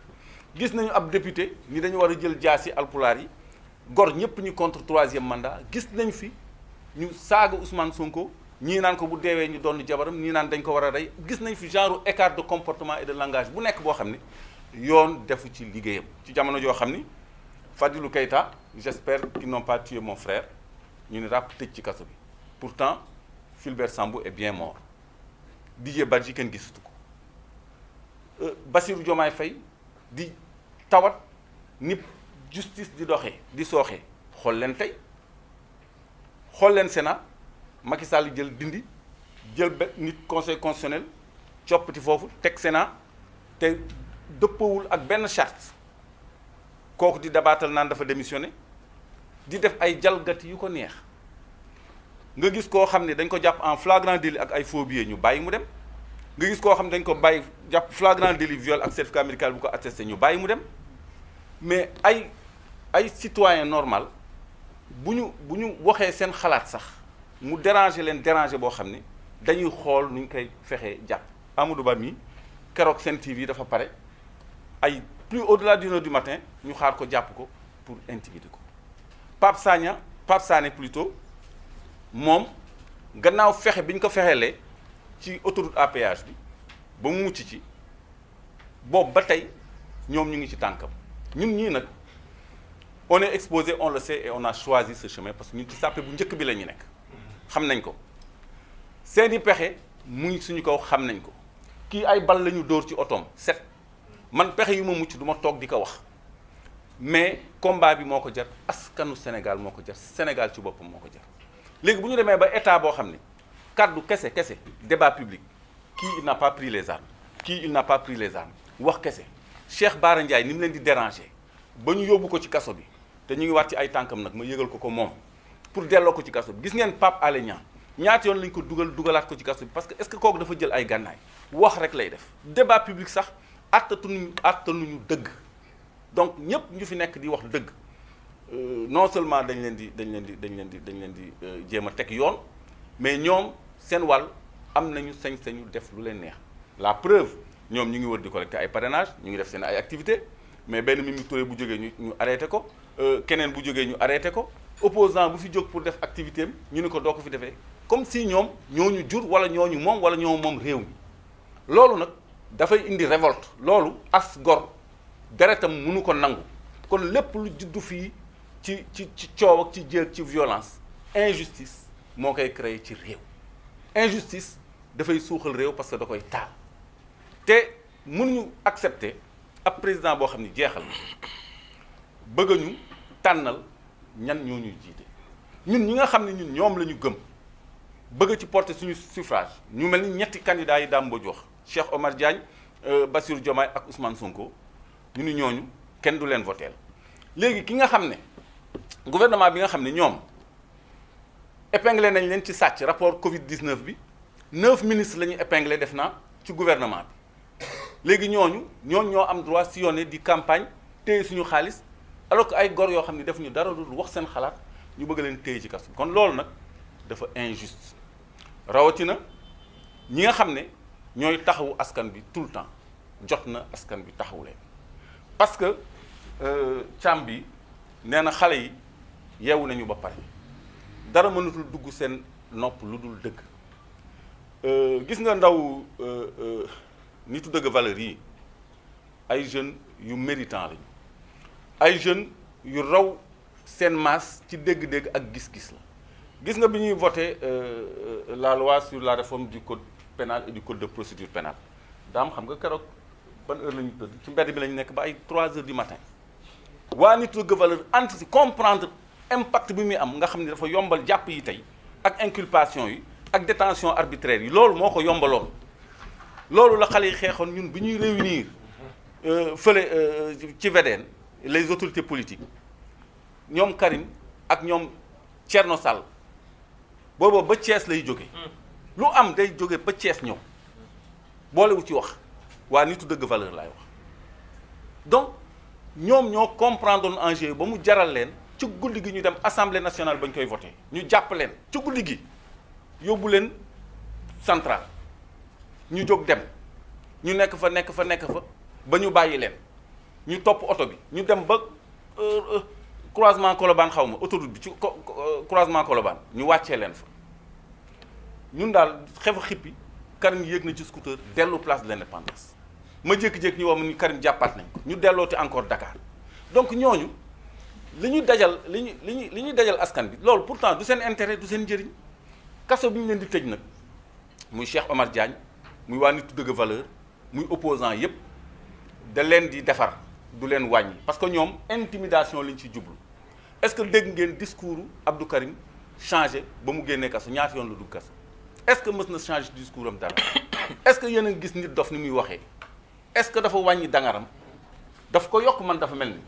gis nañu ab député ni dañu war a jël jaasi alpulaar yi gor ñëpp ñu contre 3e mandat gis nañ fi ñu saaga Ousmane Sonko ñii naan ko bu deewee ñu doon jabaram ñii naan dañ ko war a rey gis nañ fi genre écart de comportement et de langage bu nekk boo xam ne yoon defu ci liggéeyam ci jamono joo xam ni Fadilou Keïta j'espère qu'ils n'ont pas tué mon frère ñu ne ràpp tëj ci kaso bi pourtant Fulbert Sambou est bien mort Didier Badji kenn gisatu ko Bassirou Diomaye Faye di tawat ni justice di doxee di sooxee xool leen tey xool leen Sénat Macky Sall jël nit conseil constitutionnel coppati foofu teg Sénat te dëppoowul ak benn charte kooku di dabaatal naan dafa démissionné di def ay jalgati yu ko neex nga gis koo xam ne dañ ko jàpp en flagrant délit ak ay faux billets ñu bàyyi mu dem nga gis koo xam ne dañ ko bàyyi jàpp flagrant délit viol ak certificat médical bu ko attesté ñu bàyyi mu dem mais ay citoyen normal bu ñu waxee seen xalaat sax mu déranger boo xam ne dañuy xool nu ñu koy fexee jàpp Amadou Ba mi keroog Sen TV dafa pare ay plus au-delà d'1 heure du matin ñu xaar ko jàpp ko pour intimider ko Pape Sané plutôt moom gannaaw fexe bi ñu ko fexeelee ci autoroute à péage bi ba mu mucc ci boobu ba tey ñoom ñu ngi ci tànkam ñun ñii nag on est exposé on le sait et on a choisi ce chemin parce que ñun ci sàppe bu njëkk bi la ñu nekk xam nañ ko seeni pexe muy suñu kaw xam nañ ko kii ay bal la ñu dóor ci otoom set man pexe yu ma mucc du ma toog di ko wax mais combat bi moo ko jar askanu Sénégal moo ko jar Sénégal ci boppam moo ko jar léegi bu ñu demee ba état boo xam ne kaddu kese débat public kii il n'a pas pris les armes kii il n'a pas pris les armes wax kese Cheikh Bara Ndiaye ni mu leen di déranger ba ñu yóbbu ko ci kaso bi te ñu ngi waat ci ay tànkam nag ma yëgal ko moom pour delloo ko ci kaso bi gis ngeen Pape Alé Niang ñaata yoon lañ ko dugalaat ko ci kaso bi parce que est-ce que kooku dafa jël ay gànnaay wax rek lay def débat public sax attanuñu dëgg donc ñëpp ñu fi nekk di wax dëgg non seulement dañ leen di jéem a teg yoon mais ñoom seen wàll am nañu sañ-sañu def lu leen neex la preuve ñoom ñu ngi wër di collecter ay parrainage ñu ngi def seen ay activités mais benn Mimi Touré bu jógee ñu arrêté ko keneen bu jógee ñu arrêté ko opposant bu fi jóg pour def activité am ñu ne ko doo ko fi defee comme si ñoom ñooñu jur wala ñooñu moom wala ñoo moom réew mi loolu nag dafay indi révolte loolu as gor deretam mënu ko nangu kon lépp lu juddu fii ci coow ak ci jéeg ci violence injustice moo koy créer ci réew injustice dafay suuxal réew parce que da koy taal te mënuñu accepter ab président boo xam ni jeexal bëgg ñu tànnal ñan ñoo ñuy jiite ñun ñi nga xam ne ñun ñoom la ñu gëm bëgg ci porter suñu suffrage ñu mel ni ñetti candidats yi Dame Mbodj wax Cheikh Omar Diagne Bassirou Diomaye ak Ousmane Sonko ñu ni ñooñu kenn du leen voteel léegi ki nga xam ne gouvernement bi nga xam ne ñoom épinglé nañ leen ci sàcc rapport Covid 19 bi 9 ministres la ñuy épinglé def naa ci gouvernement bi léegi ñoo am droit sillonner di campagne téye suñu xaalis alors que ay gor yoo xam ne def ñu dara dul wax seen xalaat ñu bëgg leen téye ci kaso kon loolu nag dafa injuste rawatina ñi nga xam ne ñooy taxawu askan bi tout le temps jot na askan bi taxawu leen parce que càmm bi nee na xale yi yeewu nañu ba pare dara mënatul dugg seen nopp lu dul dëgg gis nga ndaw nitu dëgg valeur yi ay jeunes yu méritant lañu ay jeunes yu raw seen masse ci dégg-dégg ak gis-gis la gis nga bi ñuy voté la loi sur la réforme du code pénal et du code de procédure pénale daam xam nga keroog ban heure la ñu tëdd ci mbedd bi la ñu nekk ba ay 3 heures du matin waa nitu dëgg valeur anticiper comprendre impact bi muy am nga xam ne dafa yombal jàpp yi tey ak inculpation yi ak détention arbitraire yi loolu moo ko yombaloon loolu la xale yi xeexoon ñun bi ñuy réunir fële ci VDN les autorités politiques ñoom Karim ak ñoom Thierno Sall booba ba Thiès lay jóge lu am day jóge ba Thiès ñëw boolewu ci wax waa nitu dëgg valeur laay wax donc ñoom ñoo comprendre enjeu ba mu jaral leen ci guddi gi ñu dem assemblée nationale ba ñu koy voté ñu jàpp leen ci guddi gi yóbbu leen central ñu jóg dem ñu nekk fa ba ñu bàyyi leen ñu topp oto bi ñu dem ba croisement Colobane xaw ma autoroute bi ci croisement Colobane ñu wàccee leen fa ñun daal xefa xippi Karim yéeg na ci scooter dellu place de l'Indépendance ma jékki-jékki ñu wax ni Karim jàppaat nañ ko ñu dellooti encore Dakar donc ñooñu li ñuy dajal askan bi loolu pourtant du seen intérêt du seen njëriñ kaso bi ñu leen di tëj nag muy Cheikh Omar Diagne muy waa nitu dëgg valeur muy opposant yépp da leen di defar du leen wàññi parce que ñoom intimidation lañ ci jublu est-ce que dégg ngeen discours Abdou Karim changé ba mu génnee kaso ñaata yoon la dugg kaso est-ce que mës na changé discours am dara est-ce que yéen a gis nit dof ni muy waxee est-ce que dafa wàññi dangaram daf ko yokk man dafa mel ni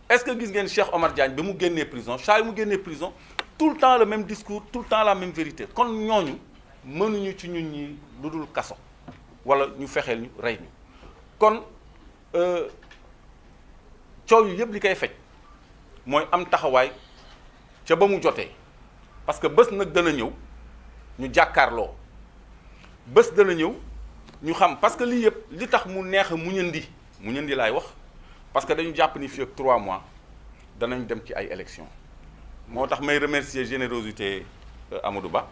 est-ce que gis ngeen Cheikh Omar Diagne ba mu génnee prison saa yu mu génnee prison tout le temps le même discours tout le temps la même vérité kon ñooñu mënuñu ci ñun ñi lu dul kaso wala ñu fexeel ñu rey ñu kon coow yu yëpp li koy fej mooy am taxawaay ca ba mu jotee parce que bés nag dana ñëw ñu jàkkaarloo bés dana ñëw ñu xam parce que lii yëpp li tax mu neex a muñandi laay wax parce que dañu jàpp ni fii ak 3 mois danañ dem ci ay élections moo tax may remercier générosité Amadou Ba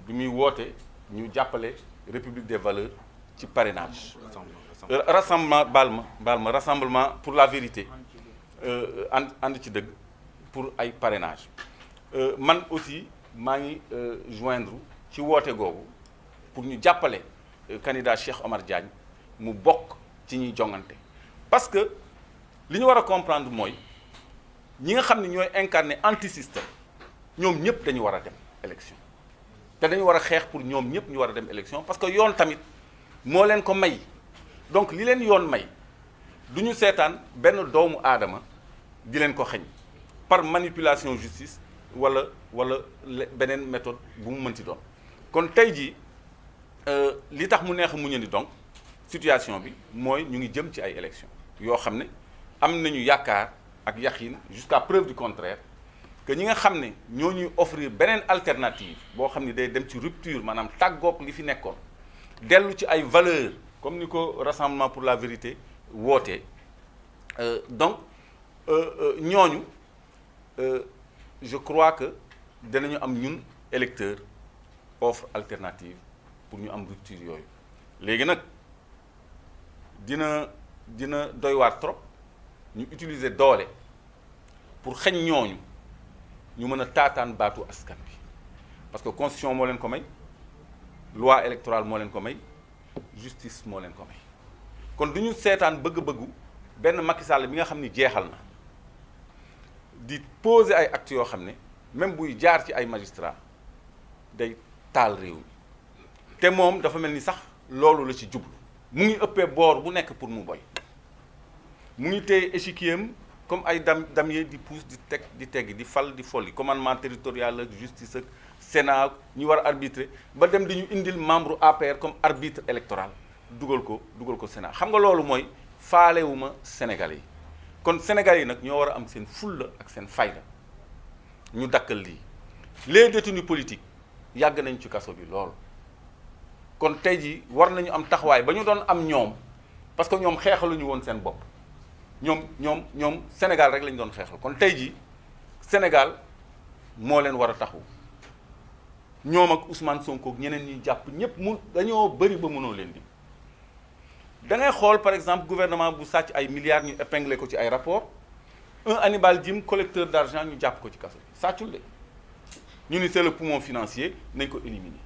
bi muy woote ñu jàppale République des valeurs ci parrainage rassemblement rassemblement pour la vérité ànd ci dëgg pour ay parrainage man aussi maa ngi joindre ci woote googu pour ñu jàppale candidat Cheikh Omar Diagne mu bokk ci ñuy jongante parce que li ñu war a comprendre mooy ñi nga xam ne ñooy incarner anti-système ñoom ñëpp dañu war a dem élection te dañu war a xeex pour ñoom ñëpp ñu war a dem élection parce que yoon tamit moo leen ko may donc li leen yoon may du ñu seetaan benn doomu aadama di leen ko xañ par manipulation justice wala beneen méthode bu mu mënti doon kon tey jii li tax mu neex mu ñu ni donc situation bi mooy ñu ngi jëm ci ay élections yoo xam ne am nañu yaakaar ak yaqin jusqu'à preuve du contraire que ñi nga xam ne ñoo ñuy offrir beneen alternative boo xam ne day dem ci rupture maanaam tàggoog li fi nekkoon dellu ci ay valeurs comme ni ko Rassemblement pour la vérité wootee donc ñooñu je crois que danañu am ñun électeurs offre alternative pour ñu am rupture yooyu léegi nag dina doy waar trop ñu utiliser doole pour xañ ñooñu ñu mën a taataan baatu askan bi parce que constitution moo leen ko may loi électorale moo leen ko may justice moo leen ko may kon du ñu seetaan bëgg-bëggu benn Macky Sall bi nga xam ni jeexal na di poser ay actes yoo xam ne même buy jaar ci ay magistrats day taal réew mi te moom dafa mel ni sax loolu la ci jublu mu ngi ëppee boor bu nekk pour mu boy mu ngi téye échiquier comme ay damier di pousse di teggi di fal di folli commandement territorial ak justice ak Sénat ñu war a arbitrer ba dem di ñu indil membre APR comme arbitre électoral dugal ko Sénat xam nga loolu mooy faalewuma Sénégalais yi kon Sénégalais yi nag ñoo war a am seen fulla ak seen fayda ñu dakkal lii les détenus politiques yàgg nañ ci kaso bi lool kon tey jii war nañu am taxawaay ba ñu doon am ñoom parce que ñoom xeexaluñu woon seen bopp ñoom Sénégal rek lañu doon xeexal kon tey jii Sénégal moo leen war a taxaw ñoom ak Ousmane Sonko ak ñeneen ñuy jàpp ñëpp dañoo bëri ba mënoo leen di da ngay xool par exemple gouvernement bu sàcc ay milliards ñu épinglé ko ci ay rapport un Hannibal Djim collecteur d'argent ñu jàpp ko ci kaso bi sàccul de ñu ni c'est le poumon financier nañ ko éliminer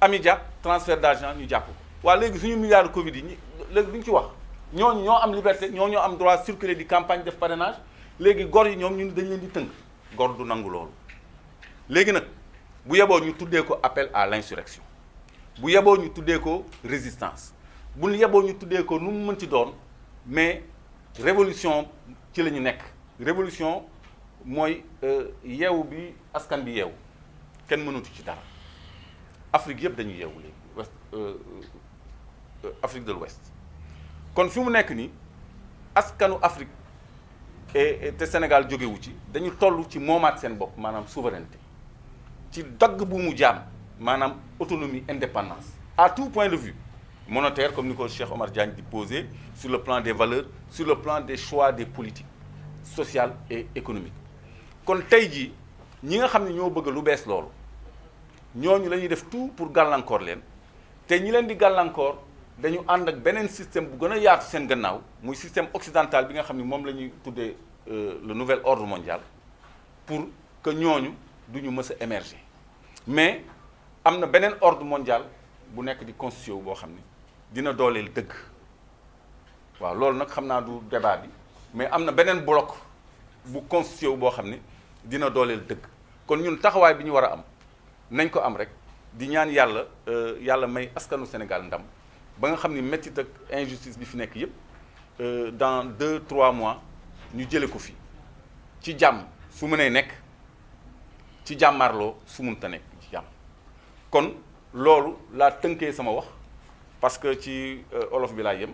Ami Dia transfert d'argent ñu jàpp ko waa léegi suñu milliards Covid yi léegi duñ ci wax ñooñu ñoo am liberté ñoo am droit circuler di campagne def parrainage léegi gor yi ñoom ñu dañ leen di tënk gor du nangu loolu léegi nag bu yeboo ñu tuddee ko appel à l'insurrection bu yeboo ñu tuddee ko résistance bu yeboo ñu tuddee ko nu mu mën ci doon mais révolution ci la ñu nekk révolution mooy yeewu bi askan bi yeewu kenn mënatu ci dara Afrique yëpp dañuy yeewu léegi west Afrique de l'Ouest kon fi mu nekk nii askanu Afrique te Sénégal jógewu ci dañu toll ci moomaat seen bopp maanaam souveraineté ci dagg bu mu jaam maanaam autonomie indépendance à tout point de vue monétaire comme ni ko Cheikh Omar Diagne di poser sur le plan des valeurs sur le plan des choix des politiques sociales et économiques kon tey jii ñi nga xam ne ñoo bëgg lu bees loolu ñooñu la ñuy def tout pour gàllankoor leen te ñi leen di gàllankoor dañu ànd ak beneen système bu gën a yaatu seen gannaaw muy système occidental bi nga xam ne moom la ñuy tuddee le nouvel ordre mondial pour que ñooñu du ñu mës a émerger mais am na beneen ordre mondial bu nekk di constitué wu boo xam ne dina dooleel dëgg waaw loolu nag xam naa du débat bi mais am na beneen bloc bu constitué wu boo xam ne dina dooleel dëgg kon ñun taxawaay bi ñu war a am nañ ko am rek di ñaan yàlla yàlla may askanu Sénégal ndam ba nga xam ni métit ak injustice bi fi nekk yépp dans 2-3 mois ñu jële ko fi ci jàmm su mënee nekk ci jàmmarloo su mënta nekk ci jàmm kon loolu laa tënkee sama wax parce que ci olof bi laa yem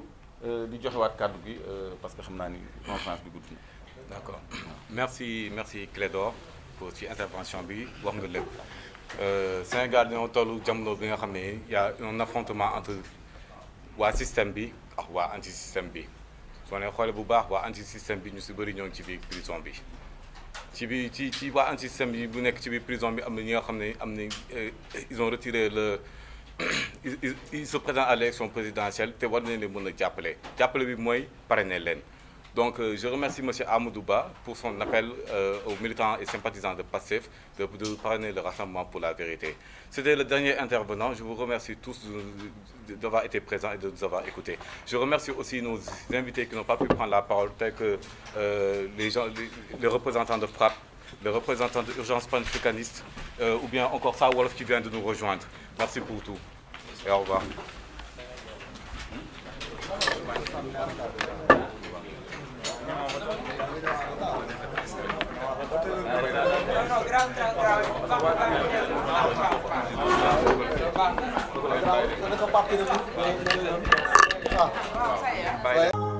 di joxewaat kàddu gi parce que xam naa ni conférence bi gudd na. D'accord merci Clédor pour ci intervention bi wax nga lépp Sénégal dañoo tollu jamono bi nga xam ne y a un affrontement entre waa système bi ak waa anti système bi soo ne xoolee bu baax waa anti système bi ñu si bëri ñoo ngi ci biir prison bi ci waa anti système bi bu nekk ci biir prison bi am na ñi nga xam ne am na ils ont retiré ils se présentent à l'élection présidentielle te war nañ leen mën a jàppale bi mooy parrainer leen Donc je remercie M. Amoudouba pour son appel aux militants et sympathisants de PASTEF de parrainer le Rassemblement pour la vérité. C'était le dernier intervenant. Je vous remercie tous d'avoir été présents et de nous avoir écoutés. Je remercie aussi nos invités qui n'ont pas pu prendre la parole, tels que les représentants de FRAPP, le représentant de l'urgence panafricaniste, ou bien encore Sawolof qui vient de nous rejoindre. Merci pour tout et au revoir. Bye.